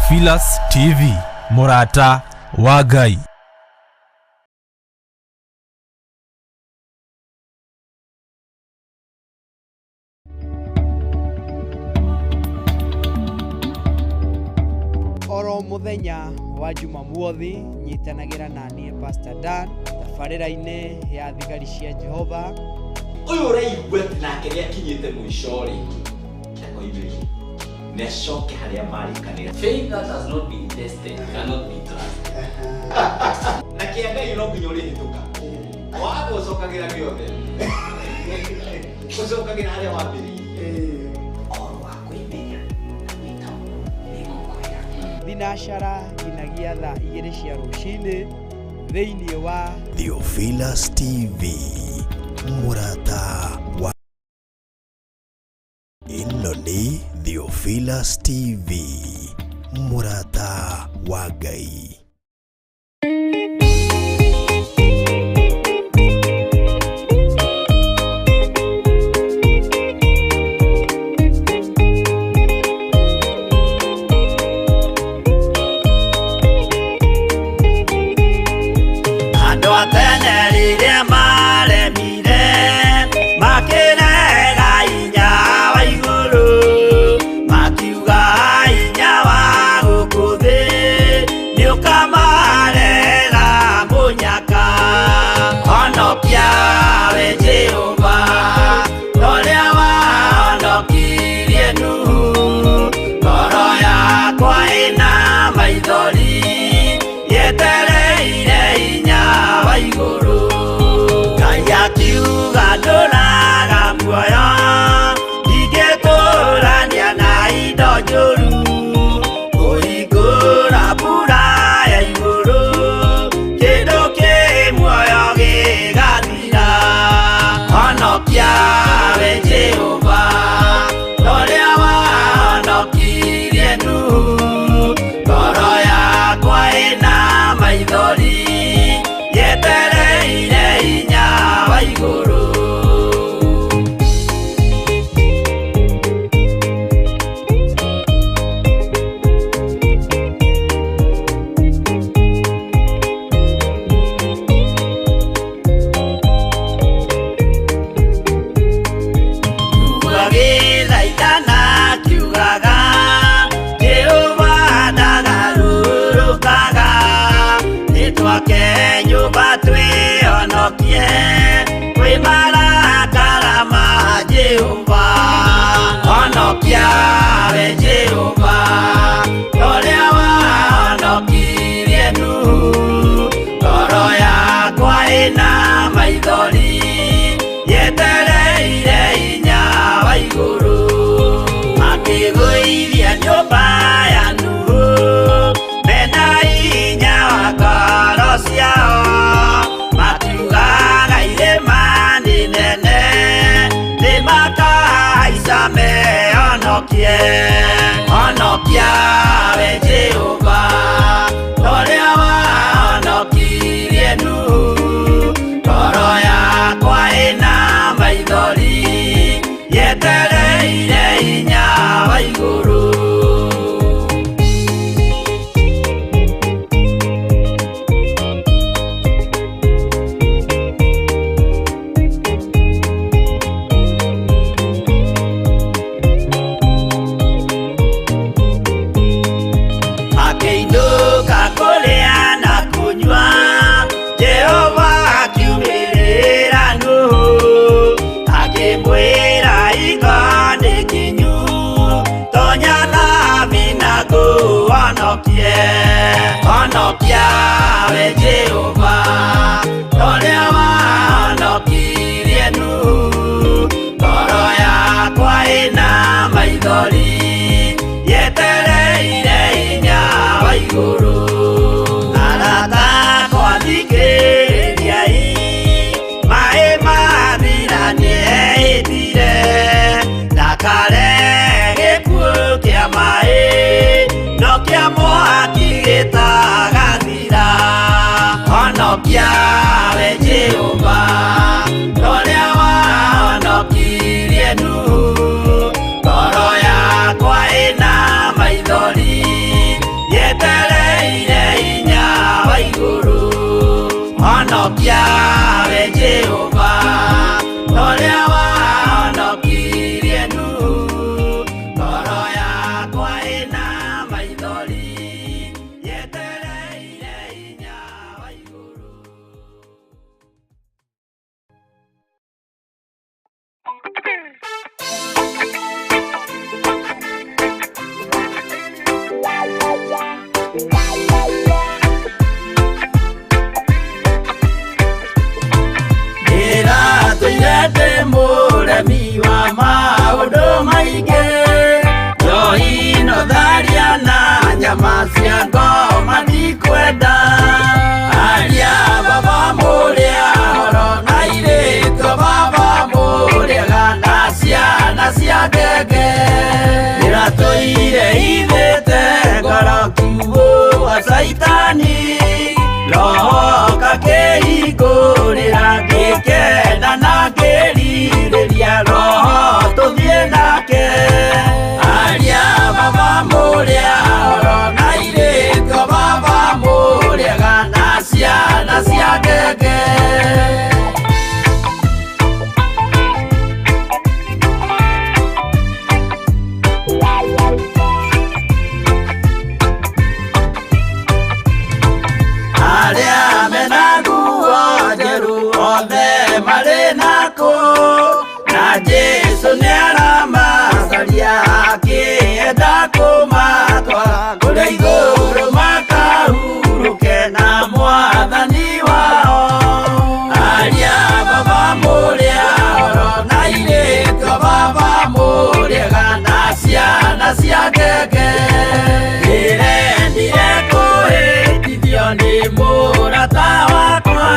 Theophilus TV, Murata wa Ngai. Oro muthenya wa Jumamothi nyitanagira na nie Pastor Dan tabarira-ini ya thigari cia Jehova. Uyu uraigua nake ria kinyite mwisho ri keko ibiri neshoke haria marikanira. Faith that has not been tested cannot be trusted. Na kianga no nginya uri hituka wago cokagira giothe ucokagira haria wambiri oro wa kuimenya wita nigukwira Thinashara nginagia thaa 2 cia rucini thiini wa Theophilus TV, Murata wa Inoni. Theophilus TV, Murata wa Ngai. masiango matikwenda aria baba muria oro na ireto baba muria gana ciana cia ngenge iratoire ithete ngoro kiugo wa saitani roho kakehingũrĩra ngĩkena na ngĩrirĩria roho tũthiĩ nake aria baba mũrĩa oro na irĩtwo baba mũrĩa gana ciana cia ngenge Jesu nĩaramacaria akĩenda kũmatwara kũrĩa igũrũ makahurũke na mwathani wao aria baba mũrĩa oro na irĩtwo baba mũrĩa gana ciana cia ngenge ndĩrendire kũhĩtithio nĩ mũrata wakwa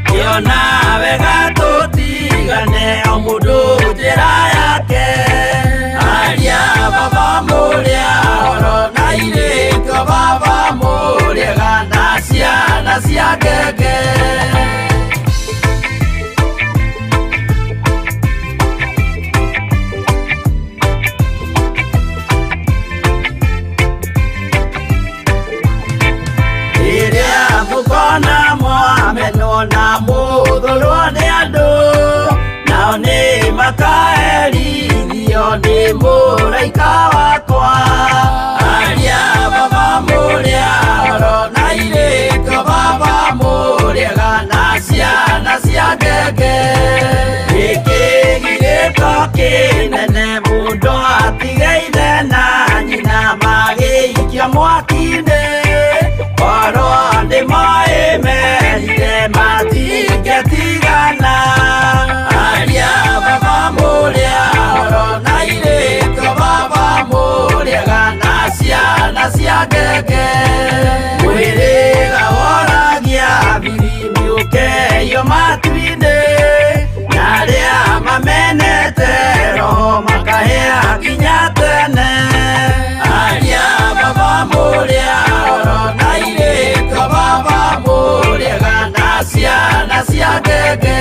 kĩona wega tũtigane o mũndũ njĩra yake aria baba mũrĩa oro na irĩtwo baba mũrĩa gana ciana cia ngenge rĩrĩa mũkona mwamenwo na mũthũrwo nĩ andũ nao nĩ makaherithio nĩ mũraika wakwa aria baba mũrĩa oro na irĩtwo baba mũrĩa gana ciana cia ngenge gĩkĩgirĩko kĩnene mũndũ atigeire na nyina magĩikio mwaki-inĩ oro nĩmoĩmerire matingĩtigana aria baba mũrĩa oro na irĩtwo baba mũrĩa gana ciana cia ngenge mwĩrĩga woragia birimbi ũkeio matu-inĩ na arĩa mamenete roho makahĩa nginya tene aria baba mũrĩa oro na irĩtwo baba mũrĩa gana ciana cia ngenge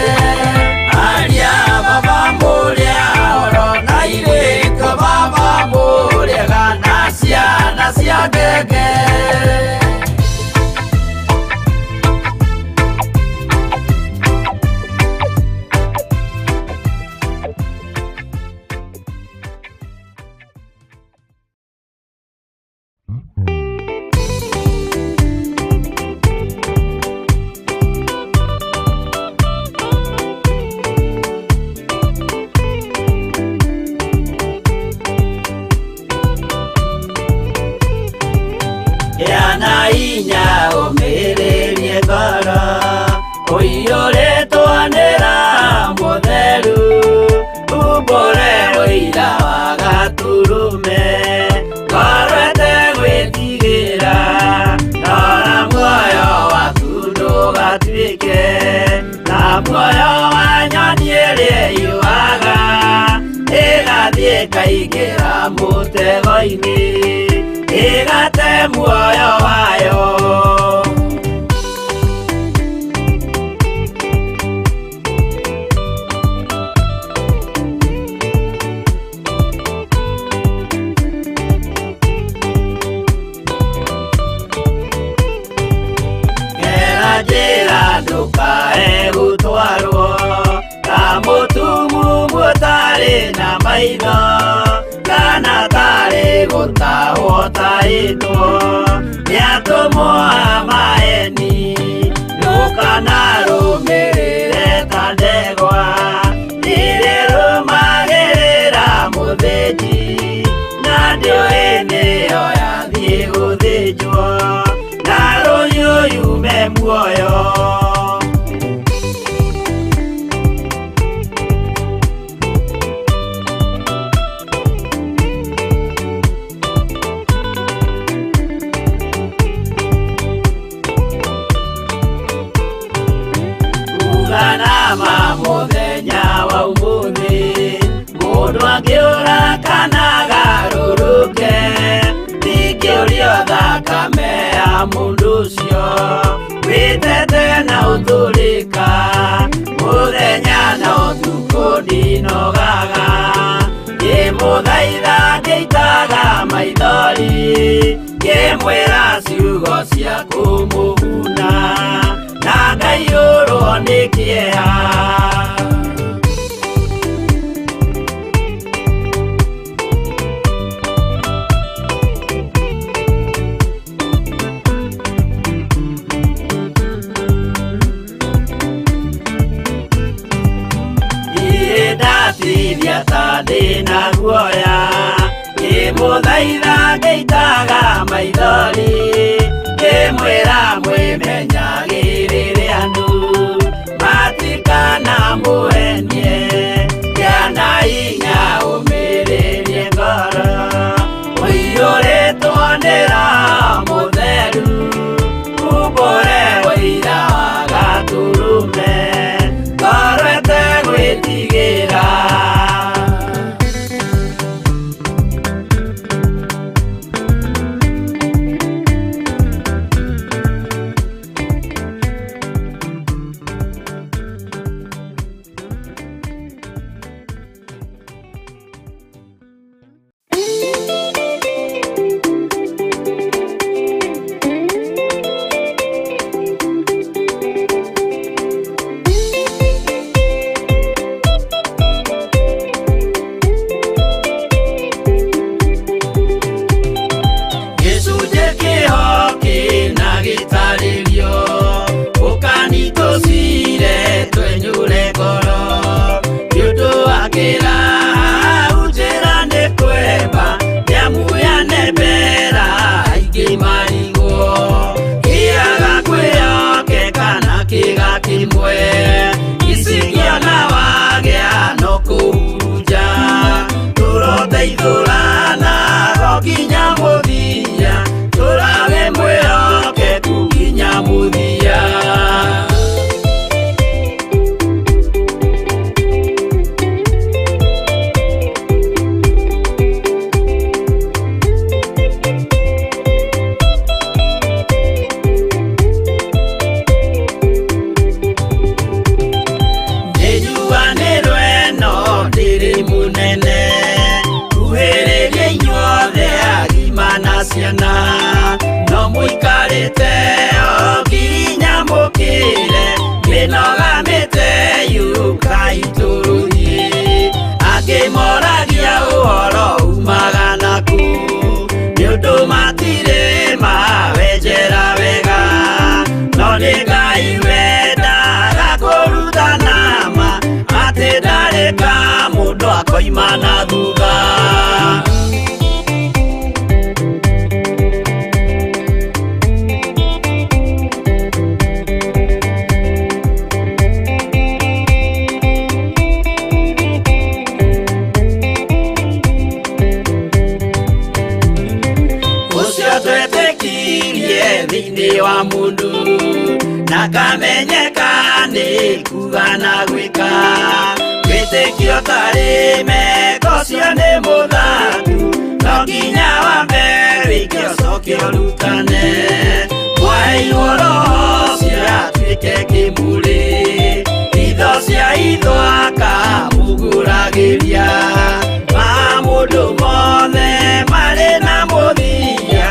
aria baba mũrĩa oro na irĩtwo baba mũrĩa gana ciana cia ngenge yana inya ũmĩrĩrie ngoro ũiyũrĩtwanĩra mũtheru umbũre ũira wa gaturume ngorwete gwĩtigĩra nora muoyo waku ndũgatuĩke na muoyo wa nyoni ĩrĩa yuaga ĩgathiĩ ĩkaingĩra mũtego-inĩ ĩgate muoyo wayo gera njĩra ndũkae gũtwarwo ta mũtumumu ũtarĩ na maitho kana tarĩ gũtahwo taĩtwo nĩatũmwo amaeni ndũkanarũmĩrĩre ta ndegwa ĩrĩ rũmagĩrĩra mũthĩnji na ndĩũĩ nĩyo yathiĩ gũthĩnjwo na rũnyũyume muoyo thakame ya mundu ucio witete na uthurika muthenya na utuku ndinogaga ngimuthaitha ngĩitaga maithori ngĩmwĩra ciugo cia kũmũguna na ngaiyũrwo nĩ kĩeha. Ndatithia ta ndĩna guoya ngĩmũthaitha ngĩitaga maithori ngĩmwĩra mwĩmenyagĩrĩre andũ matikana mũhenie kĩana hinya ũmĩrĩrie ngoro ũiyũrĩtwo nĩ Roho Mũtheru umbũre ũira wa Gatũrũme ngoro ĩtegwĩtigĩra. No muikarite oginya mukire minogamite yuka ituruhi akimoragia uhoro umaga naku niundu matire mawenjera wega no nĩ Ngai wendaga kũruta nama atĩ ndareka mũndũ akoima na thutha. Thĩinĩ wa mũndũ na kamenyeka nĩ kuga na gwĩka wĩtĩkio tarĩ meko cio nĩ mũthaku no nginya wambe wĩke ũcoke ũrutane waheirwo Roho cio atuĩke kĩmũrĩ itho cia ithwaka muguragĩria ma mũndũ mothe marĩ na mũthia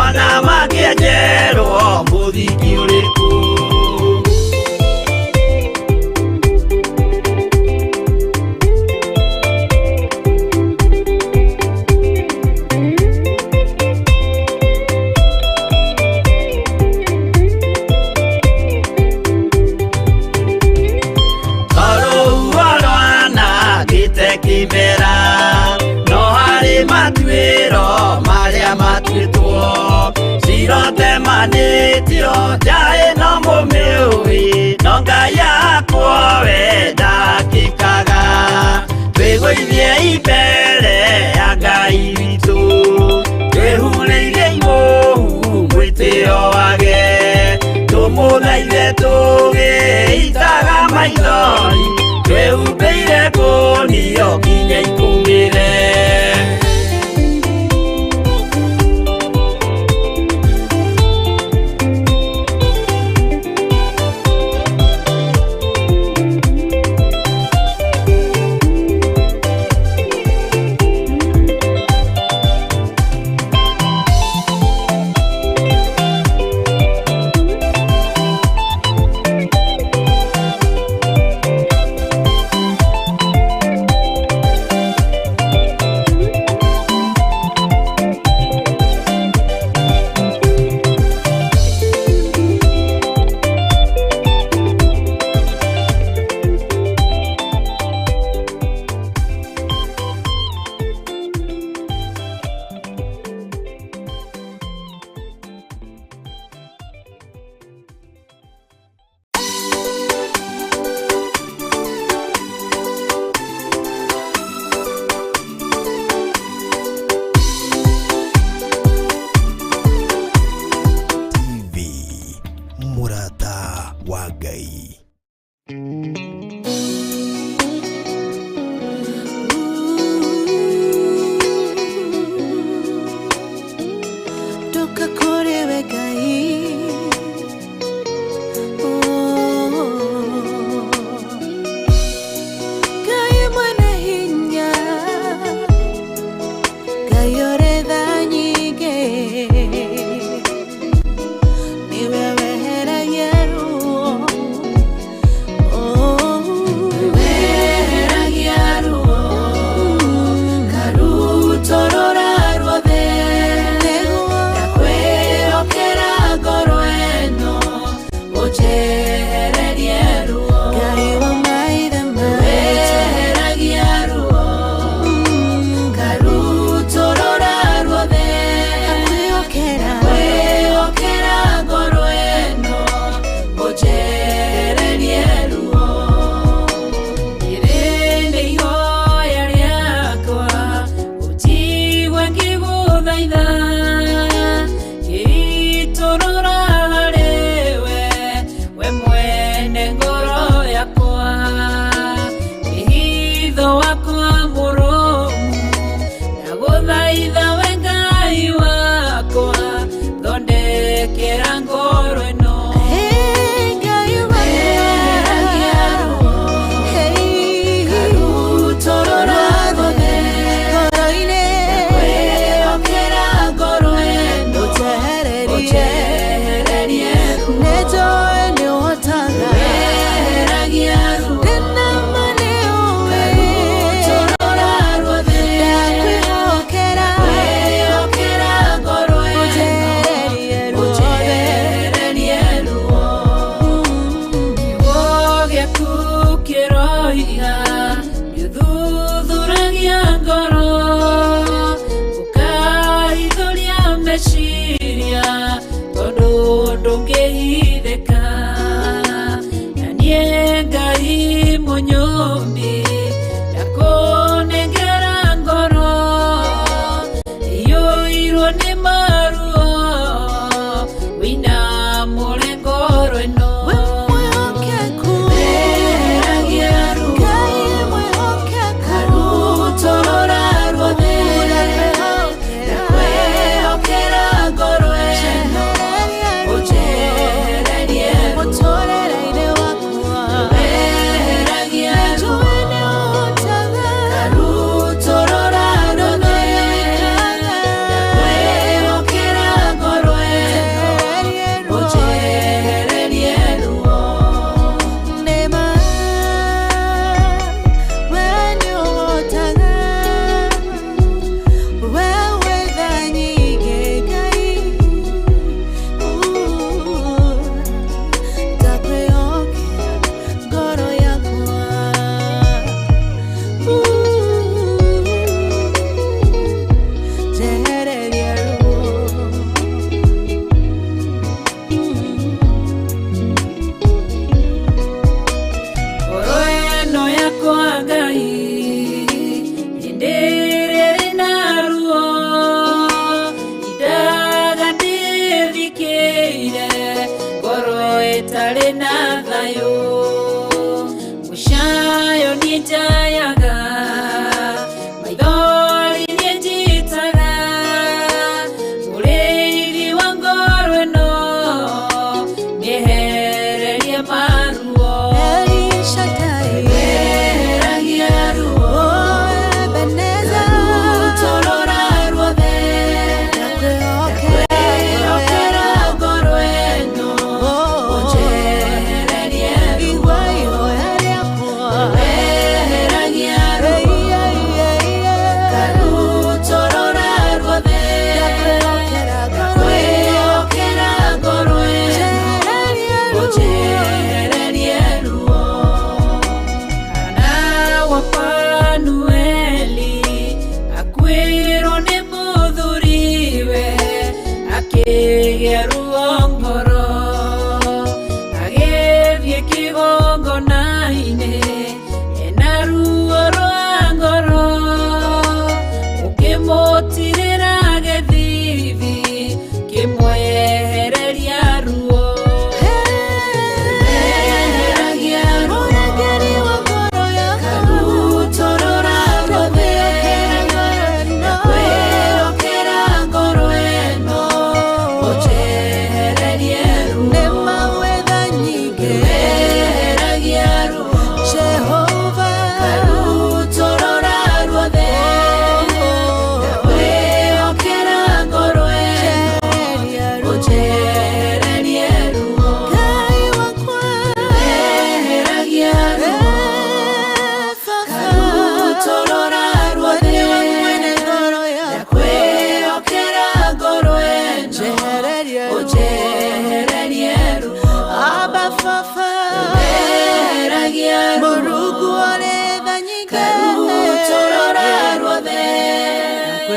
ona makĩenjerwo mũthingi ũrĩkũ. Kĩmera no harĩ matuĩro marĩa matuĩtwo cirotemanĩtio njaĩ no mũmĩũĩ no Ngai akwo we ndakĩkaga twĩgũithie imbere ya Ngai witũ twĩhurĩire imũhu mwĩtĩo wage tũmũthaithe tũgĩitaga maithori twĩhumbĩire ngũnio nginya ikumĩre.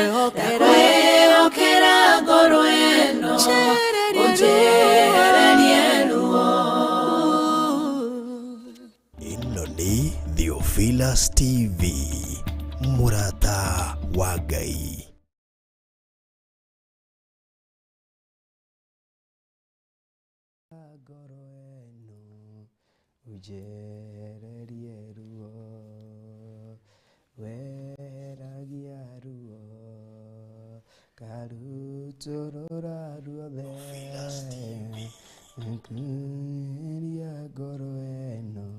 ndakwĩhokera ngoro ĩno ũnjehererie ruo. Ĩno nĩ Theophilus TV, mũrata wa Ngai. Ujehererie ruo, weragia ruo, karutorora ruothe, nkuria ngoro ĩno,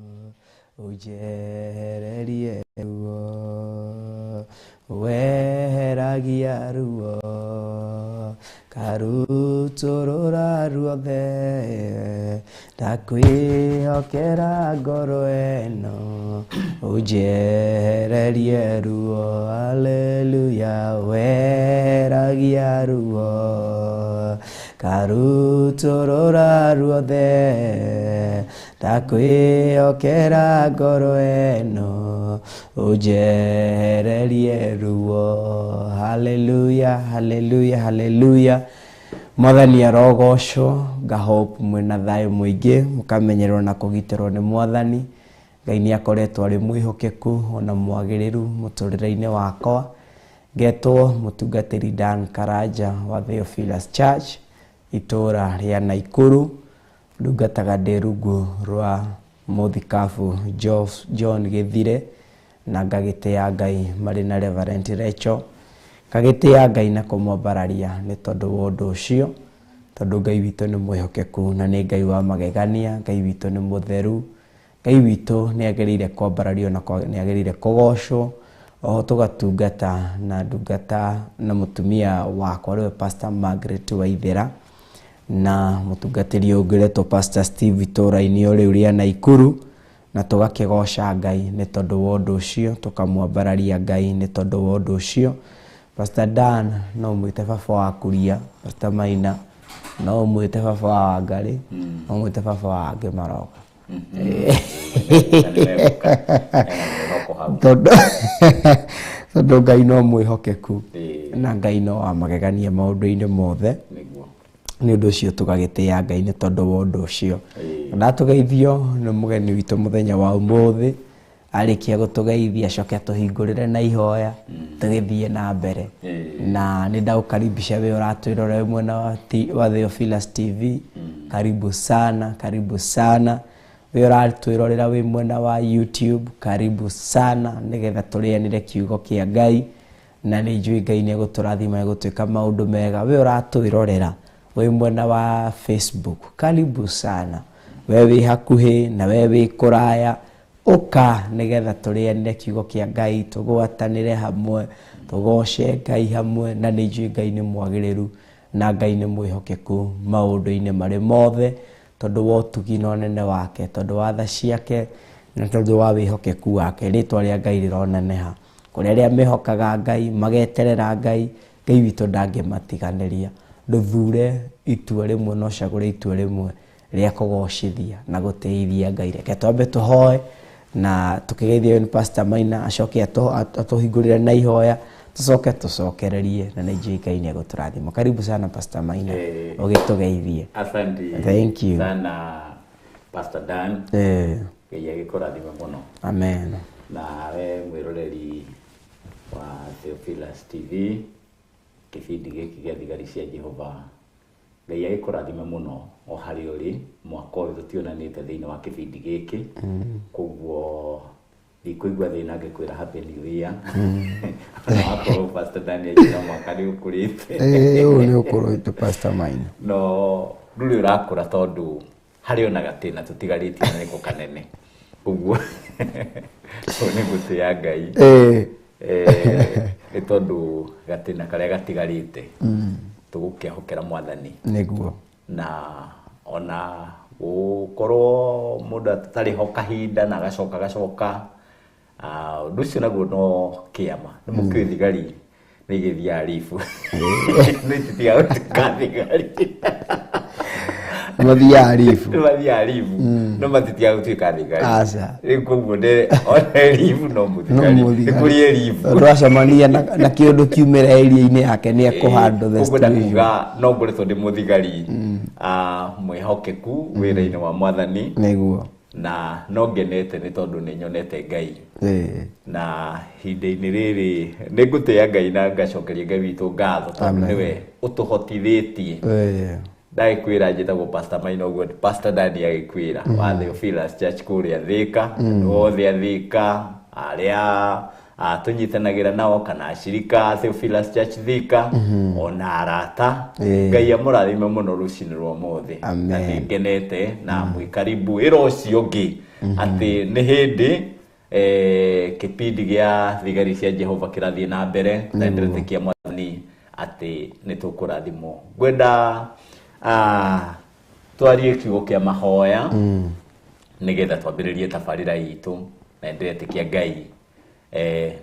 ujehererie ruo, weragia ruo, karutorora ruothe, ndakwĩhokera ngoro ĩno ũnjehererie ruo. Haleluya, weragia ruo, karutorora ruothe, ndakwĩhokera ngoro ĩno ũnjehererie ruo. Haleluya, haleluya, haleluya. Mwathani arogocwo, ngahope mwina thayo mwingi, mukamenyerwo na kugiterwo ni Mwathani. Ngai ni akoretwo ari mwihokeku ona mwagiriru muturire-ini wakwa. Ngetwo mutungatiri Dan Karanja wa Theophilus Church itura ria Naikuru, ndungataga ndi rungu rwa muthikabu John Githire na ngagitia Ngai mari na Reverend Rachel. Kagitia Ngai na kumwambararia ni tondu wa undu ucio, tondu Ngai witu ni mwihokeku na ni Ngai wa magegania. Ngai witu ni mutheru, Ngai witu ni agirire kwambarario na ni agirire kugocwo. Oho tugatungata na ndungata na mutumia wakwa riwe Pastor Margaret Waithera na mutungatiri ungiretwo Pastor Steve itura-ini uri uria Naikuru, na tugakigoca Ngai ni tondu wa undu ucio, tukamwambararia Ngai ni tondu wa undu ucio. Pastor Dan no mwite baba wa kuria, Pastor Maina no mwite baba wa Wangari, no mwite baba wa Angi Maroga. Tondu Ngai no mwihokeku na Ngai no wa magegania maundu-ini mothe. Ni undu ucio tugagitia Ngai ni tondu wa undu ucio. Na tugeithio ni mugeni witu muthenya wa umuthi, arikia gutugeithia coke tuhingurire na ihoya tugithie na mbere. Na ni ndaukaribisha we uratwirora mwena wa Theophilus TV. Karibu sana, karibu sana. We uratwirorera we mwena wa YouTube, karibu sana, nigetha turianire kiugo kia Ngai na ni njui Ngai ni guturathima igutwika maundu mega. We uratwirorera we mwena wa Facebook, karibu sana. We wi hakuhi na we wi kuraya, uka nigetha turianire kiugo kia Ngai, tugwatanire hamwe, tugoce Ngai hamwe. Na ni njui Ngai ni mwagiriru na Ngai ni mwihokeku maundu-ini mari mothe, tondu wa utugi na unene wake, tondu wa tha ciake na tondu wa wihokeku wake. Ritwa ria Ngai rironeneha kuri aria mehokaga Ngai, mageterera Ngai. Ngai witu ndangimatiganiria. Nduthure itua rimwe no cagure itua rimwe ria kugocithia na guteithia Ngai. Reke twambe tuhoe na tukigeithia ni Pastor Maina acoke atuhingurire na ihoya, tucoke tucokererie na ni Ngai ni aguturathima. Karibu sana Pastor Maina, ugitugeithie. Asante. Thank you sana Pastor Dan. Ngai agikurathima muno. Amen. Na we mwiroreri wa Theophilus TV, kibindi giki gia thigari cia Jehova. Ngai agikurathima muno o hari uri mwaka uyu tutionanite thiini wa kibindi giki. Koguo ndikuigua thina ngikwira happy new year. Hapo Pastor Daniel na mwaka ni ukurite. Uyu ni ukurite Pastor Maina. No nduri urakura tondu hari ona gatina tutigaritie na niko kanene. Koguo ni gutia Ngai. Tondu gatina karia gatigarite. Tugukihokera Mwathani. Niguo. Na ona ukorwo mundu atari ho kahinda na gacoka undu ucio naguo no kiama ni mukithigari ni githia arifu ni titia utikithigari mathiaga ribu nĩ mathiaga ribu no matitiaga gũtuĩka thigari aca rĩu koguo ona ribu no mũthigari nĩ kũrĩ ribu twacemania na kĩũndũ kiumĩra area-inĩ yake nĩ ekũhandwo the koguo station ndakuga no ngoretwo ndĩ mũthigari mwĩhokeku wĩra-inĩ wa mwathani nĩguo na no ngenete nĩ tondũ nĩ nyonete Ngai na hinda-inĩ rĩrĩ nĩ ngũtĩĩa Ngai na ngacokeria Ngai witũ ngatho tondũ nĩwe ũtũhotithĩtie ndagĩkwĩra njĩtagwo Pastor Maina ũguo Pastor Dani agĩkwĩra wa Theophilus Church kũrĩa Thĩka othe a Thĩka arĩa tũnyitanagĩra nao kana acirika Theophilus Church Thĩka ona arata Ngai amũrathime mũno rũcinĩ rwa ũmũthĩ na nĩngenete na mwĩkaribu ĩra ũcio ũngĩ atĩ nĩ hĩndĩ kĩpindi gĩa thigari cia Jehova kĩrathiĩ na mbere na ndĩretĩkia mwathani atĩ nĩ tũkũrathimwo ngwenda twarie kiugo kĩa mahoya nĩgetha twambĩrĩrie tabarĩra itũ na ndĩretĩkia Ngai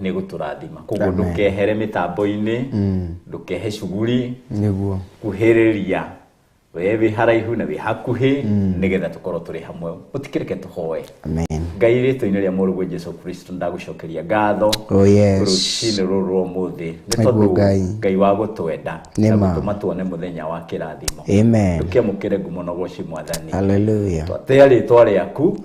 nĩ gũtũrathima koguo ndũkehere mĩtambo-inĩ ndũkehe shughuli nĩguo kuhĩrĩria we wĩ haraihu na wĩ hakuhĩ nĩgetha tũkorwo tũrĩ hamwe ũtikĩreke tũhoe amen Ngai rĩtwa-inĩ rĩa mũrũ Jesũ Kristo ndagũcokeria ngatho rũcinĩ rũrũ rwa ũmũthĩ nĩ tondũ Ngai wa gũtwenda na gũtũma tuone mũthenya wa kĩrathimo amen ndũkĩamũkĩre ngumo na gũci mwathani hallelujah twatĩa rĩtwa rĩaku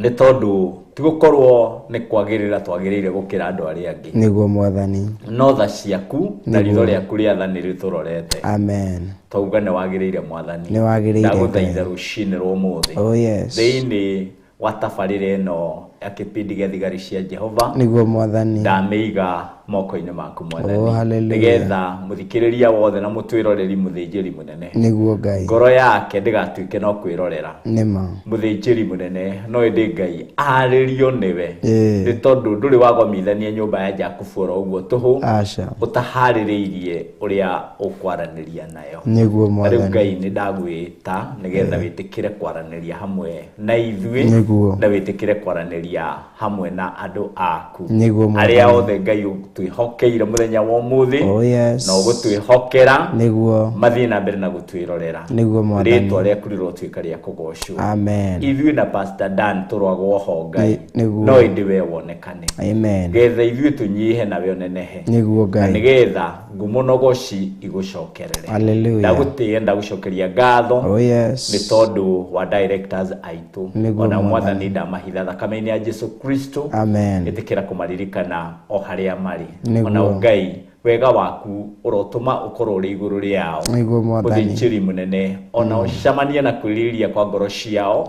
nĩ tondũ tigũkorwo nĩ kwagĩrĩra twagĩrĩire gũkĩra andũ arĩa angĩ nĩguo mwathani no tha ciaku na ritho rĩaku rĩathani rĩtũrorete amen twauga nĩ wagĩrĩire mwathani nĩ wagĩrĩire ndagũthaitha rũcinĩ rwa ũmũthĩ thĩinĩ wa tabarĩra ĩno ya kĩpindi gĩa thigari cia Jehova nĩguo mwathani ndamĩiga moko-inĩ maku mwathani nĩgetha mũthikĩrĩria wothe na mũtwĩroreri mũthĩnjĩri mũnene nĩguo Ngai ngoro yake ndĩgatuĩke no kwĩrorera nĩma mũthĩnjĩri mũnene no ĩndĩ Ngai arĩrio nĩwe nĩ tondũ ndũrĩ wagomithania nyũmba ya Jakubu oro ũguo tũhũ ũtaharĩrĩirie ũrĩa ũkwaranĩria nayo nĩguo mwathani rĩu Ngai nĩ ndagwĩta nĩgetha wĩtĩkĩre kwaranĩria hamwe na ithuĩ na wĩtĩkĩre kwaranĩria hamwe na andũ aku arĩa othe Ngai twĩhokeire mũthenya wa ũmũthĩ na ũgũtwĩhokera nĩguo mathiĩ na mbere na gũtwĩrorera rĩtwa rĩaku rĩrotuĩka rĩa kũgocwo ithuĩ na Pastor Dan tũrwagwo ho Ngai no ĩndĩ we wonekane getha ithuĩ tũnyihe nawe ũnenehe na nĩgetha ngumo na ũgoci igũcokerere ndagũtĩĩa ndagũcokeria ngatho nĩ tondũ wa directors aitũ ona mwathani ndamahitha thakame-inĩ ya Jesũ Kristo ĩtĩkĩra kũmaririkana o harĩa marĩ ona Ngai wega waku ũrotũma ũkorwo ũrĩ igũrũ rĩao mũthĩnjĩri mũnene ona ũcamanie na kwĩrĩria kwa ngoro ciao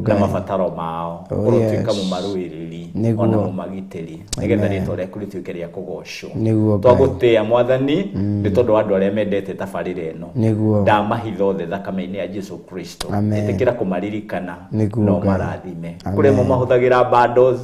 na mabataro mao ũrotuĩka mũmarũĩrĩri ona mũmagitĩri nĩgetha rĩtwa rĩaku rĩtuĩke rĩa kũgocwo twagũtĩĩa mwathani nĩ tondũ wa andũ arĩa mendete tabarĩra ĩno ndamahitha othe thakame-inĩ ya Jesũ Kristo ĩtĩkĩra kũmaririkana no marathime kũrĩa mahũthagĩra bundles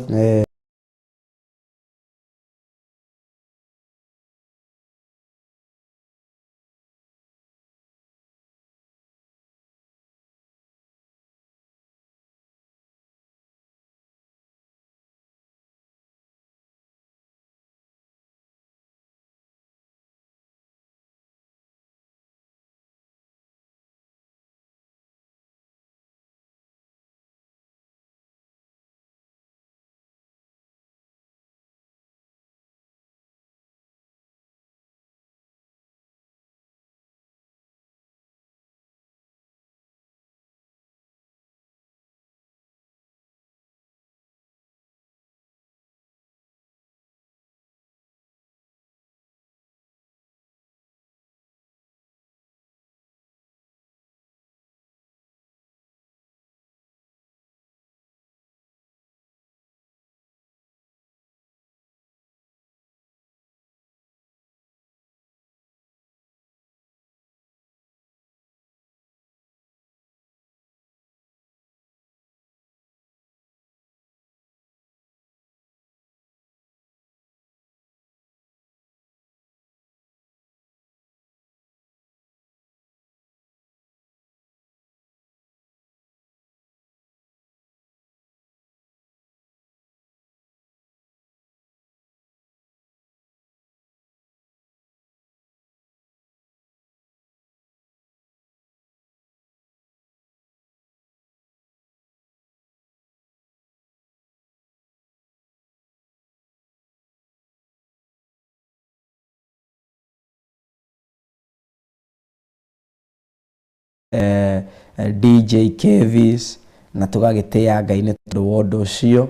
DJ Kevis na tugagĩtĩa Ngai nĩ tondũ wa ũndũ ũcio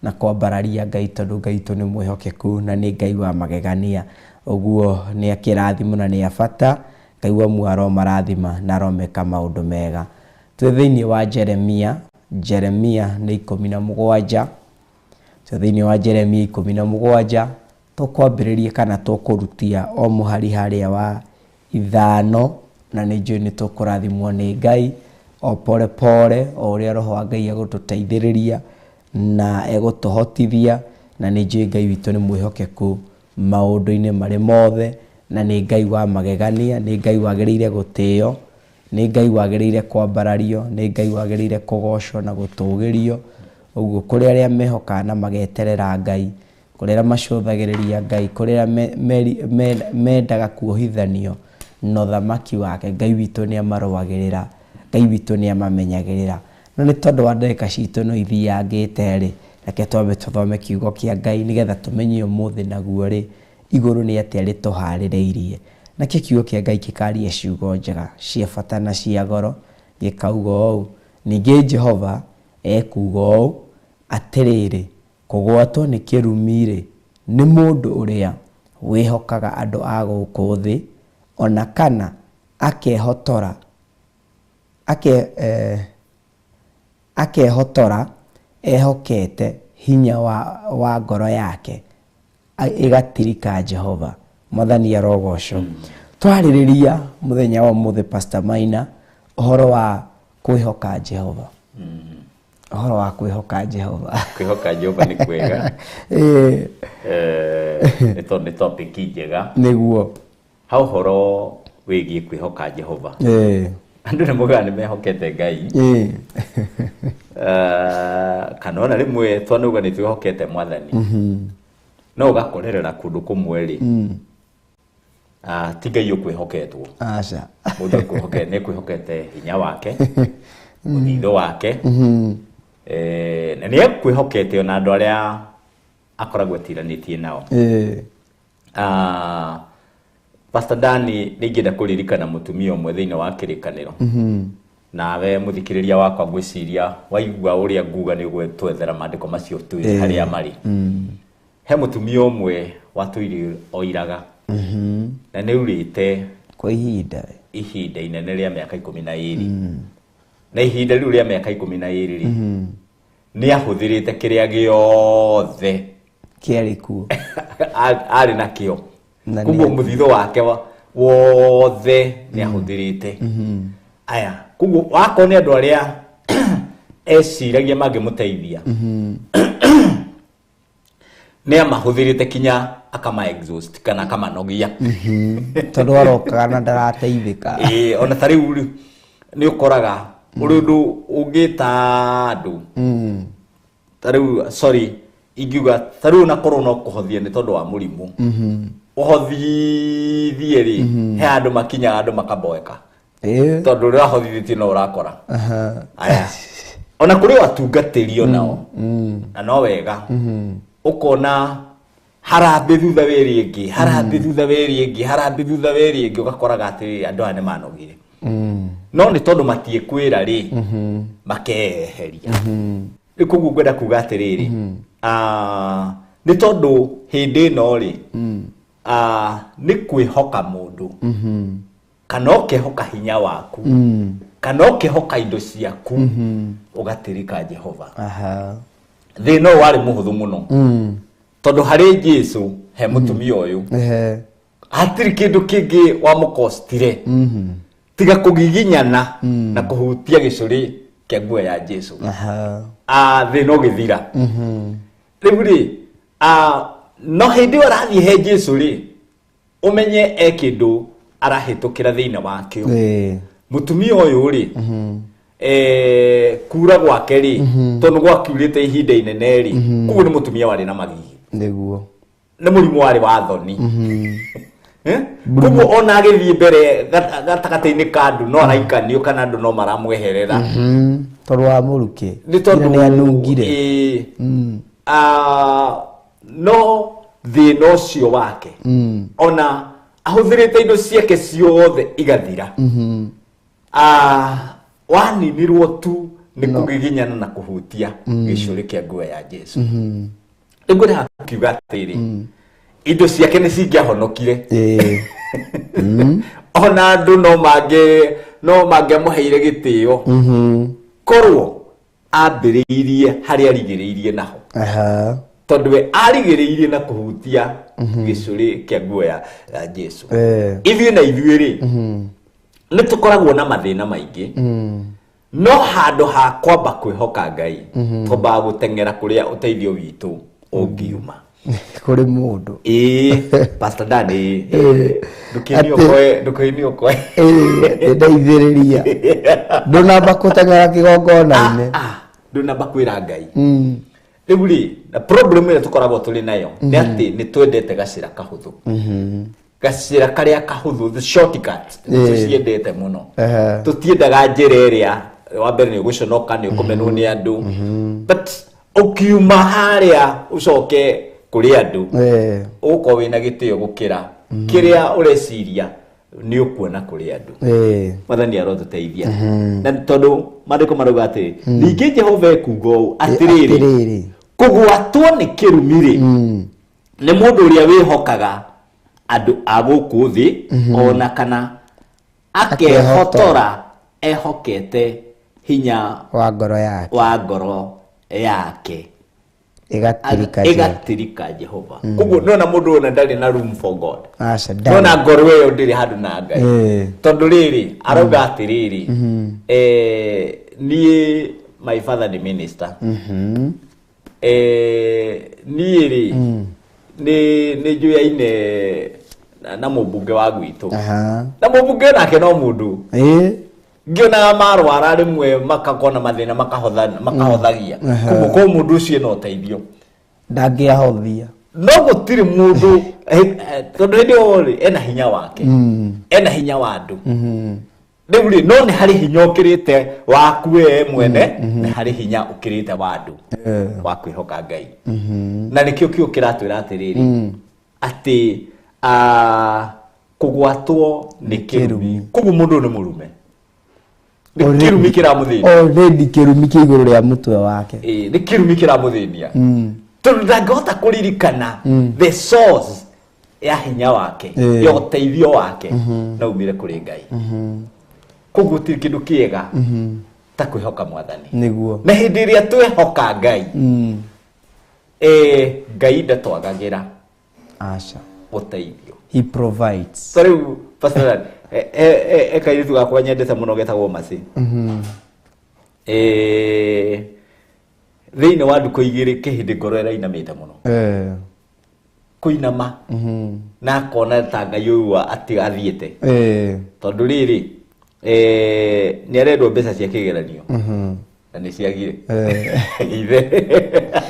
na kwambararia Ngai tondũ Ngai witũ nĩ mwĩhokeku na nĩ Ngai wa magegania. Ũguo nĩ akĩrathimo na nĩ abata Ngai wa mwaro marathima na aromeka maũndũ mega. Twĩ thĩinĩ wa Jeremia nĩ 17. Twĩ thĩinĩ wa Jeremia 17 tũkwambĩrĩria kana tũkũrutia o mũhari harĩa wa 5 na nĩ njũĩ nĩ tũkũrathimwo nĩ Ngai o pole pole o ũrĩa roho wa Ngai egũtũteithĩrĩria na egũtũhotithia na nĩ njũĩ Ngai witũ nĩ mwĩhokeku maũndũ-inĩ marĩ mothe na nĩ Ngai wa magegania, nĩ Ngai wagĩrĩire gũtĩo, nĩ Ngai wagĩrĩire kwambarario, nĩ Ngai wagĩrĩire kũgocwo na gũtũgĩrio. Ũguo kũrĩ arĩa mehokaga na mageterera Ngai, kũrĩ arĩa macũthagĩrĩria Ngai, kũrĩ arĩa mendaga kuohithanio na ũthamaki wake, Ngai witũ nĩ amarũagĩrĩra, Ngai witũ nĩ amamenyagĩrĩra. No nĩ tondũ wa ndagĩka citũ no ithiangĩte rĩ, reke twambe tũthome kiugo kĩa Ngai nĩgetha tũmenye ũmũthĩ naguo rĩ igũrũ nĩ atĩa rĩtũharĩrĩirie. Nakĩo kiugo kĩa Ngai gĩkaria ciugo njega cia bata na cia goro gĩkauga ũũ, ningĩ Jehova ekuuga ũũ atĩrĩrĩ, kũgwatwo nĩ kĩrumi rĩ nĩ mũndũ ũrĩa wĩhokaga andũ a gũkũ thĩ, ona kana akehotora ehokete hinya wa ngoro yake igatirika Jehova. Mwathani arogocwo. Twarĩrĩria mũthenya wa ũmũthĩ Pastor Maina ũhoro wa kwĩhoka Jehova. Ũhoro wa kwĩhoka Jehova. Kwĩhoka Jehova nĩ kwega. Nĩ topic njega. Nĩguo. Ha ũhoro wĩgiĩ kwĩhoka Jehova. Andũ nĩ moigaga nĩ mehokete Ngai. Kana ona rĩmwe twanauga nĩ twĩhokete Mwathani. No ũgakorerera kũndũ kũmwe rĩ. Ti Ngai ũkwĩhoketwo. Aca. Mũndũ nĩ kwĩhokete hinya wake, mũthithũ wake. Na nĩ ekwĩhokete ona andũ arĩa akoragwo etiranĩtie nao. Pastor Dani nĩ ingĩenda kũririkana mũtumia ũmwe thĩinĩ wa kĩrĩkanĩro. Nawe mũthikĩrĩria wakwa ngwĩciria waigua ũrĩa nguga nĩ gwetwethera maandĩko macio twĩ harĩa marĩ. He mũtumia ũmwe watũire oiraga na nĩ urĩte kwa ihinda inene rĩa mĩaka 12. Na ihinda rĩu rĩa mĩaka 12 rĩ nĩ ahũthĩrĩte kĩrĩa gĩothe kĩarĩ kuo arĩ nakĩo. Kuguo mũthithũ wake wothe nĩ ahũthĩrĩte. Aya, kuguo wako nĩ andũ arĩa eciragia mangĩmũteithia nĩ amahũthĩrĩte kinya akama exhaust kana akamanogia. Tondũ arokaga na ndarateithĩka. Ona ta rĩu nĩ ũkoraga ũndũ ũngĩta andũ ta rĩu sorry ingiuga ta rĩu na korwo no kũhothia nĩ tondũ wa mũrimũ. Ũhothithie rĩ he andũ makinyaga andũ makaboeka. Tondũ rĩu ahothithĩtie no ũrakora. Aya, ona kũrĩ watungatĩri onao na no wega ukona harambĩ thutha wĩrĩ ĩngĩ, harambĩ thutha wĩrĩ ĩngĩ, harambĩ thutha wĩrĩ ĩngĩ, ũgakoraga atĩ andũ aya nĩ manogire. No nĩ tondũ matiĩkwĩra rĩ makeheria. Rĩu koguo ngwenda kuga atĩrĩrĩ, nĩ tondũ hĩndĩ ĩno rĩ nĩ kwĩhoka mũndũ kana ũkehoka hinya waku kana ũkehoka indo ciaku ũgatirika Jehova. Thĩna ũyũ warĩ mũhũthũ mũno tondũ harĩ Jesũ he mũtumia ũyũ hatirĩ kĩndũ kĩngĩ wamũkostire tiga kũgiginyana na kũhutia gĩcũrĩ kĩa nguo ya Jesũ. Thĩna ũgĩthira. Rĩu rĩ no hĩndĩ ĩyo arathiĩ he Jesũ rĩ ũmenye kĩndũ arahĩtũkĩra thĩinĩ wakĩo. Mũtumia ũyũ rĩ kura gwake rĩ tondũ gwakiurĩte ihinda inene rĩ koguo nĩ mũtumia warĩ na magigi. Nĩguo. Nĩ mũrimũ warĩ wa thoni. Koguo ona agĩthiĩ mbere gatagatĩ-inĩ ka andũ no araikanio kana andũ no maramweherera. Tondũ wa mũrukĩ. Nĩ tondũ nĩ anungire. No thĩna ũcio wake ona ahũthĩrĩte indo ciake ciothe igathira. waninirwo tu nĩ kũgiginyana na kũhutia gĩcũrĩ kĩa nguo ya Jesu. Rĩu nĩ hakiuga atĩrĩ indo ciake nĩ cingĩahonokire. Ona andũ no mangĩamũheire gĩtĩo. Korwo ambĩrĩirie harĩa arigĩrĩirie naho. Tondũ we arigĩrĩirie na kũhutia gĩcũrĩ kĩa nguo ya Jesu. Ithuĩ na ithuĩ-rĩ nĩ tũkoragwo na mathĩna maingĩ. No handũ ha kwamba kwĩhoka Ngai twambaga gũteng'era kũrĩa ũteithio witũ ũngiuma kũrĩ mũndũ. Pastor Danny ndũkĩinio koe ndeithĩrĩria ndũnamba gũteng'era kĩgongona-inĩ ndũnamba kwĩra Ngai. Rĩu-rĩ na problem ĩrĩa tũkoragwo tũrĩ nayo nĩ atĩ nĩ twendete gacĩra kahũthũ. Gacĩra karĩa kahũthũ, the shortcut tũciendete mũno. Tũtiendaga njĩra ĩrĩa wa mbere nĩ ũgũconoka, nĩ ũkũmenwo nĩ andũ, but ũkiuma harĩa ũcoke kũrĩ andũ ũgũkorwo wĩna gĩtĩo gũkĩra kĩrĩa ũreciria nĩ ũkuona kũrĩ andũ. Mwathani arotũteithia. Na tondũ maandĩko marauga atĩ ningĩ Jehova ekuuga ũũ atĩrĩrĩ, kũgwatwo nĩ kĩrumi-rĩ nĩ mũndũ ũrĩa wĩhokaga andũ a gũkũ thĩ ona kana akehotora ehokete hinya wa ngoro yake igatirika Jehova. Koguo nona mũndũ ona ndarĩ na room for God. Nona ngoro ĩyo ndĩrĩ handũ na Ngai. Tondũ rĩrĩ arauga atĩrĩrĩ niĩ my father nĩ minister. Niĩ-rĩ nĩ njuyaine na mũmbunge wa gwitũ. Na mũmbunge nake no mũndũ ngĩonaga marwara rĩmwe makakona mathĩna makahothagia. Koguo kwa mũndũ ũcio no ũteithio ndangĩahothia. No gũtirĩ mũndũ tondũ hĩndĩ ĩyo ena hinya wake, ena hinya wa andũ. Rĩu-rĩ no nĩ harĩ hinya ũkĩrĩte waku we mwene, nĩ harĩ hinya ũkĩrĩte wa andũ wa kwĩhoka Ngai. Na nĩkĩo kĩo kĩratwĩra atĩrĩrĩ atĩ kũgwatwo nĩ kĩrumi. Koguo mũndũ nĩ mũrume. Nĩ kĩrumi kĩramũthĩnia. Already kĩrumi kĩ igũrũ rĩa mũtwe wake. Nĩ kĩrumi kĩramũthĩnia. Tondũ ndangĩhota kũririkana the source ya hinya wake, ya ũteithio wake na umire kũrĩ Ngai. Koguo ti kĩndũ kĩega ta kwĩhoka Mwathani. Nĩguo. Na hĩndĩ ĩrĩa twĩhoka Ngai Ngai ndatwagagĩra ũteithio. He provides. So rĩu Pastor kairitu gakwa nyendete mũno getagwo Masi. Thĩinĩ wa ndukũ igĩrĩ kĩhĩndĩ ngoro ĩrainamĩte mũno. Kũinama na akona ta Ngai ũyũ athiĩte. Tondũ rĩrĩ nĩ arendwo mbeca cia kĩgeranio na nĩ ciagire. Ithe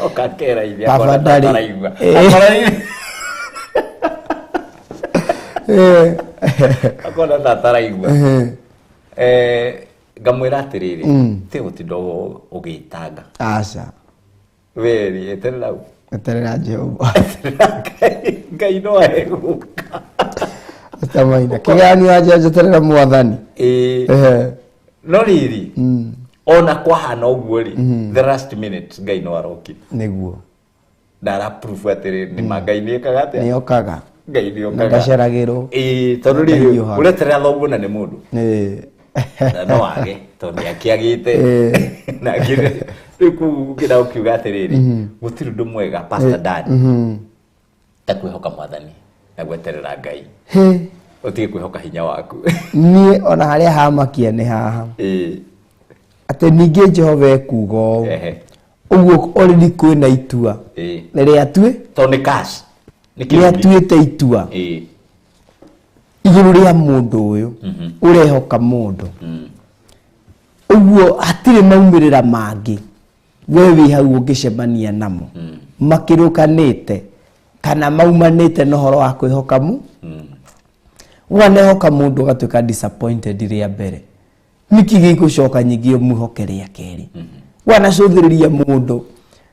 okakera ithe akona ataraigua. Akona ataraigua. Ngamwĩra atĩrĩrĩ ti gũtinda ũgĩtanga. Aca. Weri eterera u. Eterera Jehova. Ngai no egũka. Tamaina. Kĩgeranio anjeterera Mwathani. No rĩrĩ ona kwahana ũguo-rĩ the last minute Ngai no arokire. Nĩguo. Ndara proof atĩrĩrĩ nĩ Ngai nĩekaga atĩa. Nĩokaga. Ngai nĩokaga. Ndaceragĩrwo. Tondũ rĩrĩ ũreterera thoguo na nĩ mũndũ. No wage tondũ nĩakĩagĩte. Na rĩu kĩda ũkiuga atĩrĩrĩ gũtirĩ ũndũ mwega Pastor Danny ta kwĩhoka Mwathani na gweterera Ngai. Ũtige kwĩhoka hinya waku. Niĩ ona harĩa hamakia nĩ haha. Atĩ ningĩ Jehova ekuuga ũũ. Ũguo already kwĩna itua. Rĩrĩa atue tondũ nĩ cash. Nĩ atuĩte itua. Igũrũ rĩa mũndũ ũyũ ũrehoka mũndũ. Ũguo hatirĩ maumĩrĩra mangĩ we wĩ hau ũngĩcemania namo makĩrũkanĩte kana maumanĩte na ũhoro wa kwĩhoka mu. Wanehoka mũndũ ũgatuĩka disappointed rĩa mbere. Nĩkĩ gĩgũcoka nyingĩ mũhoke rĩa kerĩ. Wanacũthĩrĩria mũndũ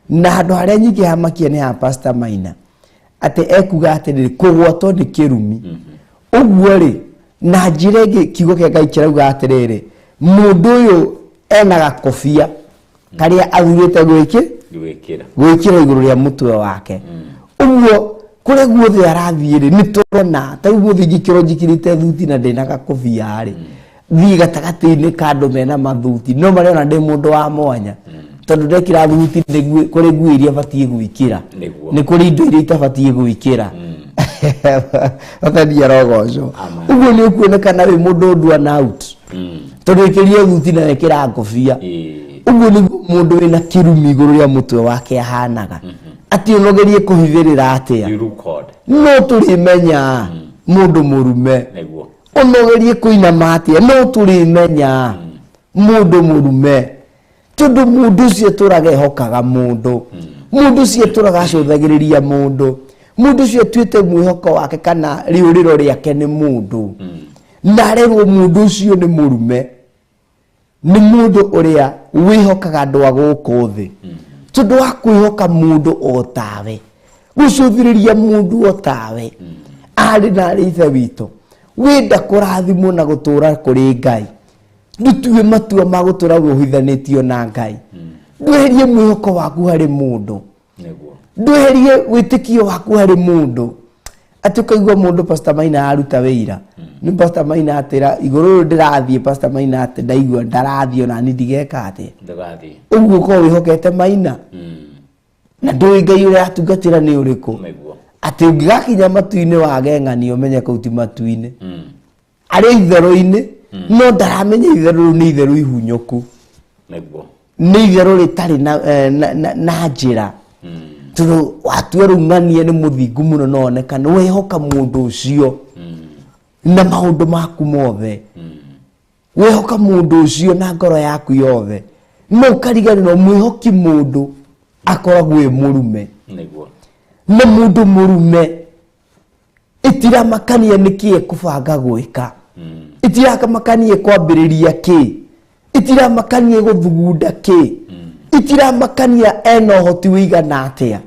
na handũ harĩa nyingĩ hamakia nĩ ha Pastor Maina atĩ ekuga atĩrĩrĩ kũgwatwo nĩ kĩrumi. Ũguo rĩ na njĩra ĩngĩ kiugo kĩa Ngai kĩrauga atĩrĩrĩ mundu uyu ena gakobia karia athurite gwikira iguru ria mutwe wake uguo kure guothe arathie ri niturona ta guothe ngikiro njikirite thuti na ndina gakobia ri thi gatagati-ini kandu mena mathuti no mariona ndi mundu wa mwanya tondu ndekira thuti kuri nguo iria batie gwikira ni kuri indo iria itabatie gwikira Wathani arogoco uguo ni ukuonekana wi mundu ndwana out tondu ikirie thuti na wekira ngobia uguo ni mundu wina kirumi iguru ria mutwe wake ahanaga ati unogerie kuhithirira atia no turimenya mundu murume unogerie kuinama atia no turimenya mundu murume tondu mundu cio turaga ehokaga mundu cio turaga acũthagĩrĩria mundu cio tuite mwihoko wake kana riuriro riake ni mundu na rero mundu cio ni murume ni mundu uria wihokaga andu a guku thi tondu wa kwihoka mundu o tawe gucuthiriria mundu o tawe ari na ithe witũ wenda kũrathimwo na gũtũra kũrĩ Ngai ndutue matua ma gũtũra wohithanĩtio na Ngai ndweherie mwihoko waku harĩ mundu ndweherie wĩtĩkio waku harĩ mundu ati ukaigua mundu Pastor Maina aruta wĩra ni Pastor Maina atira iguru ndirathie Pastor Maina ati ndaigua ndarathio na ni ndigeka ati uguo ko wihokete Maina na ndui Ngai uria atungatira ni uriku ati ungigakinya matu-ini wage ng'ani umenye kauti matu-ini ari itheru-ini no ndaramenya itheru ni itheru ihunyuku ni itheru ritari na njira tondu watua rung'anie ni muthingu muno nonekana wehoka mundu ucio na maundu maku mothe wehoka mundu ucio na ngoro yaku yothe no kariganirwo mwihoki mundu akoragwo e murume na mundu murume itiramakania niki ekubanga gwika itiramakania kwambiriria ki itiramakania guthugunda ki itiramakania eno hoti wigana atia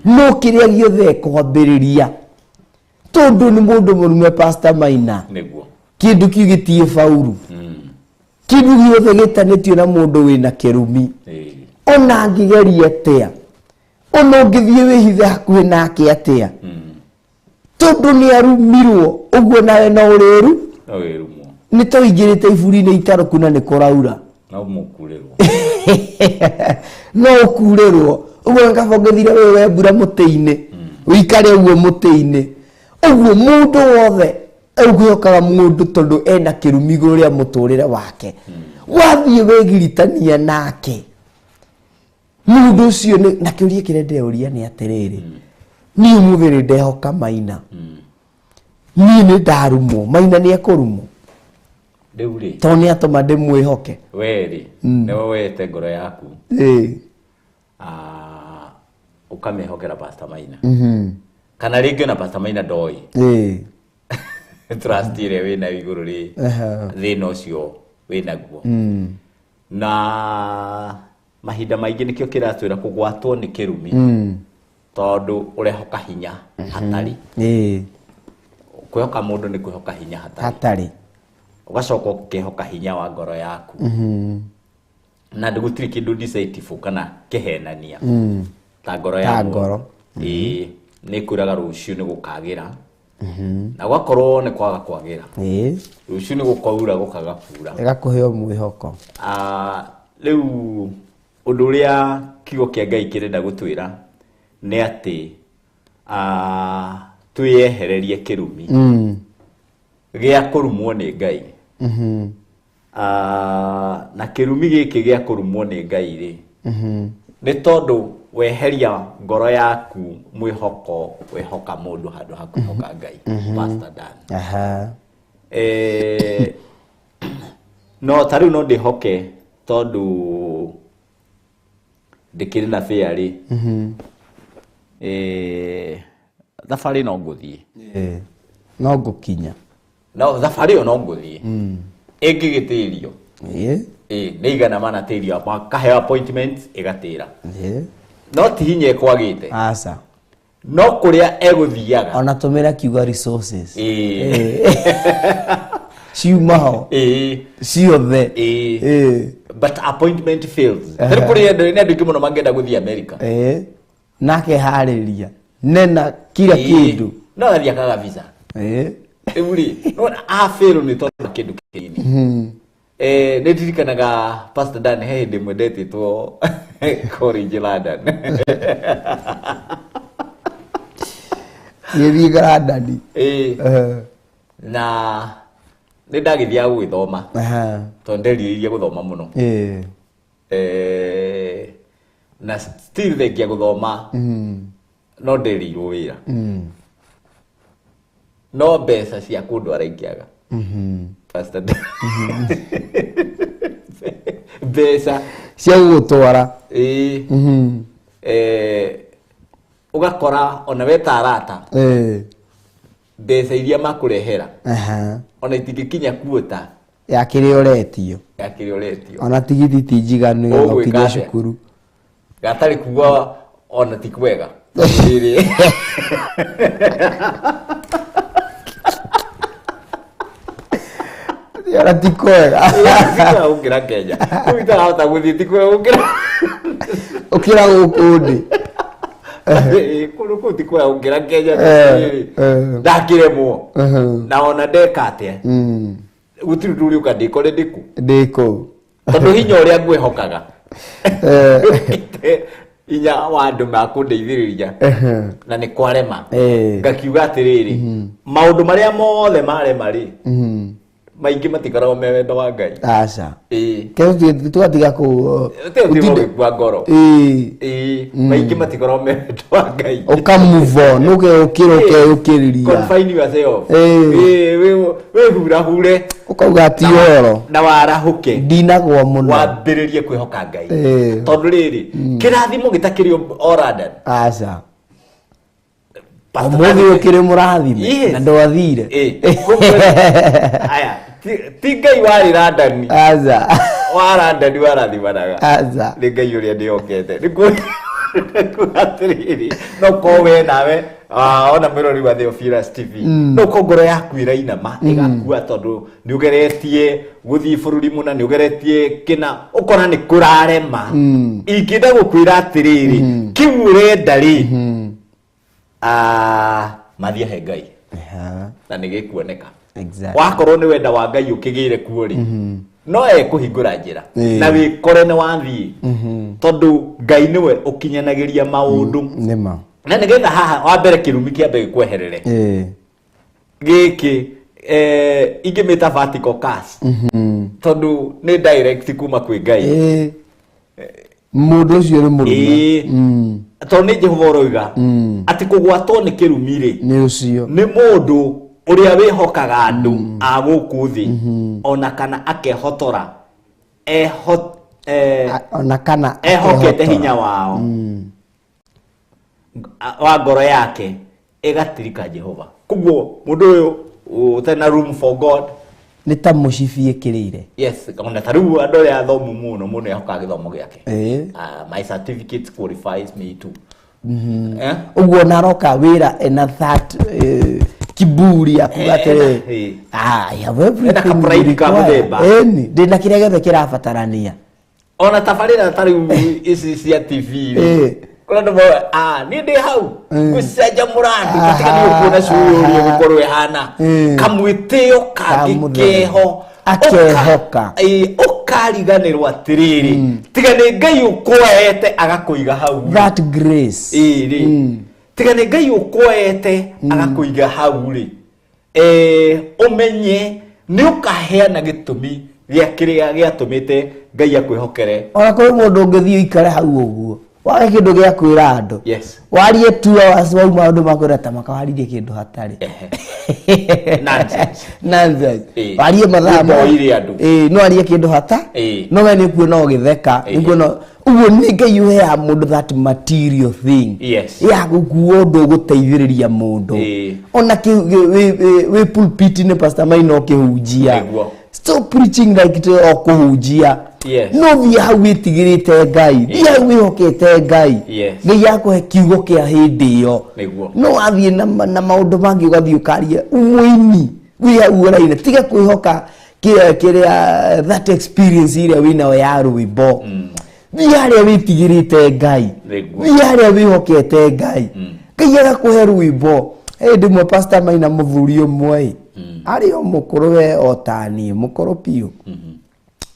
no kiria giothe kwambiriria tondu ni mundu murume Pastor Maina kindu kiu gitie faulu kindu giothe gitanitio na mundu wina kirumi ona ngigeria atia ona ngithie wihithe hakuhi nake atia tondu ni arumirwo uguo nawe no uriru ni toingirite iburi-ini itaruku na ni kuraura no ukurirwo uguo ngabongethire wewe mbura muti-ini wikare uguo muti-ini uguo mundu wothe ugiokaga mundu tondu ena kirumi iguru ria muturire wake wathie wegiritania nake mundu ucio na kiuria kiria ndeuria ni atiriri ni umuthiri ndehoka Maina ni ndarumwo Maina ni ekurumwo Deuri to ni atoma ndimwihoke weri newe wete ngoro yaku ukamehokera Pastor Maina kana ringi na Pastor Maina ndoi trust ire wina iguru ri thina ucio wina guo na mahinda maingi nikio kiratwira kugwatwo ni kirumi tondu urehoka hinya hatari kwihoka mundu ni kwihoka hinya hatari ugacoka ukihoka hinya wa ngoro yaku na ndugutiri kindu decisive kana kihenania ta ngoro yaku ni kuraga rucio ni gukagira na gwakorwo ni kwaga kwagira rucio ni gukaura gukaga kura igakuheo mwihoko riu undu uria kiugo kia Ngai kirenda gutwira ni ati tuyehererie kirumi gia kurumwo ni Ngai na kirumi giki gia kurumwo ni Ngai ri ni tondu weheria ngoro yaku mwihoko wehoka mundu handu hakuhoka Ngai Pastor Dan no tariu no ndihoke tondu ndikiri na fear ri thafari no nguthie no ngukinya no thafari no nguthie ingigitirio neigana mana tirio makahe appointment igatira no tihinye kwagite asa no kuria eguthiaga ona tumira kiuga resources ciumaho ciothe but appointment fails thari kuri ndio kimono mangenda guthi America nake hariria nena kila kindu no athia kaga visa eburi no a fail ni to kindu kinini netirikanaga Pastor Dan Hede mwendete to College London Yeri London na ndagithia gwithoma to nderirie guthoma muno na still thekia guthoma no nderirwo wira no mbeca cia kundu araikiaga Pastor besa cia gutwara ugakora ona weta arata besa iria makurehera ona itigikinya kuota yakirioretio ona tigiti tijiganu ya gukija cukuru gatari kuwa ona tikwega Yara tikoera. Ukira Kenya. Kuita hata guthi tikoera ukira gukundi. Kuruku tikoera ukira Kenya. Ndakiremwo. Na ona ndekate. Gutiri nduri ukandikore ndiku. Ndiko. Tondu hinya uria ngwihokaga. Inya wandu makundeithiriria na ni kwarema ngakiuga atiriri maundu maria mothe maremari maingi matikarago mewendo wa Ngai aca kezo twatiga ku kwa ngoro maingi matikarago mewendo wa Ngai ukamove on ukiriria confine yourself we hura hure ukauga tioro na warahuke ndinagwa muno wambiririe kwihoka Ngai tondu riri kirathimo gitakirio oradan aca Omuthi ukiri murathime na ndwathire aya ti Ngai wari London aca London warathimanaga aca ni Ngai uria ndiokete ni kuatiriri no kowe nawe ona mirori wa Theophilus TV no kongoro yaku irainama igakua tondu ni ugeretie guthii bururi muna ni ugeretie kina ukona ni kurarema ingida gukwira atiriri kiure ndari mathia he Ngai na nigikuoneka wakorwo ni wenda wa Ngai ukigire kuori no kuhingura njira na wikore ni wathii tondu Ngai niwe ukinyanagiria maundu nima na nigetha haha wa mbere kirumi kiambe gikweherere giki ingimita vertical cast tondu ni direct kuma kwi Ngai mundu ucio ni murume to ni Jehova roiga ati kugwatwo ni kirumi ri ni ucio ni mundu uria wihokaga andu aguku thi ona kana akehotora ona kana ehokete hinya wao wa ngoro yake igatirika Jehova kuguo mundu uyu utena room for God ni ta mucibie kirire yes ona taru andu ya thomu muno muno yahokaga githomo giake my certificate qualifies me too uguo naroka wira ena that kiburi akugatire I have everything ndina kiria gothe kirabatarania ona tabarira tari isi cia TV kuna ndo ni ndi hau gucenja murandi katika ni ukuona curi gukorwe hana kamwitio kagikeho akehoka ukariganirwa atiriri tiga ni Ngai ukwoete agakuiga hau that grace tiga ni Ngai ukwoete agakuiga hau ri umenye ni ukaheana gitumi gya kiria giatumite Ngai akwihokere ona kuri mundu ngithio ikare hau uguo wage kindu gya kwira andu warie tu wau maundu makwira ta makawaririe kindu hatari nonsense warie mathamo no arie kindu hata no we ni kuona ugitheka ni kuona uguo ni Ngai uhe mundu that material thing ya gukuo ndu guteithiriria mundu ona ki we pulpit ni pastor maino kihunjia stop preaching like to okuhunjia no vi hau witigirite Ngai dia wihokete Ngai Ngai yakwe kiugo kia hindi yo no athie na maundu mangi ugathie ukaria umuini we uraina tiga kwihoka kiria that experience ile wina ya rwimbo biaria witigirite Ngai biaria wihokete Ngai kiyaga kuhe rwimbo ndimwe Pastor Maina muthuri umwe ari o mukuru we otani mukuru piu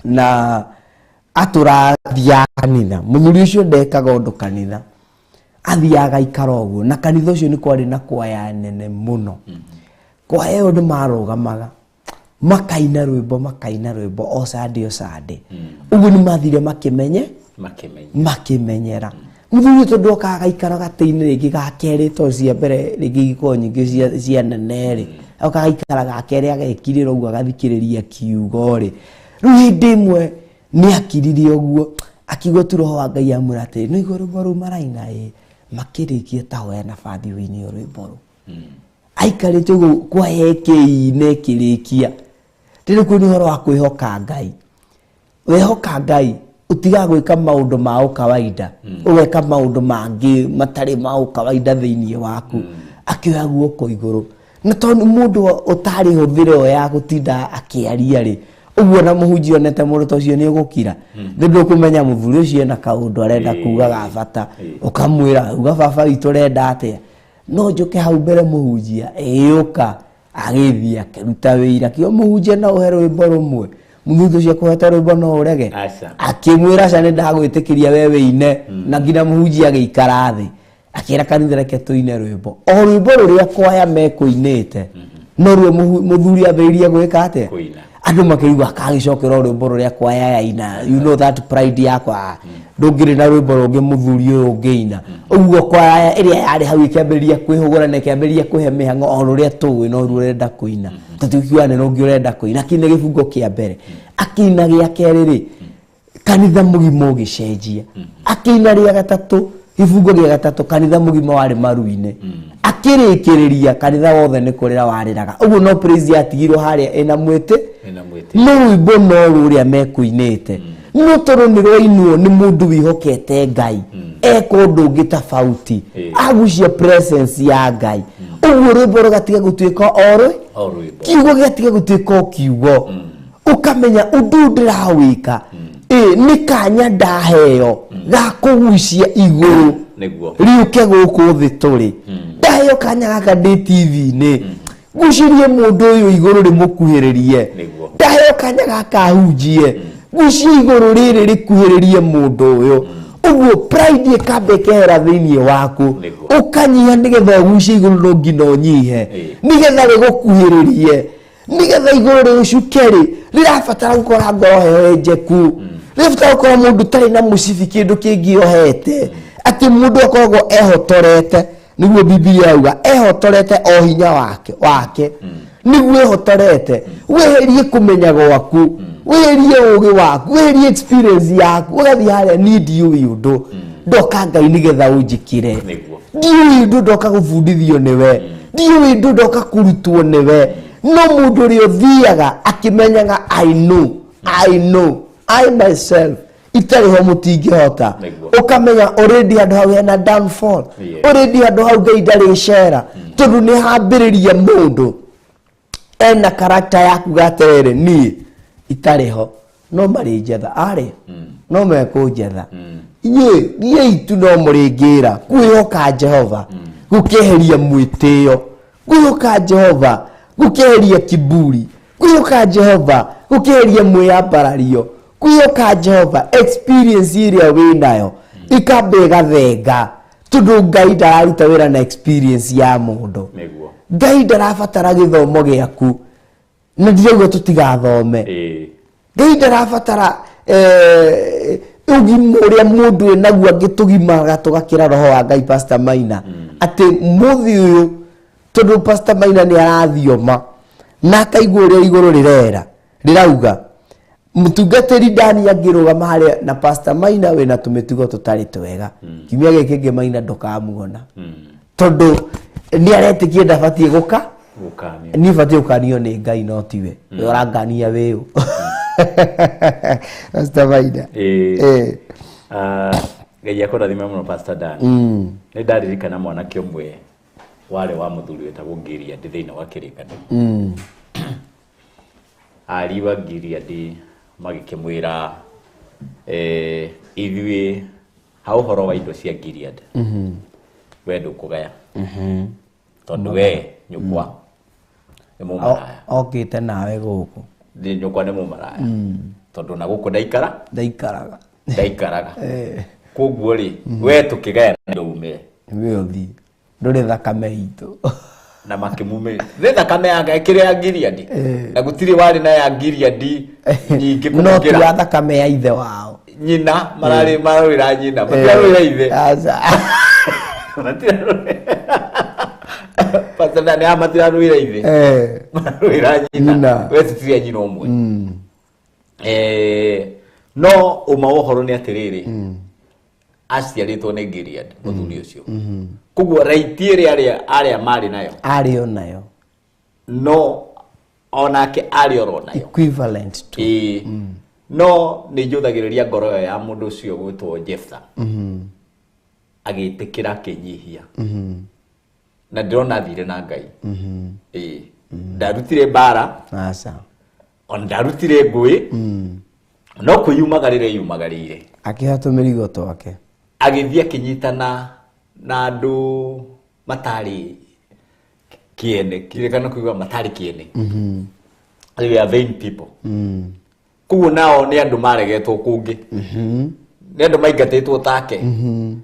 na aturathia kanitha muthuri ucio ndekaga undu kanitha athiaga ikaroguo na kanitha ucio ni kwari na kwaya nene muno kwaya undu marugamaga makaina rwimbo o Sunday uguo ni mathire makimenyera muthuri tondu okaga ikara gateini ringi gakeri to cia mbere ringi iko nyingi cia neneri okaga ikara gakeri agekirira uguo agathikiriria kiugo ri riu hindi imwe ni akiririe uguo akigwa tu roho wa Ngai amurate no igoro boru maraina makirikie tahoya na bathi wini rwimbo ru aikarite uguo kwa heke kirikia tiri kuni horo wa kwihoka Ngai wehoka Ngai utiga gwika maundu ma kawaida ugeka maundu mangi matari ma kawaida thiini waku akioya guoko iguru na tondu mundu utari huthire o ya gutinda akiaria ri uguo na muhunjia onete mundu tocio ni ugukira ndu kumenya muthuri ucio na kaundu arenda kuga ga bata ukamwira uga baba witu renda atia no njuke hau mbere muhunjia uka agithia akiruta wira kio muhunjia na uhero rwimbo rumwe muthuri ucio kuheta rwimbo no urege akimwira ca ni ndagwitikiria wewe ine na ngina muhunjia agiikara thi akira kanitha reke tuine rwimbo o rwimbo ruria kwaya mekuinite no ruo muthuri atheirie gwika atia andu makigwa akagicokera rwimbo ruria kwaya yaina you know that pride yakwa ndungiri na rwimbo rungi muthuri uyu ungiina uguo kwaya iria yari hau ikiambiriria kwihugura na ikiambiriria kuhe mihango o ruria tuwi no rurenda kuina tutikiwane no ngirenda kuina kine gifungo kia mbere akina gia keriri kanitha mugimo gicenjia akina ria gatatu gifungo gia gatatu kanitha mugimo wari maruine akirikiriria kanitha wothe ni kurira wariraga uguo no praise yatigirwo haria ena mwete no rwimbo no ruria mekuinite no toro ni rwainuo ni mundu wihokete Ngai ekundu ungi tofauti agucia presence ya Ngai uguo rwimbo rugatiga gutuika orwe kiugo gatiga gutuika kiugo ukamenya undu ndirawika ni kanya ndaheo ga kugucia iguru riuke guku thi turi ndaheo kanya gaka ndi TV ni gucirie mundu uyu iguru rimukuhiririe ndaheo kanya gaka hunjie gucirie iguru riri rikuhiririe mundu uyu uguo pride ikambekera thiini waku ukanyiha nigetha gucirie iguru no ngina unyihe nigetha rigukuhiririe nigetha iguru ricukeri rirabatara gukora ngoro heo njeku rirabatara gukora mundu tari na mucibi kindu kingi ohete ati mundu akoragwo ehotorete niguo Biblia yauga ehotorete o hinya wake niguo ehotorete weherie kumenya gwaku weherie ugi waku weherie experience yaku ugathi haria need you yundu ndoka Ngai nigetha unjikire ndiu ndu ndoka gubundithio niwe ndiu ndu ndoka kurutwo niwe no mundu ri uthiaga akimenyaga I know I myself itari ho mutingihota ukamenya already andu hau hena downfall already andu hau Ngai ndari share tondu ni hambiriria mundu ena character yaku gaterere ni itari ho no mari njetha ari no mekunjetha ye itu no muringira kwihoka Jehova gukeheria mwitio kwihoka Jehova gukeheria kiburi kwihoka Jehova gukeheria mwiyambarario kwihoka Jehova experience iria winayo ikambega thenga tondu Ngai ndararuta wira na experience ya mundu Ngai ndarabatara githomo giaku na ndirauga tutigathome Ngai ndarabatara ugima uria mundu enaguo angitugimaga tugakira roho wa Ngai Pastor Maina ati muthi uyu tondu Pastor Maina ni arathioma na kaigua uria iguru rirera rirauga mutungatiri ndani angirugama haria na Pastor Maina we na tumitugo tutari twega kimia gikenge Maina ndokamuona tondu ni aretikie ndabatie guka ni batie ukanio ni Ngai no tiwe urangania wiu Pastor Maina Ngai akorathime muno Pastor Dan ni ndaririkana mwanake umwe wale wa muthuri wetagwo Ngiria ndi thiini wa kirikano ariwa Gilead magikimwira ithuĩ ha ũhoro wa indo cia Gilead we ndũkũgaya tondũ we nyũkwa nĩ mũmaraya okĩte nawe gũkũ ndĩ nyũkwa nĩ mũmaraya tondũ na gũkũ ndaikaraga koguo rĩ we tũkĩgaya ndũme we ũthi ndũrĩ thakame itũ na makimume nĩ thakame yanga ĩkĩrĩ ya Gilead na gũtirĩ warĩ na ya Gilead nyingĩ no tu ya thakame ya ithe wao nyina mararĩra nyina matirarũĩra ithe patana nĩ matirarũĩra ithe mararũĩra nyina we tũtirĩ nyina ũmwe no ũma ũhoro nĩ atĩrĩrĩ aciarĩtwo nĩ Gilead mũthuri ũcio koguo raiti ĩrĩa arĩa marĩ nayo no onake arĩ oro nayo equivalent to no nĩ njũthagĩrĩria ngoro ya mũndũ ũcio gwĩtwo Jephthah agĩtĩkĩra akĩnyihia na ndĩrona athire na Ngai ndarutire mbara ona ndarutire ngũĩ no kwĩyumagarĩire akĩhata mĩrigo twake agĩthiĩ akĩnyitana na andũ matarĩ kĩene kĩrĩkana kuuga matarĩ kĩene they are vain people koguo nao nĩ andũ maregetwo kũngĩ nĩ andũ maingatĩtwo take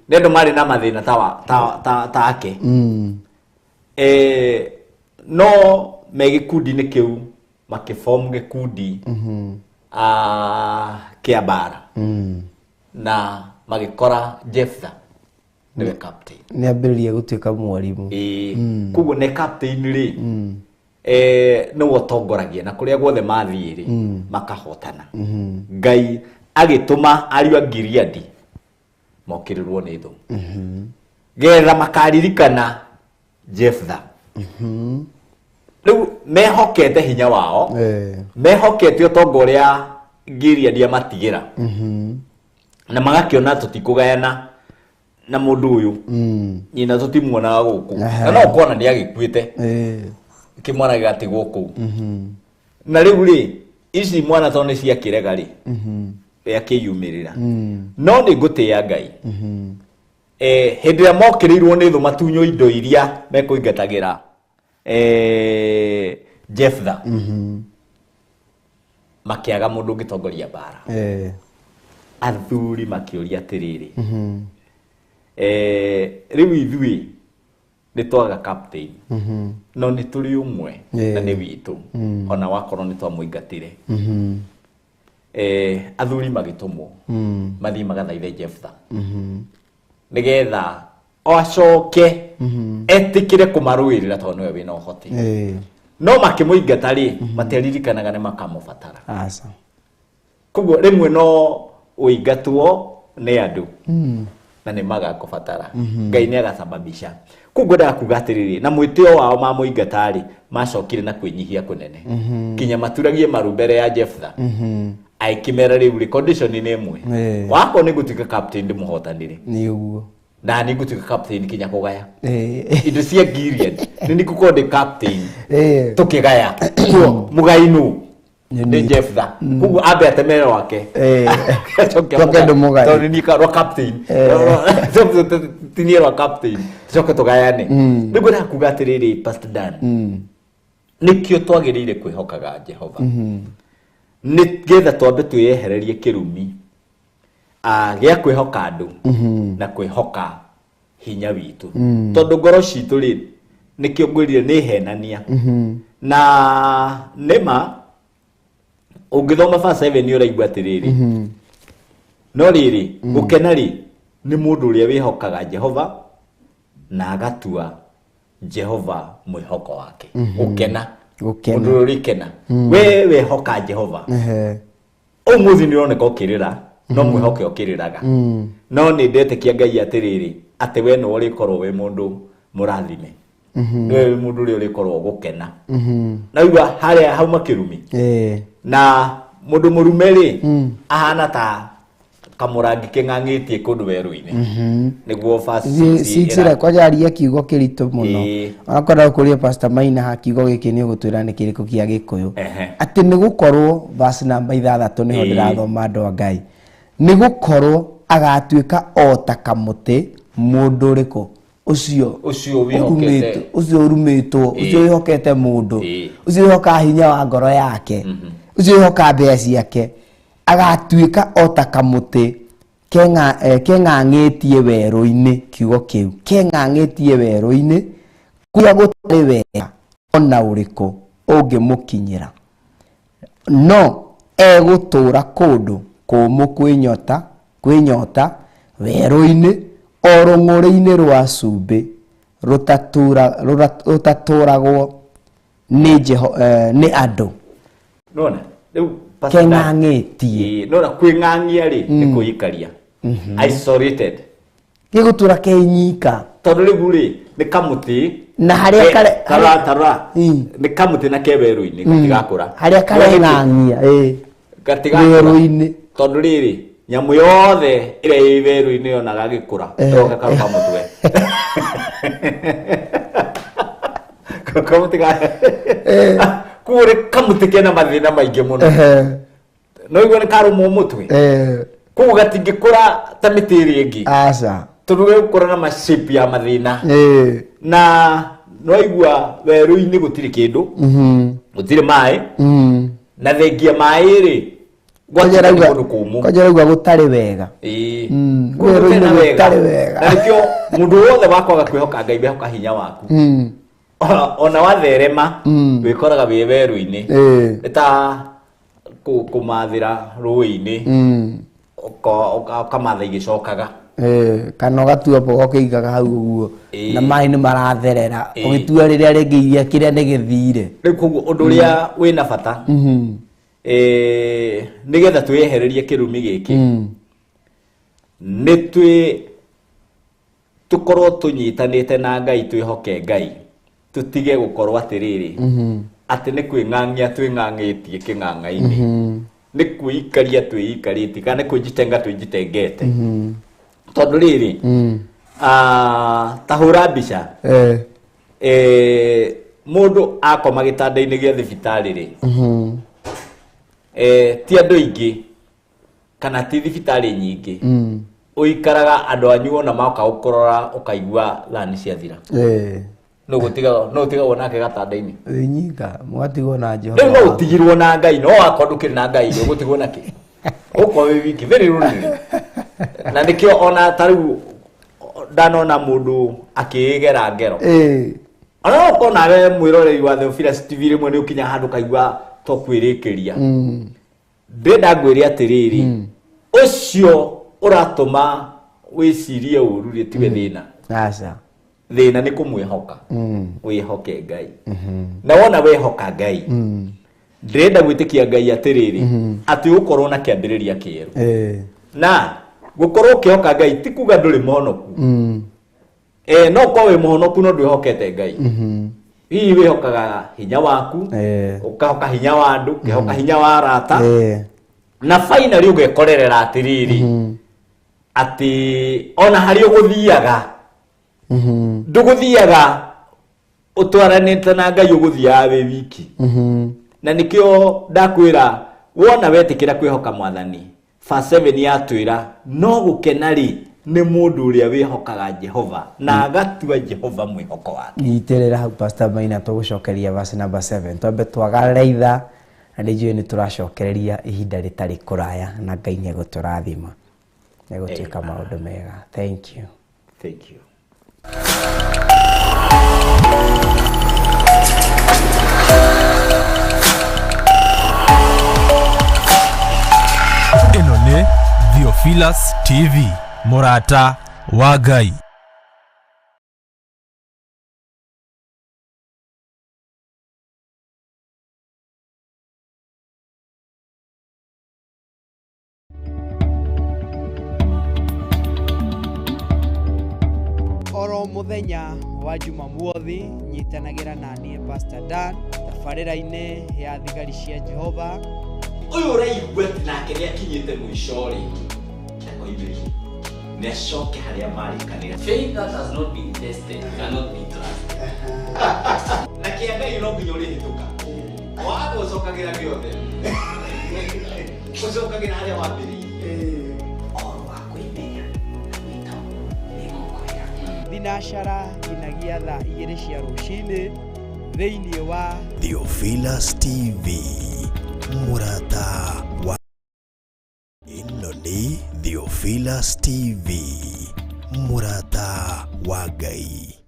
nĩ andũ marĩ na mathĩna take no me gĩkundi-inĩ kĩu makĩform gĩkundi kĩa mbara na magĩkora Jephthah nĩwe captain nĩ ambĩrĩria gũtuĩka mwarimũ koguo nĩ captain rĩ nĩwe ũtongoragia na kũrĩa guothe mathiĩ rĩ makahotana Ngai agĩtũma ariũ a Gilead mokĩrĩrwo nĩ thũ getha makaririkana Jephthah rĩu mehokete hinya wao mehokete ũtonga ũrĩa Gilead amatigĩra na magakĩona tũtikũgayana na mũndũ ũyũ nyina tũtimuonaga gũkũ na no ũkona nĩ agĩkuĩte kĩmwana gĩgatigwo kũu na rĩu rĩ ici mwana tondũ nĩ ciakĩrega rĩ akĩyumĩrĩra no nĩ ngũtĩĩa Ngai hĩndĩ ĩrĩa mokĩrĩirwo nĩ thũ matunywo indo iria mekũingatagĩra Jephthah makĩaga mũndũ ũngĩtongoria mbara athuri makĩũria atĩrĩrĩ rĩu ithuĩ nĩ twaga captain no nĩ tũrĩ ũmwe na nĩ witũ ona wakorwo nĩ twamũingatire athuri magĩtũmwo mathiĩ magathaithe Jephthah nĩgetha acoke etĩkĩre kũmarũĩrĩra tondũ nĩwe wĩna ũhoti no makĩmũingata rĩ materirikanaga nĩ makamũbatara koguo rĩmwe no ũingatwo nĩ andũ na nĩ magakũbatara Ngai nĩ agasababisha koguo ndakuga atĩrĩrĩ na mwĩtĩo wao mamũingata rĩ macokire na kwĩnyihia kũnene kinya maturagie maru mbere ya Jephthah aikimera rĩu condition nĩ ĩmwe wako nĩ gũtuĩka captain ndĩmũhotanĩre nĩ ũguo na nĩ gũtuĩka captain kinya kũgaya indo cia Gilead nĩ gũkorwo ndĩ captain tũkĩgaya mũgainũ nĩ Jephthah koguo ambe atemere wake tũke ndũmũgaye tondũ nĩ karwa captain tinierwa captain tũcoke tũgayane nĩguo ndakuga atĩrĩrĩ Pastor Dan nĩkĩo twagĩrĩire kwĩhokaga Jehova nĩgetha twambe twĩyehererie kĩrumi gĩa kwĩhoka andũ na kwĩhoka hinya witũ tondũ ngoro citũ rĩ nĩkĩo ngwĩrire nĩ henania na nĩma ũngĩthoma verse 7 nĩ ũraigua atĩrĩrĩ no rĩrĩ gũkena rĩ nĩ mũndũ ũrĩa wĩhokaga Jehova na agatua Jehova mwĩhoko wake gũkena mũndũ ũrĩa ũrĩkena we wĩhoka Jehova ũmũthĩ nĩ ũroneka ũkĩrĩra no mwĩhoke ũkĩrĩraga no nĩ ndetĩkia Ngai atĩrĩrĩ atĩ we no ũrĩkorwo wĩ mũndũ mũrathime we mũndũ ũrĩa ũrĩkorwo gũkena na igua harĩa hauma kĩrumi na mũndũ mũrume rĩ ahana kamurangi keng'ang'ĩtie kũndũ werũ-inĩ nĩguo sixira kwajaria kiugo kĩritũ mũno akorwo kũrĩa Pastor Maina kiugo gĩkĩ nĩ ũgũtwĩra nĩ kĩrĩkũ kĩa Gĩkũyũ atĩ nĩ gũkorwo verse number 6 nĩho ndĩrathoma andũ a Ngai nĩ gũkorwo agatuĩka o ta kamũtĩ mũndũ ũrĩkũ ucio wĩhokete ucio urumĩtwo ucio wĩhokete mũndũ ucio wĩhoka hinya wa ngoro yake ucio wĩhoka mbĩa ciake agatuĩka o ta kamũtĩ keng'ang'ĩtie werũ-inĩ kiugo kĩu keng'ang'ĩtie werũ-inĩ kũrĩa gũtarĩ wega ona ũrĩkũ ũngĩmũkinyĩra no egũtũũra kũndũ kũmũ kwĩnyota werũ-inĩ o rũng'ũrĩ-inĩ rwa cumbĩ rũtatũragwo nĩ andũ nona rĩu keng'ang'ĩtie nona kwĩng'ang'ia rĩ nĩ kwĩikaria isolated gĩgũtũra kenyika tondũ rĩu rĩ nĩ kamũtĩ na harĩa tarora nĩ kamũtĩ na kewerũ-inĩ gatigakũra harĩa kareng'ang'ia werũ-inĩ tondũ rĩrĩ nyamũ yothe ĩrĩa ĩ werũ-inĩ ona gagĩkũra ndoka karuka mũtwe kamũtĩ kũrĩ kamũtĩ kena mathĩna maingĩ mũno no igua nĩ karũmwo mũtwe kũu gatingĩkũra ta mĩtĩ ĩrĩa ĩngĩ aca tondũ gĩgũkũra na mashape ya mathĩna na no igua werũ-inĩ gũtirĩ kĩndũ gũtirĩ maĩ na thengia maĩ rĩ Kwajarauga gũtarĩ wega gũtarĩ wega na nĩkĩo mũndũ wothe wakwaga kwĩhoka Ngai wĩhoka hinya waku ona watherema wĩkoraga wĩ werũ-inĩ nĩ ta kũmathĩra rũĩ-inĩ ũkamatha igĩcokaga kana ũgatua mboga ũkĩigaga hau ũguo na maĩ nĩ maratherera ũgĩtua rĩrĩa rĩngĩ iria kĩrĩa nĩ gĩthire rĩu koguo ũndũ ũrĩa wĩna bata nĩgetha twĩyehererie kĩrumi gĩkĩ nĩ tũkorwo tũnyitanĩte na Ngai twĩhoke Ngai tũtige gũkorwo atĩrĩrĩ atĩ nĩ kwĩng'ang'ia twĩng'ang'ĩtie kĩng'ang'a-inĩ nĩ kwĩikaria twĩikarĩtie kana nĩ kwĩjitenga twĩjitengete tondũ rĩrĩ ta hũra mbica mũndũ akoma gĩtanda-inĩ gĩa thibitarĩ rĩ ti andũ aingĩ kana ti thibitarĩ nyingĩ ũikaraga andũ anyu ona maoka gũkũrora ũkaigua thani ciathira no ũtigagwo nake gatanda-inĩ nyika mwatigwo na Jehova rĩu no ũtigirwo na Ngai no wakwa ndũkĩrĩ na Ngai ũgũtigwo nake ũkwa wĩ wiki very rũrĩrĩ na nĩkĩo ona ta rĩu ndanona mũndũ akĩgera ngero ona ũkorwo nawe mwĩroreri wa Theophilus TV rĩmwe nĩ ũkinya handũ kaigua to kwĩrĩkĩria ndĩrenda ngwĩre atĩrĩrĩ ũcio ũratũma wĩcirie ũru rĩ tiwe thĩna aca thĩna nĩ kũmwĩhoka wĩhoke Ngai na wona wĩhoka Ngai ndĩrenda gwĩtĩkia Ngai atĩrĩrĩ atĩ ũkorwo na kĩambĩrĩria kĩerũ na gũkorwo ũkĩhoka Ngai ti kuga ndũrĩ mũhonoku no ũkorwo wĩ mũhonoku no ndwĩhokete Ngai hihi wĩhokaga hinya waku ũkahoka hinya wa andũ ũkĩhoka hinya wa arata na finally ũgekorerera atĩrĩrĩ atĩ ona harĩ ũgũthiaga ndũgũthiaga ũtwaranĩte na Ngai ũgũthiaga wĩ wiki na nĩkĩo ndakwĩra wona wetĩkĩra kwĩhoka Mwathani verse 7 yatwĩra no gũkena rĩ nĩ mũndũ ũrĩa wĩhokaga Jehova na agatua Jehova mwĩhoko wake nyitĩrĩra hau Pastor Maina tũgũcokeria verse number 7 twambe twagaleitha na nĩ njũĩ nĩ tũracokereria ihinda rĩtarĩ kũraya na Ngai nĩ egũtũrathima nĩ egũtuĩka maũndũ mega thank you ĩno nĩ Theophilus TV mũrata wa Ngai oro muthenya wa Jumamothi nyitanagira na niĩ Pastor Dan tabarĩra-inĩ ya thigari cia Jehova ũyũ ũraigua atĩ nake nĩ akinyĩte mũico rĩ moimĩrĩru nĩ acoke harĩa marĩkanĩra. Faith that has not been tested cannot be trusted. Na kĩa Ngai no nginya ũrĩhĩtũka. Waga ũcokagĩra gĩothe. Ũcokagĩra harĩa wambĩrĩirie. Oro wa kwĩmenya wĩtagwo nĩ gũkwĩra. Thinashara nginyagia thaa 2 cia rũcinĩ thĩinĩ wa Theophilus TV Murata wa ĩno nĩ Theophilus TV Murata wa Ngai.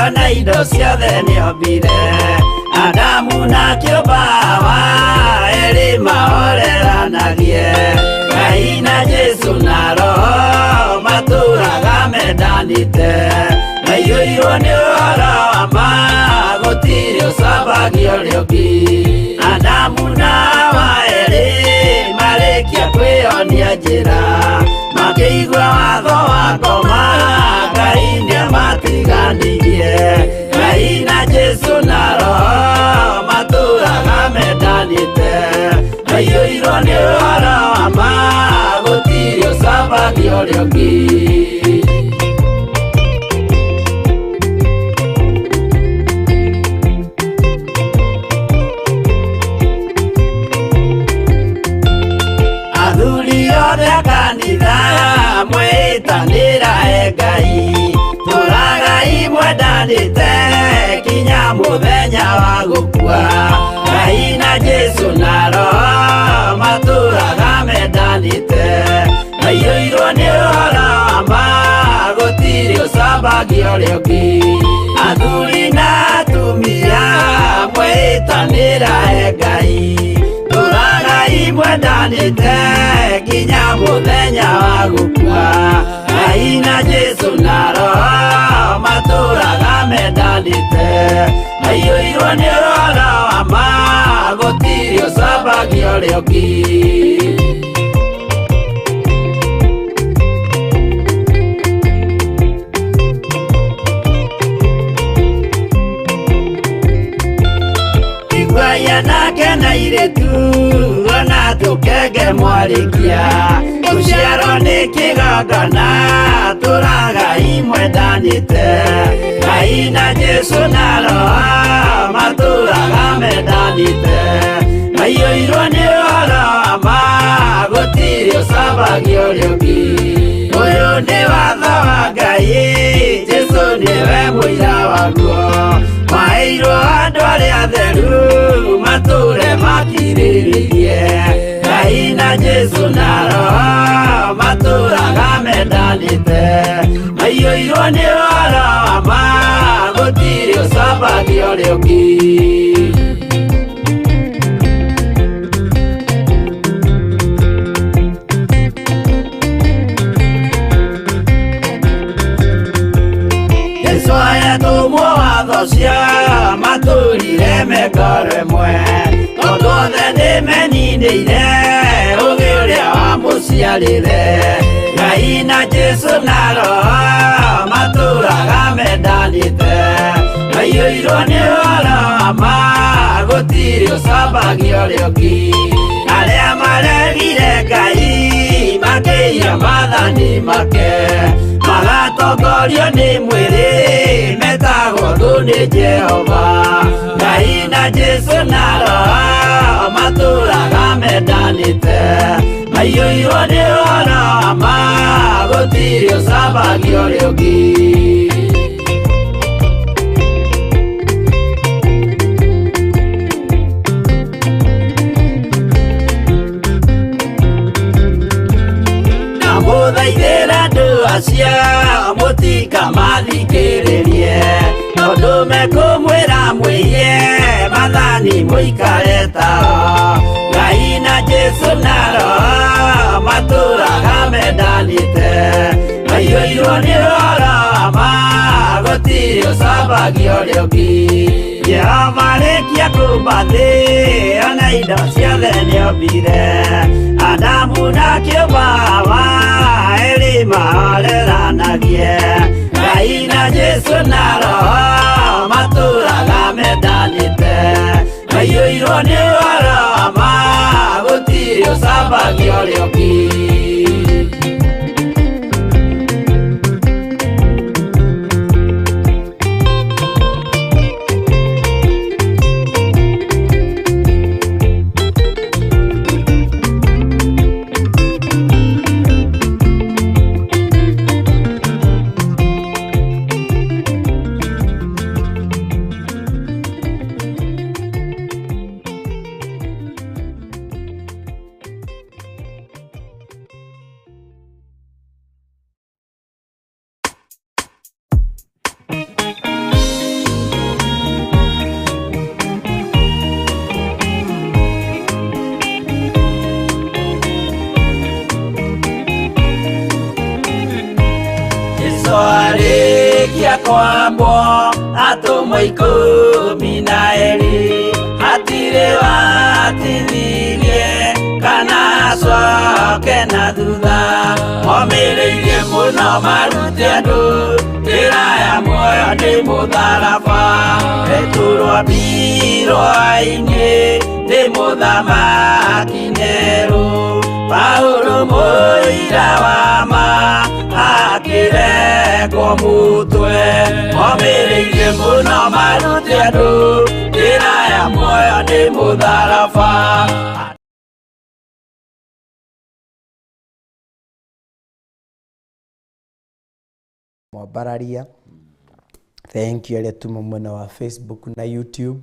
ona indo ciothe nĩombire Adamu na kĩũmba erĩ mahoreranagie Ngai na Jesu na Roho matũraga mendanĩte maiyũirwo nĩ ũhoro wa ma gũtirĩ ũcambagio ũrĩa ũngĩ Adamu na Hawa erĩ marĩkia njĩra makĩigua watho wakoma Ngai nĩamatiganirie Ngai na Jesu na Roho matũũraga mendanĩte maiyũirwo nĩ ũhoro wa ma gũtirĩ ũcambagio ũrĩa ũngĩ kanitha mwĩtanĩra Ngai tũragai mwendanĩte kinya mũthenya wa gũkua Ngai na Jesu na Roho matũũraga mendanĩte maiyũirwo nĩ ũhoro wa ma gũtirĩ ũcambagio ũrĩa ũngĩ athuri na atumia mwĩtanĩra Ngai tũragai mwendanĩte kinya mũthenya wa gũkua Ngai na Jesu na Roho matũũraga mendanĩte maiyũirwo nĩ ũhoro wa ma gũtirĩ ũcambagio ũrĩa ũngĩ nake na irĩtu ona tũkenge mwarĩkia gũciarwo nĩ kĩgongona tũragai mwendanĩte Ngai na Jesu na Roho matũũraga mendanĩte maiyũirwo nĩ ũhoro wa ma gũtirĩ ũcambagio ũrĩa ũngĩ ũyũ nĩ watho wa Ngai Jesu nĩwe mũira waguo maheirwo andũ arĩa atheru matũũre makirĩrĩirie Ngai na Jesu na Roho matũũraga mendanĩte maiyũirwo nĩ ũhoro wa ma gũtirĩ ũcambagio ũrĩa ũngĩ cia matũrire mekoro ĩmwe tondũ othe nĩmeninĩire ũgĩ ũrĩa wamũciarire Ngai na Jesu na Roho matũũraga mendanĩte maiyũirwo nĩ ũhoro wa ma gũtirĩ ũcambagio ũrĩa ũngĩ arĩa maregire Ngai makĩiya maathani make magatongorio nĩ mwĩrĩ metagwo thũ nĩ Jehova Ngai na Jesu na Roho matũũraga mendanĩte maiyũirwo nĩ ũhoro wa ma gũtirĩ ũcambagio ũrĩa ũngĩ mũthaithĩra andũ acio mũtikamathikĩrĩrie tondũ mekũmwĩra mwĩhie maathani mũikare tao Ngai na Jesu na Roho matũũraga mendanĩte maiyũirwo nĩ ũhoro wa ma gũtirĩ ũcambagio ũrĩa ũngĩ Jehova rĩkia kũmba thĩ ona indo ciothe nĩombire Adamu na kĩũmba Hawa erĩ mahoreranagie Ngai na Jesu na Roho matũũraga mendanĩte maiyũirwo nĩ ũhoro wa ma gũtirĩ ũcambagio ũrĩa ũngĩ Arĩkia kwambwo atũmwo 12 hatirĩ watithirie kana macoke na thutha momireirie muno marute andu njira ya muoyo ni mutharaba eturwo mbirwa-ini ni muthamaki Neru Paulo muira wa ma akirekwo mutwe momireirie muno marute andu njira ya muoyo ni mutharaba. Mwambararia thank you aria tuma mwena wa Facebook na YouTube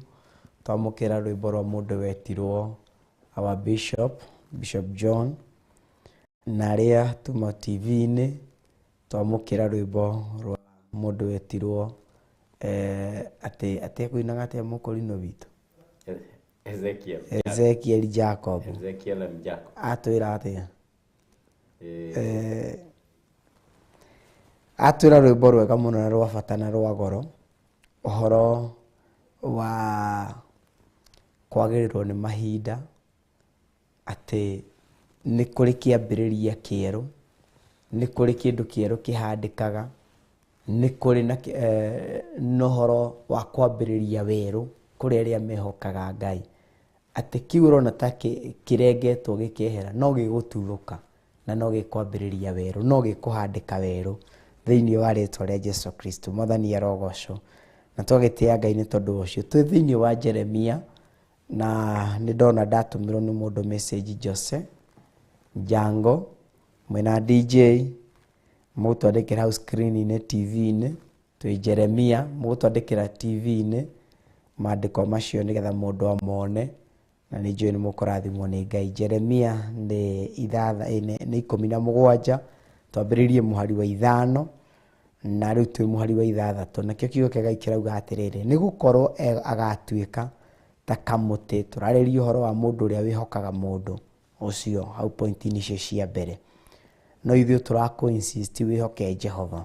twamukira rwimbo rwa mundu wetirwo our Bishop John na aria tuma TV-ini twamukira rwimbo rwa mundu wetirwo ate kuinaga ate mukorino witu Ezekiel Jacob atwira atia atwira rwimbo rwega muno na rwa bata na rwa goro uhoro wa kwagirirwo ni mahinda ati ni kuri kiambiriria kieru ni kuri kindu kieru kihandikaga ni kuri na nohoro wa kwambiriria weru kuri aria mehokaga Ngai ati kiuro na take kirengetwo gikehera no giguturuka na no gikwambiriria weru no gikuhandika weru thiini wa ritwa ria Jesu Kristo Mwathani arogocwo na twagitia Ngai ni tondu ucio twi thiini wa Jeremia na ni ndona ndatumirwo ni mundu message Jose Jango mwena DJ mutwandikira house screen-ini TV-ini twi Jeremia mutwandikira TV-ini maandiko macio nigetha mundu amone na ni njui ni mukurathimwo ni Ngai. Jeremia ni 17 twambiririe muhari wa 5 na riu twi muhari wa 6 nakio kiugo kia Ngai kirauga atiriri ni gukorwo agatuika ta kamuti turaririe uhoro wa mundu uria wihokaga mundu ucio hau point-ini icio cia mbere no ithuĩ turako insist wihoke Jehova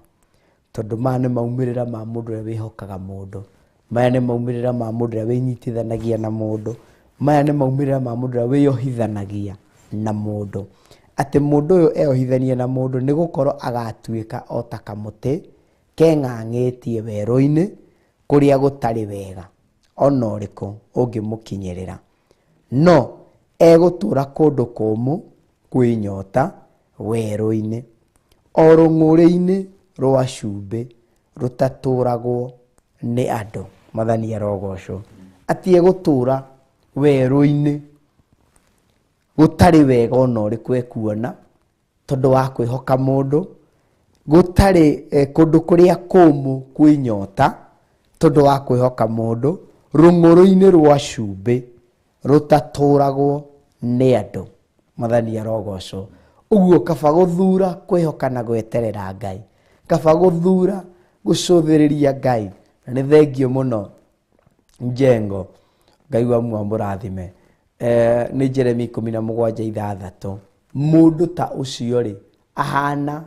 tondu maya nĩ maumirĩra ma mundu uria wihokaga mundu maya nĩ maumirĩra ma mundu uria winyitithanagia na mundu maya nĩ maumirĩra ma mundu uria wiyohithanagia na mundu ati mundu uyu eyohithanie na mundu ni gukorwo agatuika o ta kamuti keng'ang'ĩtie werũ-ini kuria gutari wega ona ũrĩkũ ũngĩmũkinyĩrĩra no egutura kundu kumu kwinyota werũ-ini o rũng'ũrĩ-ini rwa cumbĩ rutaturagwo ni andu. Mwathani arogocwo ati egutura werũ-ini gutari wega ona ũrĩkũ ekuona tondu wa kwihoka mundu gutari kundu kuria kumu kwinyota tondu wa kwihoka mundu rũng'ũrĩ-ini rwa cumbĩ rutaturagwo ni andu. Mwathani arogocwo uguo kaba guthura kwihoka na gweterera Ngai kaba guthura gucuthĩrĩria Ngai na ni thengio muno Njengo Ngai wa mwamũrathime ni Jeremia 17:6 mundu ta ucio ri ahana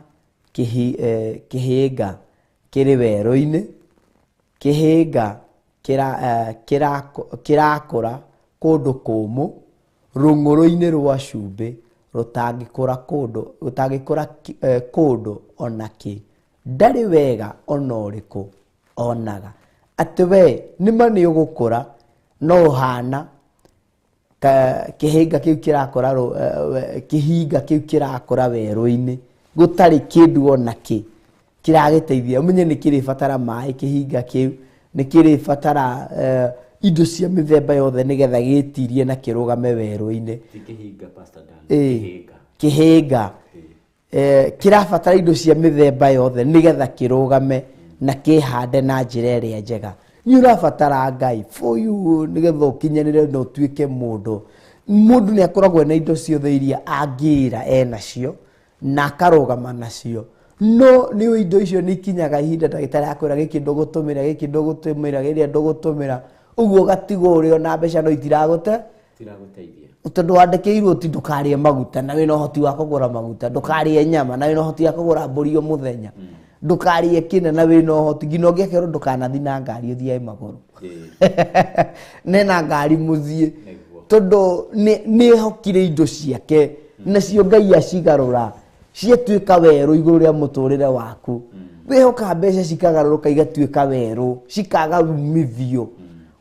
kihinga kiri werũ-ini kihinga kirakura kundu kumu rũng'ũrĩ-ini rwa cumbĩ rutangikura kundu onaki ndari wega ona ũrĩkũ onaga ati we nima ni ugukura no uhana kihinga kiu kirakura werũ-ini gutari kindu onaki kiragiteithia umenye ni kiri fatara mai kihinga kiu ni kiri fatara indo cia mithemba yothe nigetha gitirie na kirugame werũ-ini kihinga Pastor Dan kihinga kirabatara indo cia mithemba yothe nigetha kirugame na kihande na njira iria njega ni urabatara Ngai for you nigetha ukinyanire no tuike mundu ni akoragwo na indo ciothe iria angira enacio na akarugama nacio no ni indo icio ni kinyaga ihinda ndagĩtarĩ akwĩra gĩkĩ ndũgũtũmĩra gĩrĩa ndũgũtũmĩra uguo gatigwo ũrĩ ona mbeca no itiragũteithia tondu wandĩkĩirwo ti ndũkarĩe maguta na wĩna ũhoti wa kũgũra maguta ndũkarĩe nyama na wĩna ũhoti wa kũgũra mbũri o mũthenya ndũkarĩe kĩne na wĩna ũhoti nginya ũngĩakerwo ndũkanathi na ngari ũthiae magũrũ nena ngari mũthiĩ tondu nĩ ehokire indo ciake nacio Ngai acigarũra ciatuĩka werũ igũrũ rĩa mũtũrĩre waku wĩhoka mbeca cikagarũrũka igatuĩka werũ cikaga umithio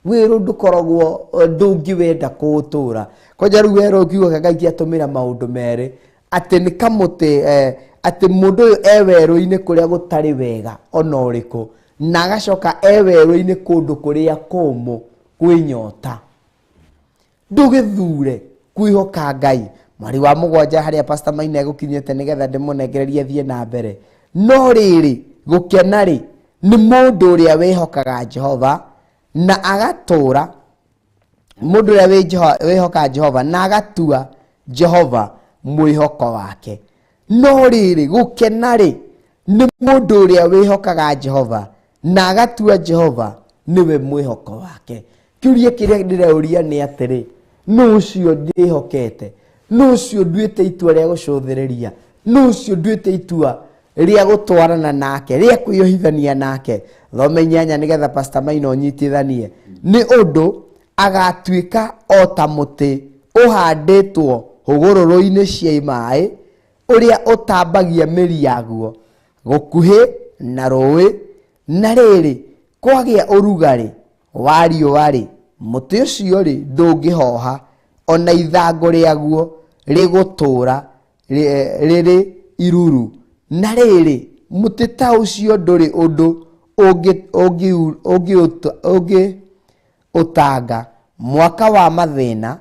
wĩrũ ndũkoragwo ndũngĩwenda kũũtũra kwanja rĩu werũ ũkiuga Ngai atũmĩra maũndũ merĩ atĩ nĩ kamũtĩ atĩ mũndũ ũyũ werũ-inĩ kũrĩa gũtarĩ wega ona ũrĩkũ na agacoka werũ-inĩ kũndũ kũrĩa kũmũ kwĩnyota ndũgĩthure kwĩhoka Ngai mwari wa mũgwanja harĩa Pastor Maina egũkinyĩte nĩgetha ndĩmũnengererie thiĩ na mbere no rĩrĩ gũkena rĩ nĩ mũndũ ũrĩa wĩhokaga Jehova na agatũra mũndũ ũrĩa wĩhokaga Jehova na agatua Jehova mwĩhoko wake no rĩrĩ gũkena rĩ nĩ mũndũ ũrĩa wĩhokaga Jehova na agatua Jehova niwe mwĩhoko wake kĩũria kĩrĩa ndĩreuria nĩ atĩrĩ no ũcio ndĩhokete no ũcio nduĩte itua rĩa gũcũthĩrĩria no ũcio nduĩte itua rĩa gũtwarana nake rĩa kwĩyohithania nake thome 8 nĩgetha Pastor Maina ũnyitithanie nĩ ũndũ agatuĩka o ta mũtĩ ũhandĩtwo hũgũrũrũ-inĩ cia maĩ ũrĩa ũtambagia mĩri yaguo gũkuhĩ na rũĩ na rĩrĩ kwagĩa ũrugarĩ wa riũa rĩ mũtĩ ũcio rĩ ndũngĩhoha ona ithangũ rĩaguo rĩgũtũra rĩrĩ iruru na rĩrĩ mũtĩ ta ũcio ndũrĩ ũndũ ũtanga mwaka wa mathĩna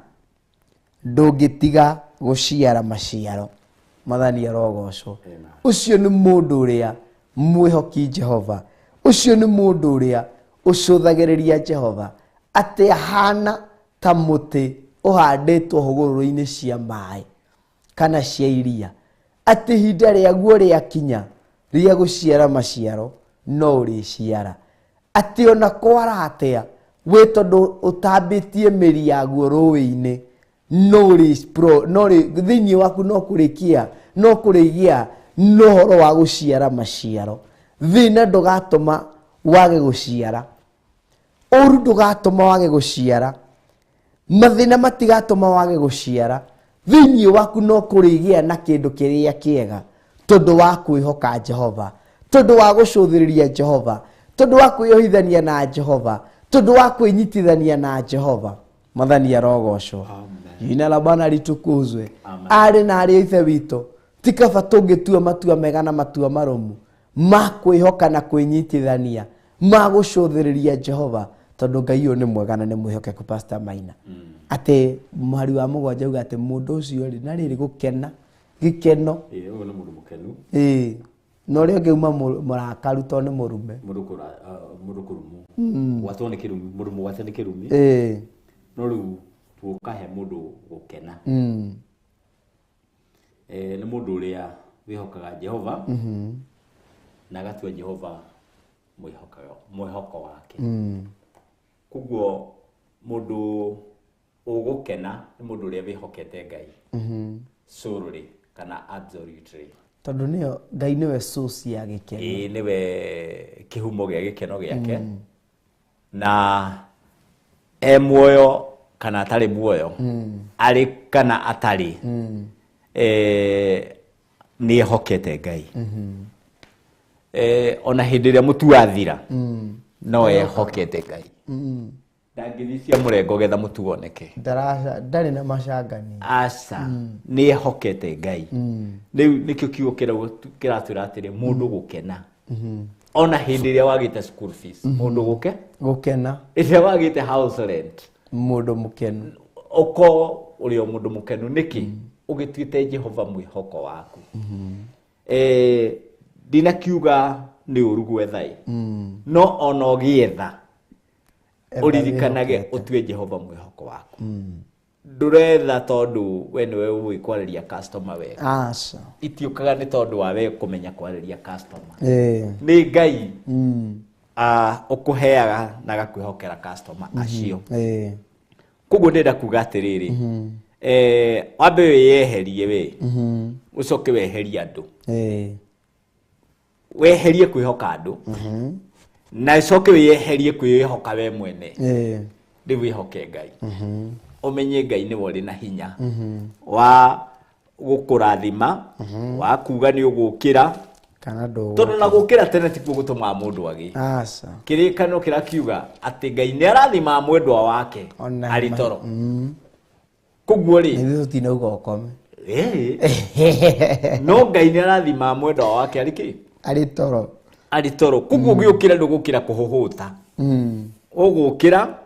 ndũngĩtiga gũciara maciaro mathani arogocwo ũcio nĩ mũndũ ũrĩa mwĩhoki Jehova ũcio nĩ mũndũ ũrĩa ũcũthagĩrĩria Jehova atĩ ahana ta mũtĩ ũhandĩtwo hũgũrũrũ-inĩ cia maĩ kana cia iria atĩ ihinda rĩaguo rĩakinya rĩa gũciara maciaro no rĩciara atĩ ona kwara atĩa wĩ tondũ ũtambĩtie mĩri yaguo rũĩ-inĩ no thĩinĩ waku no kũrĩgĩa no ũhoro wa gũciara maciaro thĩna ndũgatũma wage gũciara ũru ndũgatũma wage gũciara mathĩna matigatũma wage gũciara thĩinĩ waku no kũrĩgĩa na kĩndũ kĩrĩa kĩega tondũ wa kwĩhoka Jehova tondũ wa gũcũthĩrĩria Jehova tondũ wa kwĩyohithania na Jehova tondũ wa kwĩnyitithania na Jehova mathani arogocwo jina la Bwana litukuzwe arĩ na arĩ ithe witũ tikaba tũngĩtua matua mega na matua marũmu ma kwĩhoka na kwĩnyitithania ma gũcũthĩrĩria Jehova tondũ Ngai ũyũ nĩ mwega na nĩ mwĩhokeku Pastor Maina atĩ mwari wa mũgwanja uga atĩ mũndũ ũcio rĩ na rĩrĩ gũkena gĩkeno ũyũ nĩ mũndũ mũkenu no rĩo ngĩuma mũrakaru to nĩ mũrume mũndũ kũrumu gwatwo nĩ kĩrumi mũndũ mũgwate nĩ kĩrumi no rĩu tuokahe mũndũ gũkena nĩ mũndũ ũrĩa wĩhokaga Jehova na agatua Jehova mwĩhoko wake koguo mũndũ ũgũkena nĩ mũndũ ũrĩa wĩhokete Ngai solely kana absolutely tondũ nĩyo Ngai nĩwe source ya gĩkeno nĩwe kĩhumo gĩa gĩkeno gĩake na muoyo kana atarĩ muoyo arĩ kana atarĩ nĩ ehokete Ngai ona hĩndĩ ĩrĩa mũtu wathira no ehokete Ngai ndangĩthiĩ cia mũrengo getha mũtu woneke ndarĩ na macangani aca nĩ ehokete Ngai rĩu nĩkĩo kiugo kĩratwĩra atĩrĩ mũndũ gũkena ona hĩndĩ ĩrĩa wagĩte school fees mũndũ gũkena rĩrĩa wagĩte house rent mũndũ mũkenu ũko ũrĩ o mũndũ mũkenu nĩkĩ ũgĩtuĩte Jehova mwĩhoko waku ndinakiuga nĩ ũru gwetha no ona ũgĩetha ũririkanage ũtue Jehova mwĩhoko waku ndũretha tondũ we nĩwe ũĩ kwarĩria customer wega aca itiũkaga nĩ tondũ wa we kũmenya kwarĩria customer nĩ Ngai ũkũheaga na agakwĩhokera customer acio koguo ndĩrenda kuga atĩrĩrĩ wambe wĩyeherie we ũcoke weherie andũ weherie kwĩhoka andũ na ũcoke wĩyeherie kwĩhoka we mwene rĩu wĩhoke Ngai ũmenye Ngai nĩwe ũrĩ na hinya wa gukurathima wa kuga ni ugukira kana ndo tondu na gukira tene ti gutuma mundu agi asa kirikano kirakiuga ati Ngai ni arathima mwendwa wake ari toro kuguo ri ni tutina ugokome no Ngai ni arathima mwendwa wake ari toro kuguo giukira ndugukira kuhuhuta ugukira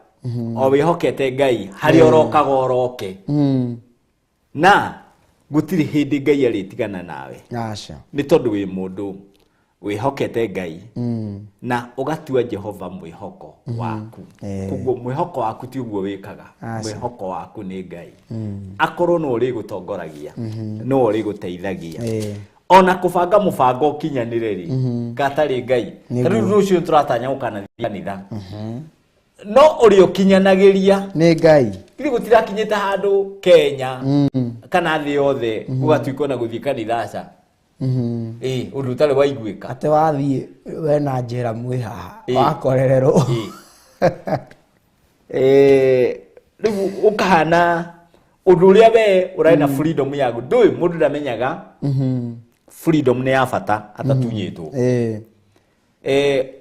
o wihokete Ngai hari orokaga oroke na gutiri hindi Ngai aritigana nawe acha ni tondu wi mundu wihokete Ngai na ugatua Jehova mwihoko waku kuguo mwihoko waku ti uguo wikaga mwihoko waku ni Ngai akorwo no uri gutongoragia no uri guteithagia ona kubanga mubango kinyanire ri gatari Ngai tari rucio turatanya gukana kanitha no uri ukinyanagiria ni Ngai kiri gutirakinyite handu Kenya kana thi yothe ugatuiko na guthii kanitha undu utari waiguika ate wathie we na njira mwihaha wakorererwo riu ukahana undu uria we uraina freedom yaku ndui mundu ndamenyaga freedom ni ya bata atatunyitwo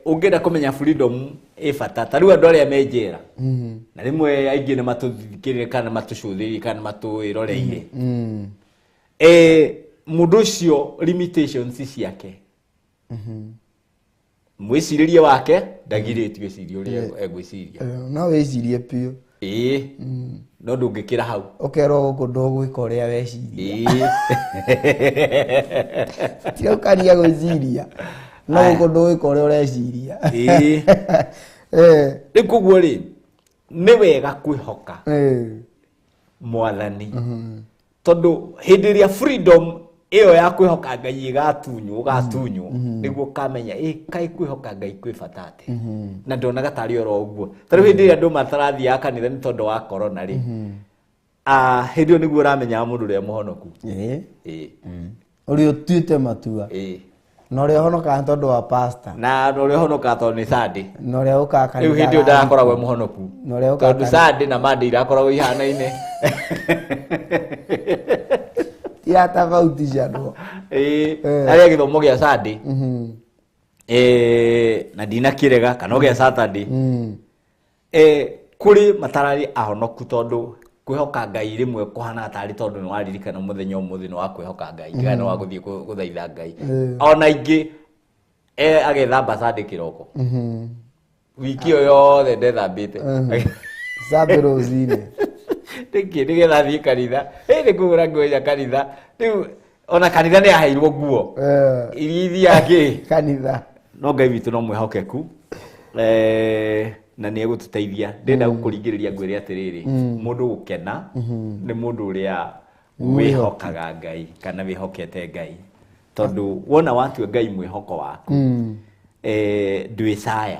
ungenda kumenya freedom bata tariu andu aria menjera na rimwe aingi ni matuthikirire kana matucuthirie kana matuiroreire mundu ucio limitations ciake mwiciririe wake ndagiritio icirio ria egwiciria no wicirie pio no ndungikira hau ukero guku ndugwika uria weciria tira ukania gwiciria no guku ndugwika uria ureciria ikuguo ri ni wega kwihoka mwathani tondu hindi ria freedom iyo ya kwihoka Ngai igatunywo niguo kamenya kai kwihoka Ngai kwi batate na ndona gatari oro uguo tari hindi ria andu matarathi ya kanitha ni tondu wa corona ri hindi niguo ramenya mundu ria muhonoku uri utuite matua no ria honoka tondu wa pastor na no ria honoka tondu ni Sunday no ria ukaka riu hindi ndarakoragwo muhonoku no ria ukaka tondu Sunday na Monday irakoragwo ihanaine ya tofauti jano aria githomo gia Sunday na dina kirega kana gia Saturday kuri matarari ahonoku tondu kwihoka Ngai rimwe kuhana atari tondu ni waririkana muthenya umuthi ni wa kwihoka Ngai kana wa guthii guthaitha Ngai ona ingi agethamba Sunday kiroko wiki yothe ndethambite Sunday rosine nigetha thii kanitha ni kugura nguo ya kanitha riu ona kanitha ni aheirwo nguo iria kanitha no Ngai witu no mwihokeku na ni egututeithia ndenda gukuringiriria ngwire atiriri mundu gukena ni mundu uria wihokaga Ngai kana wihokete Ngai tondu wona watu Ngai mwihoko waku ndwisaya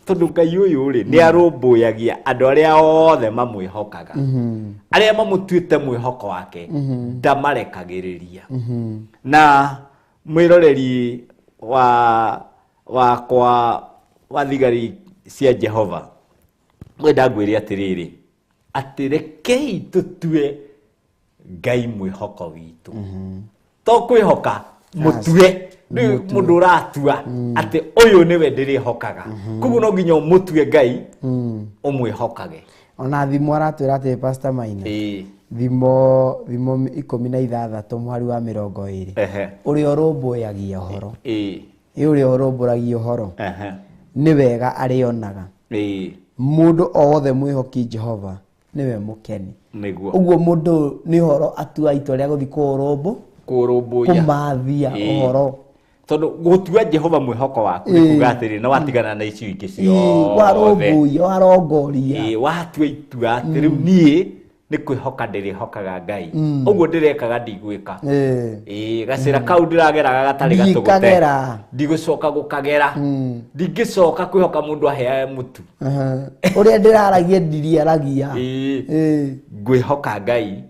tondu Ngai uyu ri ni arumbuyagia andu aria othe mamwihokaga aria mamutuite mwihoko wake ndamarekagiriria na mwiroreri wa thigari cia Jehova mwenda ngwire atiriri atirekei tutue Ngai mwihoko witu to kwihoka mutue riu mundu ratua ati uyu niwe ndirihokaga kuguo no nginya mutue Ngai umwihokage ona thimo aratwira ati pastor Maina thimo 16 mwari wa 20 uri orumbuyagia horo uria urumburagia horo ni wega arionaga mundu othe mwihoki Jehova niwe mukeni niguo uguo mundu ni horo atua itua ria guthi kurumbuya kumathia horo tondu gutua Jehova mwihoko waku ni kuga atiri no watigana na icio ingi cio warumbuya warongoria watua itua atiri nie ni kwihoka ndirihokaga Ngai uguo ndirekaga ndigwika gacira kau ndirageraga gatari gatugute ndigucoka gukagera ndingicoka kwihoka mundu ahea mutu uria ndiraragia ndiriaragia ngwihoka Ngai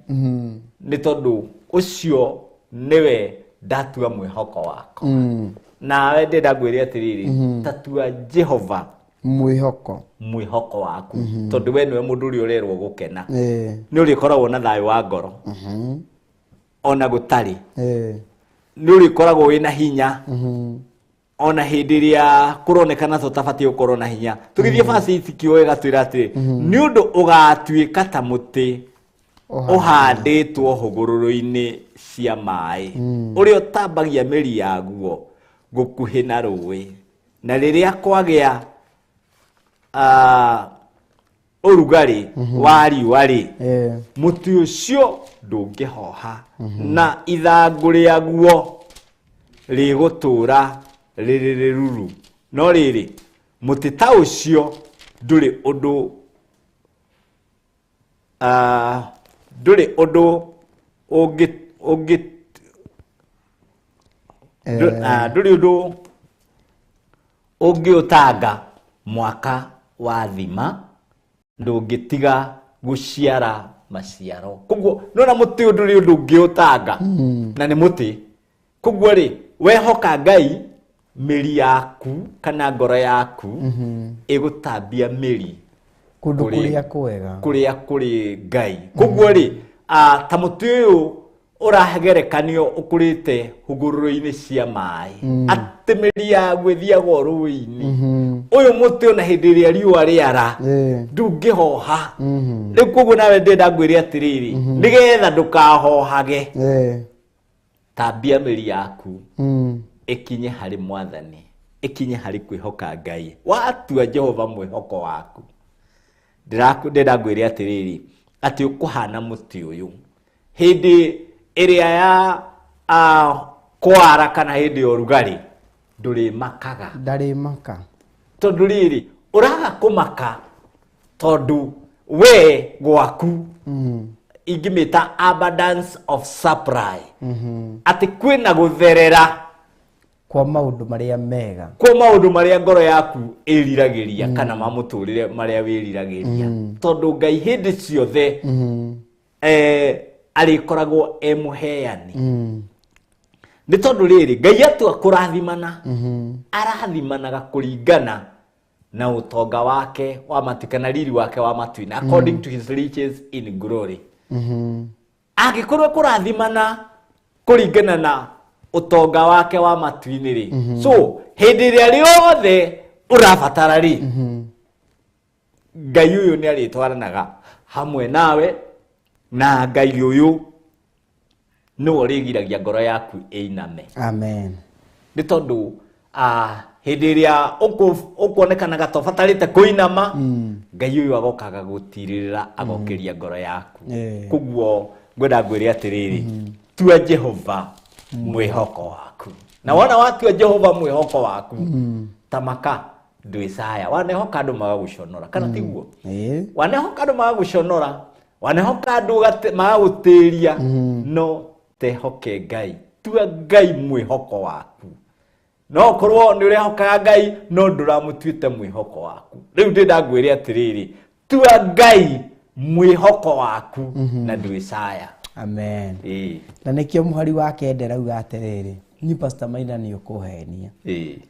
ni tondu ucio niwe ndatua mwihoko wako nawe ndenda ngwire atiriri tatua Jehova mwihoko waku tondu we niwe mundu uri urerwo gukena ni uri koragwo na thayu wa ngoro ona gutari nuri koragwo wina hinya ona hindi ria kuronekana tutabatie ukorwo na hinya tugithie basi itikio gatwira ati ni undu ugatuika ta muti uhanditwo hugururu-ini cia mai uria utambagia miri yaguo gukuhi na ruwi na riria kwagia urugari wa riũa ri muti ucio ndungihoha na ithangu riaguo rigutura riri riruru no riri muti ta ucio nduri undu ungiutanga mwaka wa thima ndungitiga guciara maciaro koguo nona muti nduri undu ungiutanga na ni muti koguo ri wehoka Ngai miri yaku kana ngoro yaku igutambia miri kundu kuria kwega kuria kuri Ngai koguo ri ta muti uyu urahegerekanio ukurite hugururu-ini cia mai ati miri ya gwithiaga ruwi-ini uyu muti ona hindi ria riũa riara ndungihoha riu koguo nawe ndenda ngwire atiriri nigetha ndukahohage tambia miri yaku ikinye hari Mwathani ikinye hari kwihoka Ngai watua Jehova mwihoko waku ndenda ngwire atiriri ati ukuhana muti uyu hindi iria ya kwara kana hindi ya urugari nduri makaga ndari maka tondu riri uraga kumaka tondu we gwaku ingimita abundance of supply ati kwina gutherera kwa maundu maria mega kwa maundu maria ngoro yaku iriragiria kana mamuturire maria wiriragiria tondu Ngai hindi ciothe arikoragwo emuheani ni tondu riri Ngai atua kurathimana arathimanaga kuringana na utonga wake wa matikana riri wake wa matwina according to his riches in glory agikorwo kurathimana kuringana na utonga wake wa matwini ri so hindi ria riothe urabatara ri Ngai uyu ni aritwaranaga hamwe nawe na Ngai uyu no urigiragia ngoro yaku einame amen ni tondu hindi ria ukuonekana gatobatarite kuinama Ngai uyu agokaga gutiririra agokeria ngoro yaku koguo ngwenda ngwire atiriri tua Jehova mwihoko waku na wona watua Jehova mwihoko waku tamaka ndwisaya wanehoka andu magaguconora kana tiguo wanehoka andu magaguconora wanehoka andu magagutiria no tehoke Ngai tua Ngai mwihoko waku no korwo ni urehoka Ngai no nduramutuite mwihoko waku riu ndenda ngwire atiriri tua Ngai mwihoko waku na ndwisaya amen na nikio muhari wake nderauga atiriri ni Pastor Maina ni ukuhenia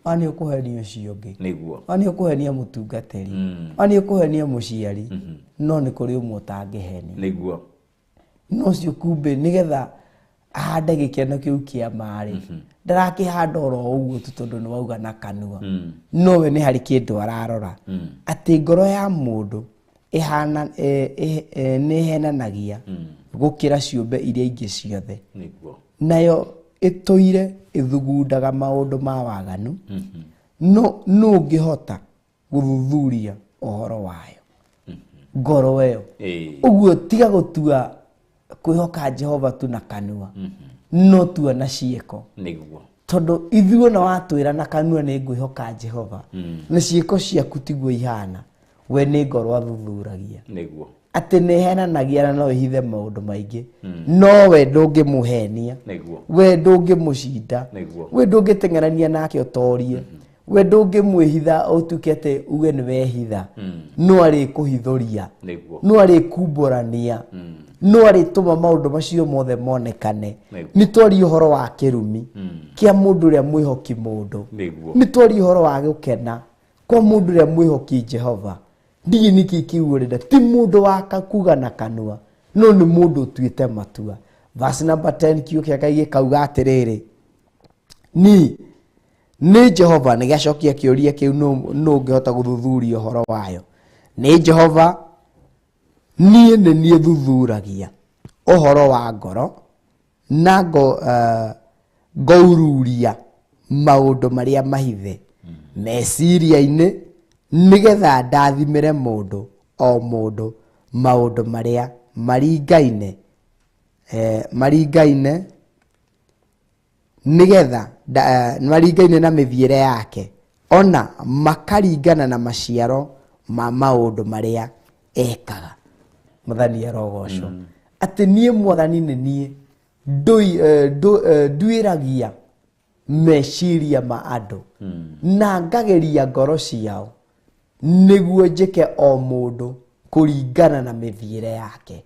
ani ukuhenia ucio ngi niguo ani ukuhenia mutungateri ani ukuhenia muciari no ni kuri umwe utangihenia niguo no cio kumbe nigetha ahande gikeno kiu kia mari ndarakihanda oro uguo tondu ni wauga na kanua no we ni hari kindu ararora ati ngoro ya mundu ihana ni henanagia gukira ciumbe iria ingi ciothe niguo nayo itoire ithugundaga maundu ma waganu no ngihota guthuthuria uhoro wayo ngoro weyo uguo tiga gutua kwihoka Jehova tu na kanua no tua na cieko niguo tondu ithuo na watwira na kanua ni ngwihoka Jehova na cieko ciaku tiguo ihana we ni ngoro athuthuragia niguo ati ni henanagia na no ihithe maundu maingi no we ndungimuhenia we ndungimucinda we ndungitengerania nake utorie we ndungimwihitha utukete uge ni wehitha no ari kuhithuria no ari kumburania no ari tuma maundu macio mothe monekane ni twari uhoro wa kirumi kia mundu ria mwihoki mundu ni twari uhoro wa gukena kwa mundu ria mwihoki Jehova ndigi niki kiurida ti mundu waka kuga na kanua no ni mundu tuite matua verse number 10 kiugo kĩa Ngai gĩkauga atĩrĩrĩ, ni Jehova. Nĩ gĩacokia kĩũria kĩu no ngĩhota gũthuthuria ũhoro wayo. Ni Jehova, niĩ nĩ niĩ thuthuragia ũhoro wa ngoro na ngaururia maũndũ marĩa mahithe meciria-inĩ, nĩgetha ndathimĩre mũndũ o mũndũ maũndũ marĩa maringaine nĩgetha maringaine na mĩthiĩre yake, ona makaringana na maciaro ma maũndũ marĩa ekaga. Mwathani arogocwo. Atĩ niĩ Mwathani nĩ niĩ nduĩragia meciria ma andũ na ngageria ngoro ciao, nĩguo njĩke o mũndũ kũringana na mĩthiĩre yake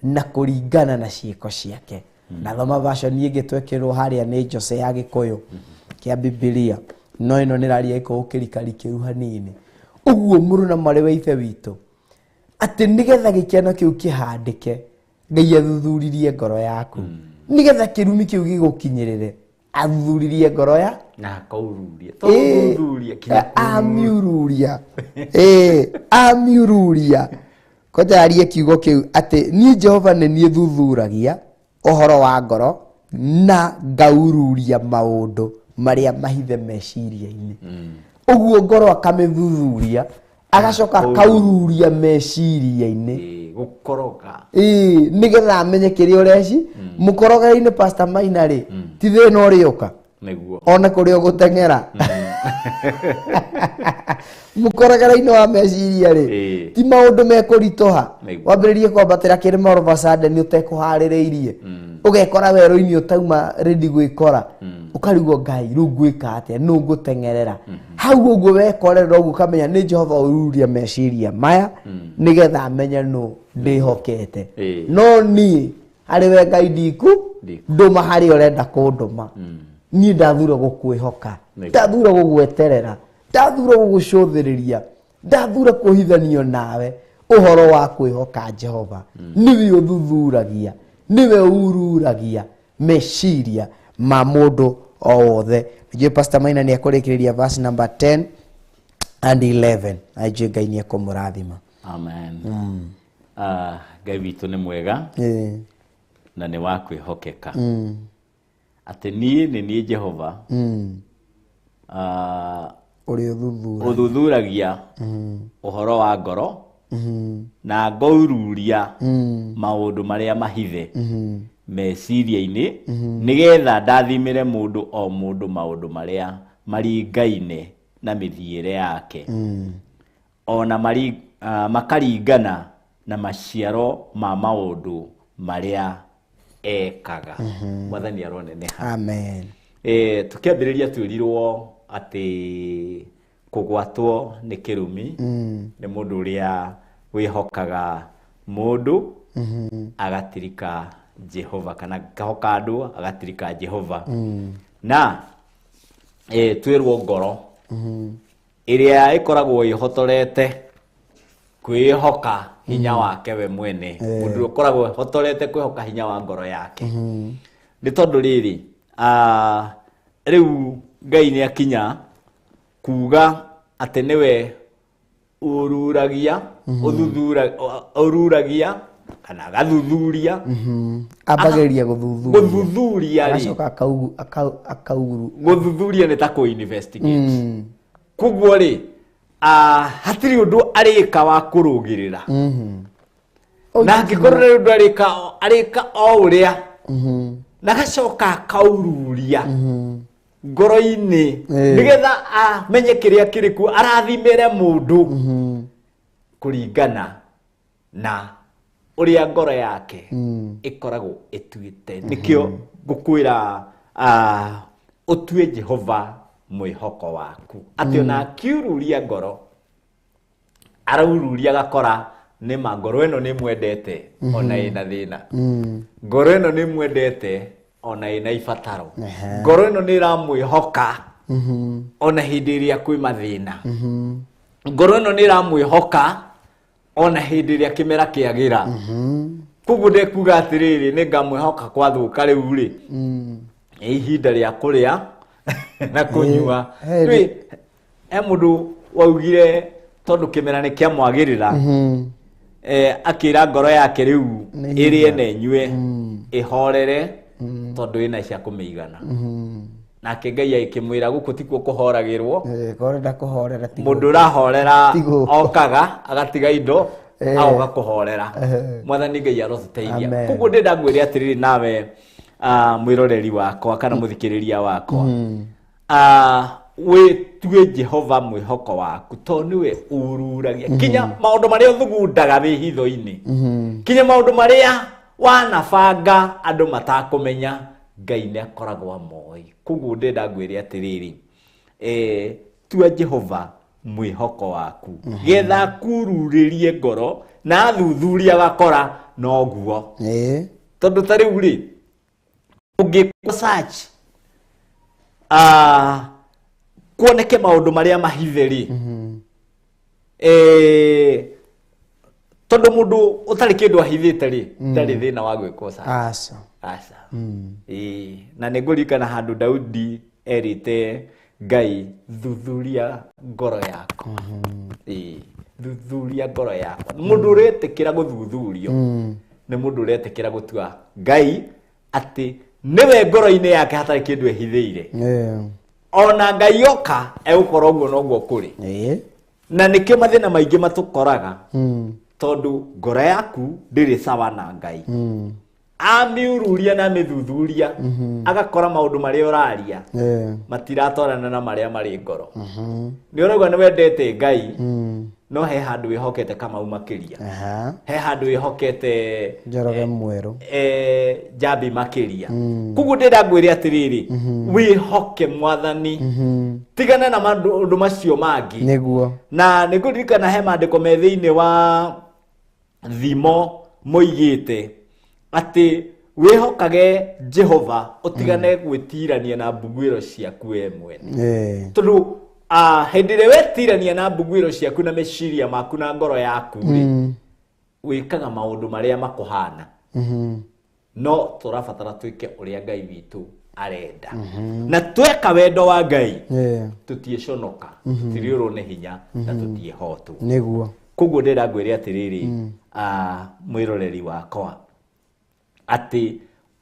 na kũringana na ciĩko ciake. Na thoma version ĩngĩ twekĩrwo harĩa nĩ Jose ya Gĩkũyũ kĩa Biblia, no ĩno nĩ raria ĩko ũkĩrikari kĩu hanini. Ũguo mũrũ na marĩ wa ithe witũ, atĩ nĩgetha gĩkeno kĩu kĩhandĩke, Ngai athuthuririe ngoro yaku, nĩgetha kĩrumi kĩu gĩgũkinyĩrĩre, athuthuririe ngoro ya na akaururia thuthuria amiururia amiururia kojarie kiugo kĩu atĩ ni Jehova nĩ niĩ thuthuragia ũhoro wa ngoro na ngaururia maũndũ marĩa mahithe meciria-inĩ. Ũguo ngoro akamĩthuthuria, agacoka akaururia meciria-inĩ gũkoroga nĩgetha amenye kĩrĩa ũreci. Mũkorogere-inĩ Pastor Maina rĩ, ti thĩna ũrĩũka nĩguo ona kũrĩa ũgũteng'era. Mũkorogere-inĩ wa meciria rĩ, ti maũndũ mekũritũha. Wambĩrĩrie kwambatĩra kĩrĩma all of a sudden ũtekũharĩrĩirie, ũgekora werũ-inĩ ũtauma ready gwĩkora, ũkarigwo Ngai rĩu ngwĩka atĩa, nũ ngũteng'erera. Hau ũguo wekorera ũguo ũkamenya nĩ Jehova ũruria meciria maya, nĩgetha amenye nũ ndĩhokete. No niĩ harĩ we Ngai ndũma harĩa ũrenda kũndũma. Niĩ ndathura gũkwĩhoka, ndathura gũgweterera, ndathura gũgũcũthĩrĩria, ndathura kũhithanio nawe ũhoro wa kwĩhoka Jehova. Niwe ũthuthuragia, niwe ururagia meciria ma mũndũ o wothe. Nĩjũĩ Pastor Maina nĩ ekũrĩkĩrĩria verse number 10 and 11. Najũĩ Ngai nĩ ekũmũrathima. Amen. Ngai witũ nĩ mwega na nĩ wa kwĩhokeka. Atĩ niĩ nĩ niĩ Jehova ũthuthuragia ũhoro wa ngoro na ngaururia maũndũ marĩa mahithe meciria-inĩ, nĩgetha ndathimĩre mũndũ o mũndũ maũndũ marĩa maringaine na mĩthiĩre yake, ona makaringana na maciaro ma maũndũ marĩa ekaga. Mwathani aroneneha. Amen. Tukiambĩrĩria twĩrirwo atĩ kũgwatwo nĩ kĩrumi nĩ mũndũ ũrĩa wĩhokaga mũndũ agatirika Jehova, kana kahoka andũ agatirika Jehova. Na twĩrwo ngoro ĩrĩa ĩkoragwo ĩhotorete kwĩhoka hinya wake we mwene, mũndũ ũkoragwo ĩhotorete kwĩhoka hinya wa ngoro yake. Nĩ tondũ rĩrĩ, rĩu Ngai nĩ akinya kuga atĩ nĩwe ũruragia kana gathuthuria, abageria gũthuthuria agacoka akauru. Gũthuthuria nĩ ta kũ-investigate. Koguo rĩ, hatirĩ ũndũ arĩka wa kũrũgĩrĩra, na angĩkorwo nĩ ũndũ arĩka o ũrĩa, na gacoka akaururia ngoro-inĩ, nĩgetha amenye kĩrĩa kĩrĩ kuo, arathimĩre mũndũ kũringana na ũrĩa ngoro yake ĩkoragwo ĩtuĩte. Nĩkĩo ngũkwĩra ũtue Jehova mwĩhoko waku, atĩ ona akiururia ngoro, araururia gakora nĩma ngoro ĩno nĩ mwendete ona ĩna thĩna, ngoro ĩno nĩ mwendete ona ĩna ibataro, ngoro ĩno nĩ ĩramwĩhoka ona hĩndĩ ĩrĩa kwĩ mathĩna, ngoro ĩno nĩ ĩramwĩhoka ona hĩndĩ ĩrĩa kĩmera kĩagĩra, Kugu de kuga atiriri ni ngamwihoka kwathuka riu ri ihinda ria kuria na kunyua ri mundu waugire tondu kimera ni kia mwagirira akira ngoro yake riu irie na inyue ihorere tondu ina cia kumeigana nake Ngai aikimwira guku tikuo kuhoragirwo korenda kuhorera mundu rahorera okaga agatiga indo aoga kuhorera mwathani Ngai aroteithia kugu ndenda ngwire atiriri nawe mwiroreri wakwa kana muthikiriria wakwa we tuwe Jehova mwihoko waku to niwe ururagia kinya maundu maria uthugundaga wi hitho-ini kinya maundu maria wanabanga andu matakumenya Ngai ni akoragwo amoi kugu ndenda ngwire atiriri tuwe Jehova mwihoko waku getha kururirie ngoro na thuthuria gakora no guo tondu tari uri ungikwa search kuoneke maundu maria mahitheri tondu mundu utari kindu ahithite ri ndari thina wa gwikwa search asa na ningurikana handu Daudi erite Ngai thuthuria ngoro yako thuthuria ngoro yako mundu uretekira guthuthurio ni mundu uretekira gutua Ngai ati niwe ngoro-ini yake hatari kindu ehithiire ona Ngai oka egukora uguo noguo kuri na nikio mathina maingi matukoraga tondu ngoro yaku ndiri sawa na Ngai amiururia na mithuthuria agakora maundu maria uraria matiratorana na maria mari ngoro ni uragwa ni wendete Ngai no he handu wihokete kama makiria he handu wihokete Njoroge Mweru Jabi makiria kugu ndenda ngwire atiriri wihoke mwathani tigana na maundu macio mangi niguo na niguririkana he mandiko me thiini wa thimo moigite ati wihokage Jehova utigane gwitirania na mbugwiro ciaku we mwene tondu hindire wetirania na mbugwiro ciaku na meciria maku na ngoro yaku wikaga maundu maria makuhana no turabatara twike uria Ngai witu arenda na tweka wendo wa Ngai tutieconoka tiriurwo ni hinya na tutiehotu niguo kugu ndenda ngwire atiriri mwiroreri wakwa ati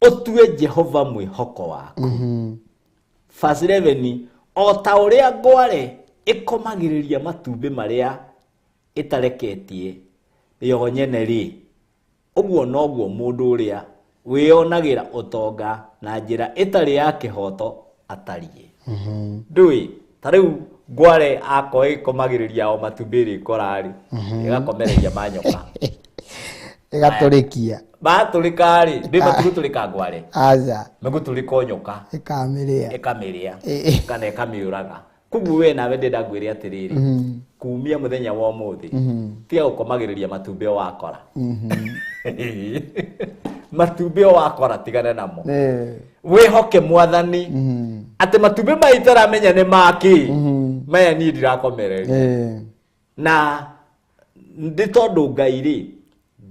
utue Jehova mwihoko waku verse 11 o ta uria ngware ikomagiriria matumbi maria itareketie yo nyene ri uguo noguo mundu uria wionagira utonga na njira itari ya kihoto atarie ndui tariu ngware ako ikomagiriria o matumbi ri korari igakomereria manyoka igaturikia baturikari ndi baturika ngware aza meguturika nyoka ikamiria kana ikamiuraga kugu we nawe ndenda ngwire atiriri kumia muthenya wa umuthi tiga gukomagiriria matumbi wakora matumbi wakora tigana namo wihoke mwathani ati matumbi maitara menya ni maki maya ni ndirakomereria na ndi tondu Ngai ri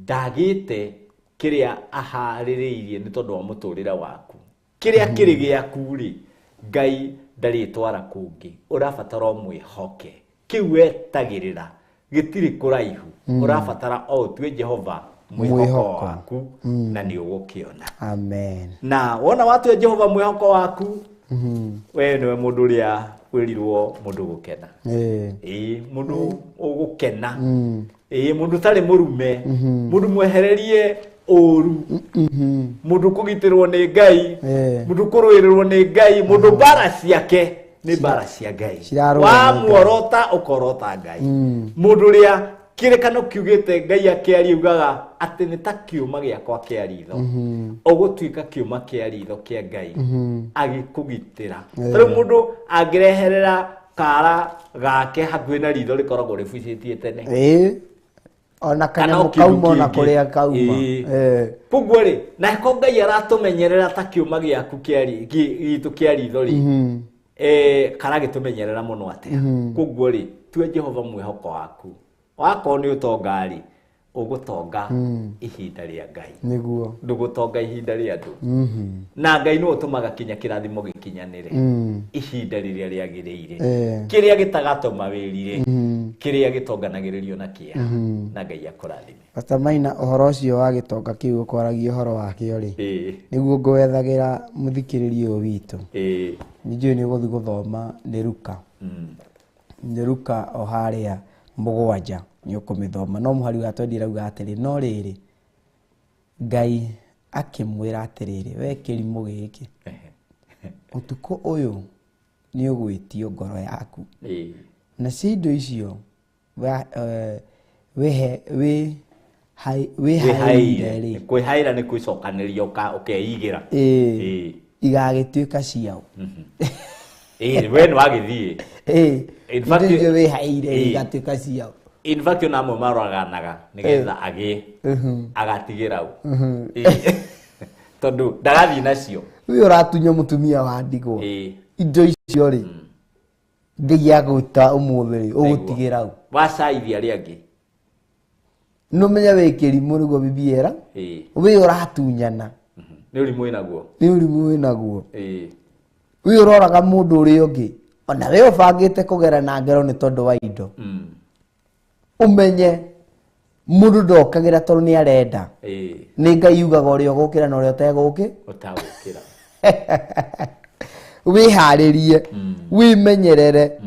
ndagite kiria ahaririirie ni tondu wa muturira waku kiria kiri giaku ri Ngai ndari twara kungi urabatara mwihoke kiu wetagirira gitiri kuraihu urabatara o tue Jehova mwihoko waku na ni ugukiona amen na wona watu Jehova mwihoko waku we niwe mundu ria wirirwo mundu gukena mundu ugukena mundu tari murume mundu mwehererie oru mundu kugitirwo ni Ngai mundu kuruirirwo ni Ngai mundu bara ciake ni bara cia Ngai wa muorota ukorota Ngai mundu ria kirekano kiugite Ngai akiari ugaga ati ni ta kiuma giakwa kiaritho ugutuika kiuma kiaritho kia Ngai agikugitira tari mundu angireherera kara gake hakuhi na ritho rikoragwo ribucitie tene ona kana mukauma na kuria kauma kuguo ri na ko Ngai aratumenyerera ta kiuma giaku kiari gitu kiaritho ri kara gitumenyerera muno atia kuguo ri tue Jehova mwihoko waku wako ni utonga ri ugutonga ihinda ria Ngai niguo ndugutonga ihinda ria andu na Ngai no utumaga kinya kirathimo gikinyanire ihinda riria riagiriire kiria gitagatuma wirire kiria gitonganagiririo na kia na Ngai akurathime. Pastor Maina, uhoro ucio wa gitonga kiu ukwaragia uhoro wakio ri niguo ngwethagira muthikiririo witu ninjui ni guthi guthoma ni Luka o haria mugwanja ni ukumithoma no muhari wa twendi rauga atiri no riri Ngai akimwira atiriri we kirimu giki utuko uyu ni ugwitio ngoro yaku na cindo icio we haire kwihaira ni kwicokaniria ukeigira igagituika ciao we no agithie in fact we haire igatuika ciao. In fact na mo maraganaga nigetha agi agatigira u tondu ndagathi nacio we uratunya mutumia wa ndigwa indo icio ri Ngai aguta umuthiri ugutigira u wacaithia ari angi no menya we kirimu nigo bibiera we uratunyana ni urimu inaguo we uroraga mundu uri ungi ona we ubangite kugera na ngero ni tondu wa indo umenye mundu ndokagira tondu ni arenda ni Ngai yugaga uri ugukira na uri utegukira wiharirie wimenyerere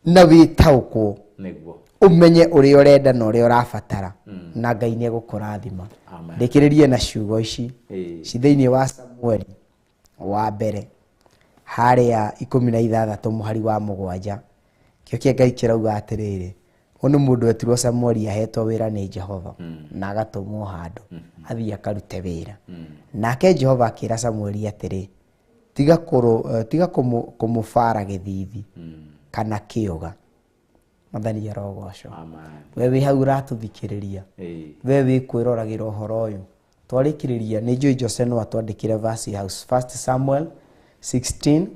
na witaukwo niguo umenye uri urenda na uri urabatara na Ngai ni egukurathima. Ndikiririe na ciugo ici ci thiini wa Samueli wa mbere haria 16 muhari wa 7 kio kia Ngai kirauga atiriri onu mundu etirwo Samueli ahetwo wira ni Jehova na agatumwo handu athie akarute wira nake Jehova akira Samueli atiri tiga kumufara githithi kana kiuga mathani yarogosho wewe hau ratuthikiriria wewe kwiroragirira uhoro uyu twarikiriria ni Joy Jose no atwandikire verse house 1 Samuel 16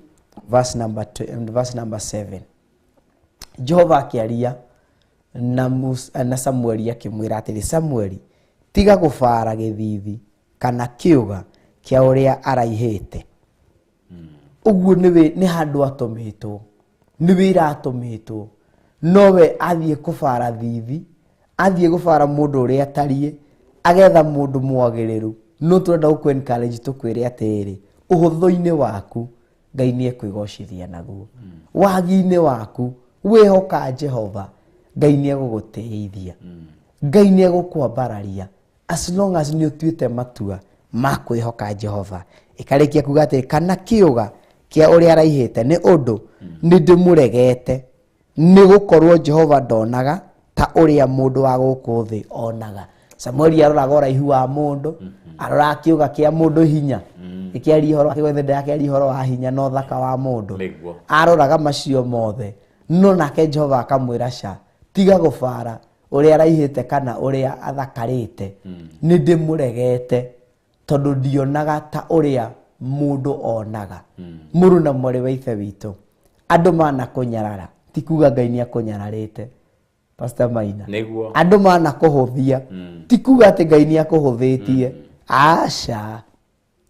verse number 7 Jehova akiaria na Samueli akimwira atiri Samueli tiga gufara githithi kana kiuga kia uria araihite uguo ni handu atomitwo ni wira atomitwo nowe athie kufara thithi athie gufara mundu uria atarie agetha mundu mwagiriru no turenda guku encourage tukwire atiri uhuthu-ini waku Ngai ni ekwigocithia naguo wagi-ini waku wihoka Jehova Ngai ni egugutiithia Ngai ni egukwambararia as long as ni utuite matua ma kwihoka Jehova ikarikia kuga atiri kana kiuga kia uria araihite ni undu ni ndimuregete ni gukorwo Jehova ndonaga ta uria mundu wa guku thi onaga. Samueli aroraga uraihu wa mundu arora kiuga kia mundu hinya ikiari horo kiwethe yake horo wa hinya no thaka wa mundu aroraga macio mothe no nake Jehova akamwira ca tiga gufara uria araihite kana uria athakarite ni ndimuregete tondu ndionaga ta uria mundu onaga. Muru na mwari wa ithe witu andu mana kunyarara tikuga Ngai ni akunyararite Pastor Maina niguo andu mana kuhuthia tikuga ati Ngai ni akuhuthitie aca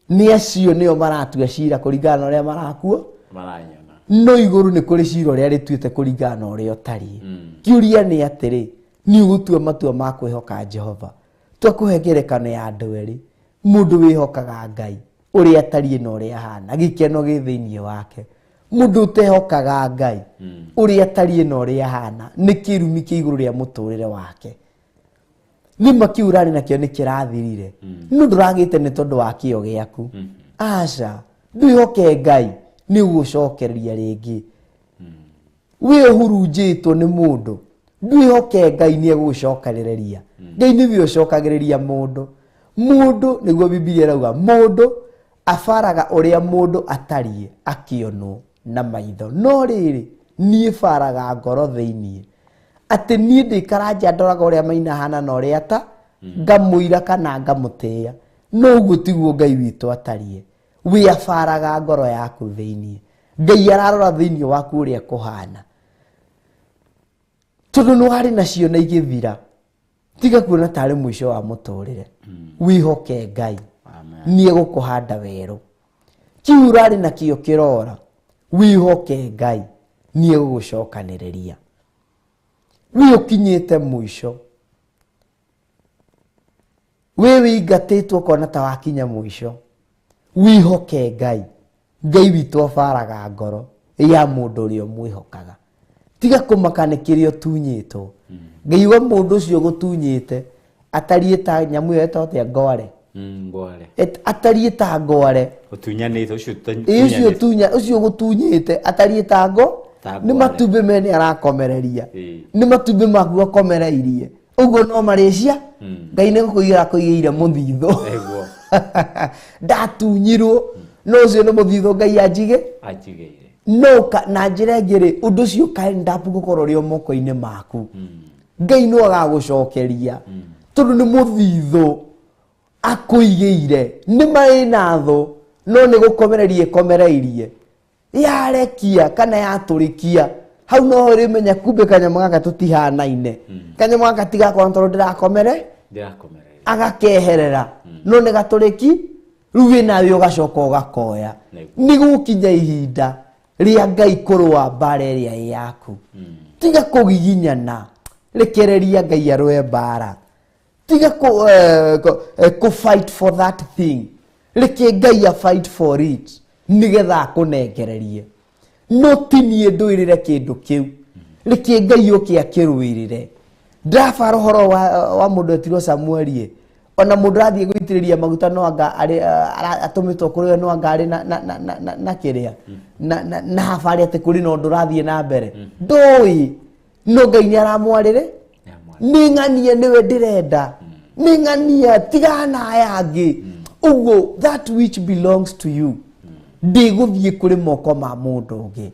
ni acio nio maratua cira kuringana na uria marakuo maranyona no iguru ni kuri cira uria rituite kuringana na uria utari kiuria ni atiri ni ugutua matua ma kwihoka Jehova twakuhengerekano ya andu eri mundu wihokaga Ngai uria atari na uria hana gikeno gi thiini wake mundu tehokaga Ngai uria atari na uria hana ni kirumi ki iguru ria muturire wake ni makiurani nakio ni kirathirire no nduragite ni tondu wa kio giaku aca ndwihoke Ngai ni ugucokereria ringi we hurunjitwo ni mundu ndwihoke Ngai ni egucokereria Ngai ni we ucokagiriria mundu niguo Biblia irauga mundu afaraga uria mundu atarie akionwo na maitho no riri nie faraga ngoro thiini ati nie ndikaranja ndoraga uria Maina hana na uria ta ngamuira kana ngamutia no uguo tiguo Ngai witu atarie we afaraga ngoro yaku thiini Ngai ararora thiini waku uria kuhana tondu no hari nacio na igithira tiga kuona tari mwisho wa muturire wihoke Ngai nie gukuhanda weru kiurari na kio kirora wihoke Ngai nie gugucokaniriria wi ukinyite mwisho wewe igatitwo kona ta wakinya mwisho wihoke Ngai Ngai witu afaraga ngoro ya mundu uri mwihokaga tiga kumakanikirio tunyito Ngai wa mundu ucio gutunyite atarieta nyamu yeto te ngore ngore atarieta ngore utunyanite ucio gutunyite atarieta ngo ni matumbe mene arakomereria ni matumbe magu akomereirie uguo no marecia Ngai ne gukuira kuigira muthitho ndatunyirwo no ucio no muthitho Ngai ajigeire no na njira ngiri undu ucio kai ndapu gukorwo rio moko-ini maku Ngai no agagucokeria tondu ni muthitho akuigeire ni mai natho no ni gukomereirie yarekia kana yaturikia hau no rimenya kumbe kanyama gaka tutihanaine kanyama gaka tiga kwa ntoro ndirakomere agakeherera no ni gaturiki ruwe nawe ugacoka ugakoya ni gukinya ihinda ria Ngai kurwa bare ria yaku tiga kugiginyana rekereria Ngai arwe bara tiga ku fight for that thing reke Ngai a fight for it nigetha kunengererie no tinie nduirire kindu kiu reke Ngai oke akirwirire ndafa rohoro wa mundu etiro Samueli ona mundu rathie gwitiriria maguta no anga atumitwo kuri no anga ari na kiria na habari ati kuri no ndurathie na mbere ndoi no Ngai ni aramwarire ni ng'anie niwe ndirenda ni ng'ania tigana ayangi ugo that which belongs to you ndiguthie kuri moko ma mundu ungi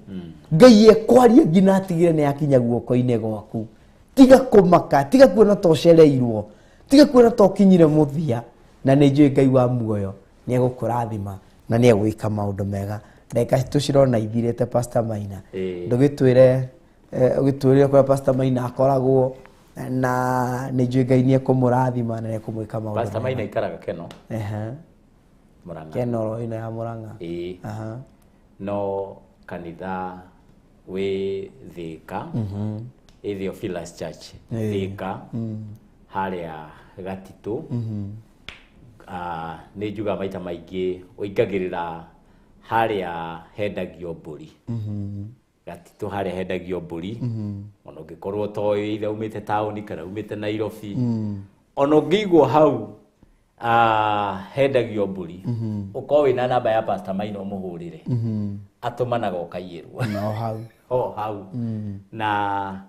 Ngai ekwaria ngina atigire ni akinya guoko-ini gwaku tiga kumaka tiga kuona tocereirwo tiga kuona tokinyire muthia na ni njui Ngai wa muoyo ni egukurathima na ni egwika maundu mega ndeka tucirona ithirite Pastor Maina ndugitwire ugitwire kwa Pastor Maina akoragwo na ni njui Ngai ni ekumurathima na ni ekumwika maundu Pastor Maina ikaraga Keno Murang'a Keno ina ya Murang'a no kanitha we Thika Theophilus Church Thika haria Gatitu ni juga maita maingi uingagirira haria hendagio mburi Gatitu haria hendagio mburi ona ungikorwo toy ithe umite tauni kana umite Nairobi ona ungigwo hau hendagio mburi ukowe na namba ya Pastor Maina umuhurire atumanaga ukaiyirwo no hau na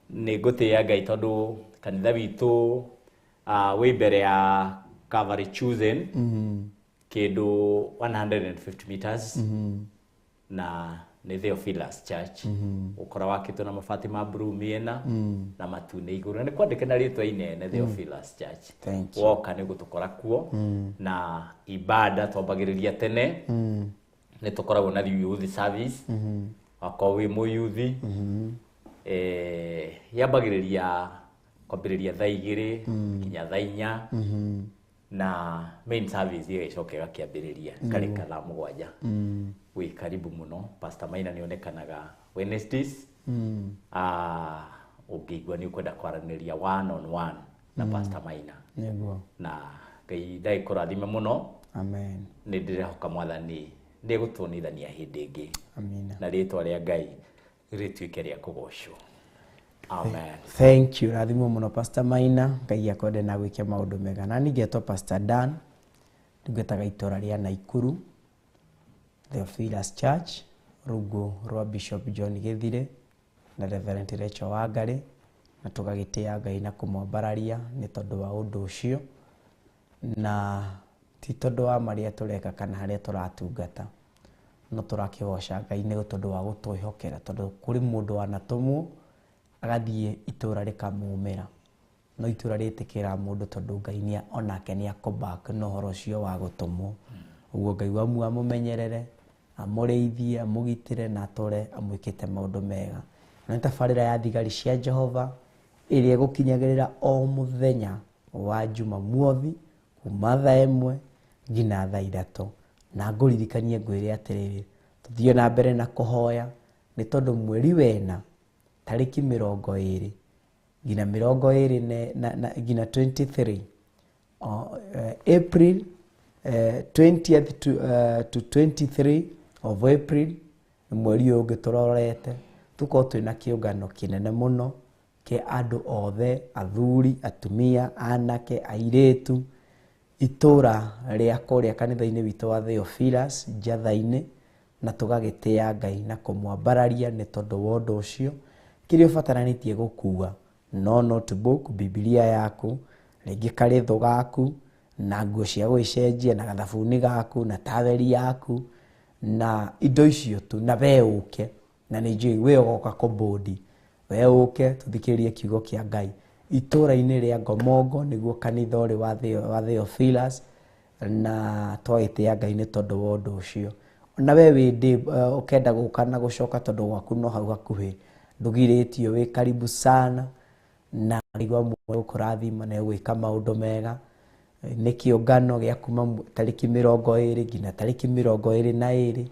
ni gutia Ngai tondu kanitha witu we mbere ya Calvary Chosen kindu 150 meters na ni Theophilus Church ukora wakitwo na mabati ma blue miena na matune iguru ni kwandike na ritwa inene Theophilus Church woka ni gutukora kuo na ibada twambagiriria tene ni tukoragwo na youth service akowi mu youth yambagiriria kwambiriria thaa 2 kinya thaa 4 na main service igicokega kiambiriria karika thaa 7 wi karibu muno Pastor Maina ni onekanaga Wednesdays ukigwa ni ukwenda kwaraniria one on one na Pastor Maina na Ngai ndaikurathime muno amen ni ndirehoka mwathani ndi gutunithania hindi ingi amina na ritwa ria Ngai rituike ria kugocwo amen. Thank you rathimo muno Pastor Maina Ngai akwende na gwikia maundu mega na ningetwa Pastor Dan ndungetaga itora ria Naikuru Theophilus Church rugo rwa Bishop John Githire na Reverend Rachel Wangari na tugagitia Ngai na kumwambararia ni tondu wa undu ucio na ti tondu wa maria tureka kana haria turatungata no turakigoca Ngai ni tondu wa gutwihokera tondu kuri mundu wanatumwo agathie itura rikamumira no itura ritikira mundu tondu Ngai ni onake ni akobak no horo ucio wa gutumwo uguo Ngai wa mu amumenyerere amureithie amugitire na tore amwikite maundu mega na tafarira ya thigari cia Jehova ĩrĩa ĩgũkinyagĩrĩra o mũthenya wa Jumamothi kuma thaa 1 nginya thaa 3. Na ngũririkanie ngwĩre atĩrĩrĩ, tũthiĩ na mbere na kũhoya nĩ tondũ mweri wena tarĩki 20 nginya 23 April 20th to 23 of April, mweri ũyũ ũngĩ tũrorete tukorwo twĩna kĩũngano kĩnene mũno kĩa andũ othe, athuri, atumia, anake, airĩtu, itũra rĩa kũrĩa kanitha-inĩ witũ wa Theophilus Njatha-inĩ, na tũgagĩtĩĩa Ngai na kũmwambararia nĩ tondũ wa ũndũ ũcio. Kĩrĩa ũbataranĩtie gũkua no notebook, Biblia yaku, rĩngĩ karĩthũ gaku na nguo cia gwĩcenjia na gathabuni gaku na taweli yaku na indo icio tu, na we ũke, na nĩ njũĩ we ũgoka kũbũndi, we ũke tũthikĩrĩrie kiugo kĩa Ngai itũra-inĩ rĩa Ngomongo, nĩguo kanitha ũrĩ wa Theophilus, na twagĩtĩĩa Ngai nĩ tondũ wa ũndũ ũcio. Na we wĩndĩ ũkenda gũka na gũcoka tondũ gwaku no hau hakuhĩ, ndũgirĩtio, wĩ karibu sana, na rigwa mwe gũkũrathima na gwĩka maũndũ mega. Nĩ kĩũngano gĩa kuma tarĩki 20 nginya tarĩki 22,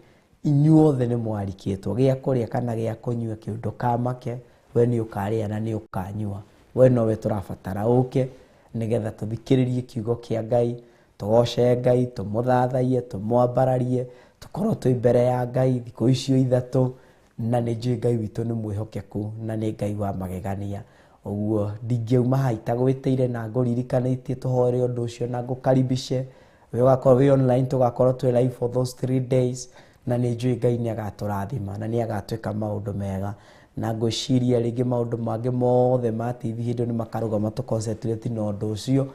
inyuothe nĩ mwarikĩtwo, gĩa kũrĩa kana gĩa kũnyua kĩndũ kamake, we nĩ ũkarĩa na nĩ ũkanyua, we nowe tũrabatara ũke nĩgetha tũthikĩrĩrie kiugo kĩa Ngai, tũgoce Ngai, tũmũthathaie, tũmwambararie, tũkorwo twĩ mbere ya Ngai thikũ icio 3, na nĩ njũĩ Ngai witũ nĩ mwĩhokeku na nĩ Ngai wa magegania. Ũguo ndingĩuma haita gwĩtĩire na ngũririkanĩtie tũhoere ũndũ ũcio na ngũkaribishe we ũgakorwo wĩ online, tũgakorwo twĩ live for those 3 days, na nĩ njũĩ Ngai nĩ agatũrathima na nĩ agatwĩka maũndũ mega. Na ngwĩciria rĩngĩ maũndũ mangĩ mothe ma TV hĩndĩ nĩ makarũgama tũconcentrate na ũndũ ũcio,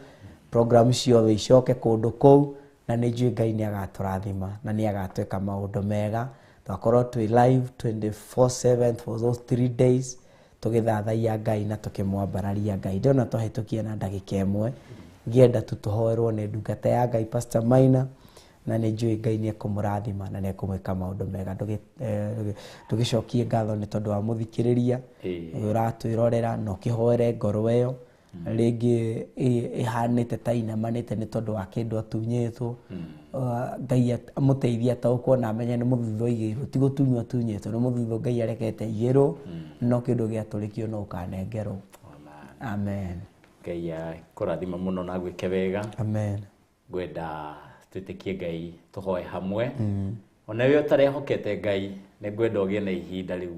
program ciothe icoke kũndũ kũu, na nĩ njũĩ Ngai nĩ agatũrathima na nĩ agatwĩka maũndũ mega. Twakorwo twĩ live 24/7 for those 3 days, tũgĩthathaia Ngai na tũkĩmwambararia Ngai. Ndona twahĩtũkia na ndagĩka ĩmwe, ngĩenda tu tũhoerwo nĩ ndungata ya Ngai Pastor Maina, na nĩ njũĩ Ngai nĩ ekũmũrathima na nĩ ekũmwĩka maũndũ mega. Tũgĩcokie ngatho nĩ tondũ wa mũthikĩrĩria ũratwĩrorera na ũkĩhoere ngoro ĩyo, rĩngĩ ĩhanĩte ta inamanĩte nĩ tondũ wa kĩndũ atunyĩtwo. Ngai amũteithia ataũkwo na amenye nĩ mũthithũ aigĩirwo, ti gũtunywo atunyĩtwo, nĩ mũthithũ Ngai arekete igĩrwo, no kĩndũ gĩatũrĩkio no ũkanengerwo. Amen. Ngai akũrathima mũno na gwĩke wega. Amen. Ngwenda twĩtĩkie Ngai tũhoe hamwe. Ona we ũtarehokete Ngai, nĩ ngwenda ũgĩe na ihinda rĩu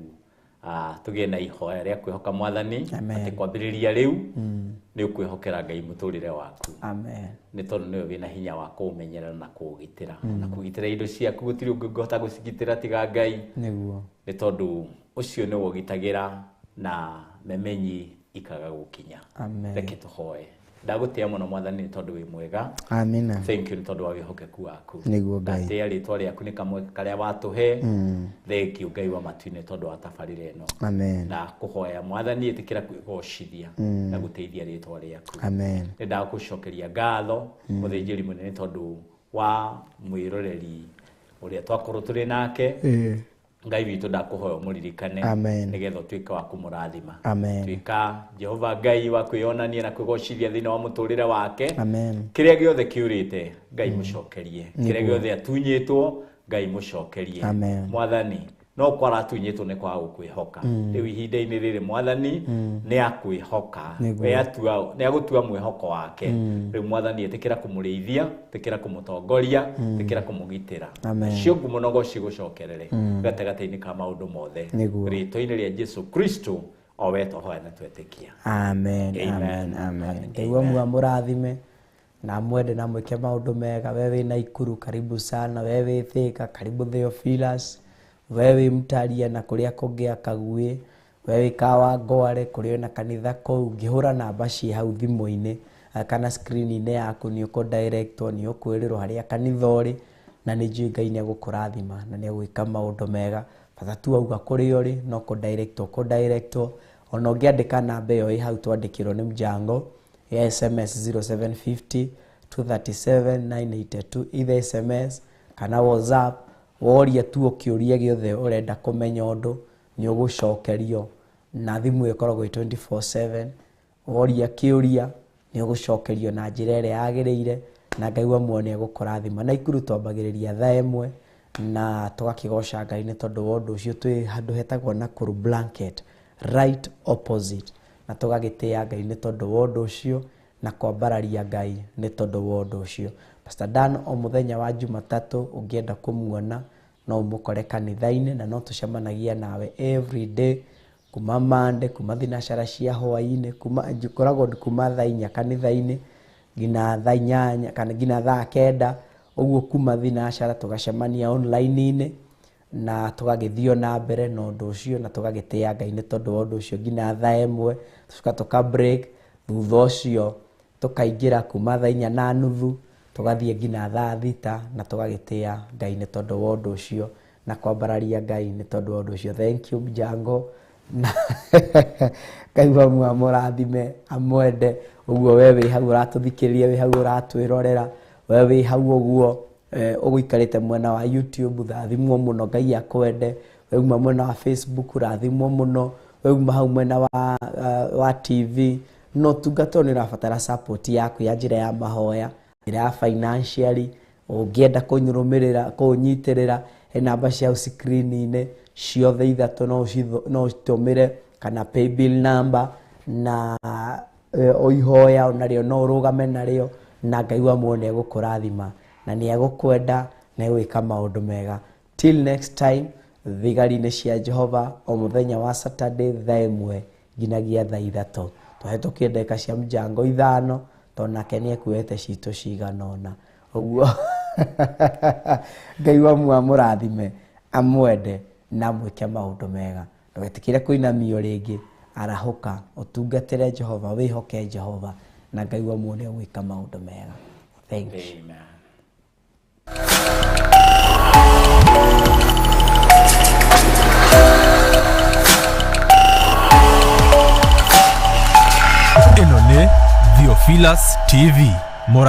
tũgĩe na ihoya rĩa kwĩhoka Mwathani, atĩ kwambĩrĩria rĩu nĩ ũkwĩhokera Ngai mũtũrĩre waku. Amen. Nĩ tondũ nĩwe wĩna hinya wa kũũmenyerera na kũũgitĩra, na kũgitĩra indo ciaku, gũtirĩ ũngĩ ũngĩhota gũcigitĩra tiga Ngai. Nĩguo. Nĩ tondũ ũcio nĩwe ũgitagĩra na memenyi ikaga gũkinya. Amen. Reke tũhoe. Ndagũtĩĩa mũno Mwathani nĩ tondũ wĩ mwega. Amina. Thank you nĩ tondũ wa wĩhokeku waku. Nĩguo Ngai. Ndatĩĩa rĩtwa rĩaku nĩ kamwe karĩa watũhe. Thank you Ngai wa matu-inĩ tondũ wa tabarĩra ĩno. Amen. Na kũhoya Mwathani ĩtĩkĩra kwĩgocithia na gũteithia rĩtwa rĩaku. Amen. Nĩ ndagũcokeria ngatho mũthĩnjĩri mũnene tondũ wa mwĩroreri ũrĩa twakorwo tũrĩ nake. Ngai witũ ndakũhoya mũririkane nĩgetha ũtuĩke wa kũmũrathima. Tuĩka Jehova Ngai wa kwĩonania na kwĩgocithia thĩinĩ wa mũtũrĩre wake. Kĩrĩa gĩothe kĩũrĩte Ngai mũcokerie, kĩrĩa gĩothe atunyĩtwo Ngai mũcokerie. Mwathani no kwara atunyĩtwo nĩ kwaga gũkwĩhoka, rĩu ihinda-inĩ rĩrĩ Mwathani nĩ akwĩhoka, nĩ agũtua mwĩhoko wake. Rĩu Mwathani ĩtĩkĩra kũmũrĩithia, ĩtĩkĩra kũmũtongoria, ĩtĩkĩra kũmũgitĩra, cio ngumo no cigũcokerere gatagatĩ-inĩ ka maũndũ mothe, rĩtwa-inĩ rĩa Jesu Kristo o we tũhoya na twetĩkia. Amen. Amen. Amen. Ngai mũrathime na mwende na mwĩke maũndũ mega. We wĩ Naikuru, karibu sana. We wĩ Thĩka, karibu Theophilus. We wĩ Mtaria na kũrĩa kũngĩ Akaguĩ. We wĩ Kawangware kũrĩa na kanitha kũu, ngĩhũra namba ciĩ hau thimũ-inĩ kana screen-inĩ yaku, nĩ ũkũ-directwo, nĩ ũkwĩrĩrwo harĩa kanitha ũrĩ, na nĩ njũĩ Ngai nĩ agũkũrathima na nĩ agwĩka maũndũ mega. Bata tu auga kũrĩa ũrĩ no kũ-directwo. Ona ũngĩandĩka namba ĩyo ĩ hau twandĩkĩrwo nĩ Mjango ya SMS 0750 237 982, either SMS kana WhatsApp. Woria tu ũkĩũria gĩothe ũrenda kũmenya ũndũ nĩ ũgũcokerio, na thimũ ĩkoragwo 24/7 woria kiuria ni ugucokerio na njira ĩrĩa yagĩrĩire na Ngai wa muoyo nĩ egũkũrathima. Na ikuru twambagĩrĩria thaa ĩmwe na tũgakĩgoca Ngai nĩ tondũ wa ũndũ ũcio. Twĩ handũ hetagwo Nakuru Blanket right opposite, na tũgagĩtĩĩa Ngai nĩ tondũ wa ũndũ ũcio na kwambararia Ngai nĩ tondũ wa ũndũ ũcio. Pastor Dan o mũthenya wa Jumatatũ ũngĩenda kũmuona no ũmũkore kanitha-inĩ, na no tũcemanagia nawe every day kuma Monday, kuma thinacara cia hwaĩ-inĩ, ngoragwo kuma thaa 4 kanitha-inĩ nginya thaa 8 kana nginya thaa 9. Ũguo kuma thinacara tũgacemania online-inĩ na tũgagĩthio na mbere na ũndũ ũcio na tũgagĩtĩĩa Ngai nĩ tondũ wa ũndũ ũcio nginya thaa 1 tũcoka tũka break. Thutha ũcio tũkaingĩra kuma thaa 4:30 tũgathiĩ nginya thaa 6 na tũgagĩtĩĩa Ngai nĩ tondũ wa ũndũ ũcio na kwambararia Ngai nĩ tondũ wa ũndũ ũcio. Thank you Mjango na Ngai wa muoyo amũrathime amwende. Ũguo we wĩ hau ũratũthikĩrĩria, wĩ hau ũratwĩrorera, we wĩ hau ũguo ũgũikarĩte mwena wa YouTube, rathimwo mũno, Ngai akwende. We uma mwena wa Facebook, rathimwo mũno. We uma hau mwena wa TV, no tungatwo nĩ ũrabatara support yaku ya njĩra ya mahoya, njĩra ya financially. Ũngĩenda kũnyũrũmĩrĩra, kũnyitĩrĩra, he namba cia screen-inĩ ciothe 3 no ũtũmĩre, kana paybill number, na oihoya onarĩo no ũrũgame narĩo, na Ngai wa muoyo nĩ egũkũrathima na nĩ egũkwenda na egwĩka maũndũ mega. Till next time, thigari-inĩ cia Jehova o mũthenya wa Saturday thaa 1 nginyagia thaa 3. Tũhetũkie ndagĩka cia Mjango 5 tondũ nake nĩ ekuoete citũ ciganona. Ũguo Ngai wa muoyo amũrathime amwende na mwĩke maũndũ mega. Ndũgetĩkĩre kũinamio rĩngĩ, arahũka ũtungatĩre Jehova, wĩhoke Jehova na Ngai wa muoyo nĩ egwĩka maũndũ mega. Thank you. Amen. Ĩno nĩ Theophilus TV.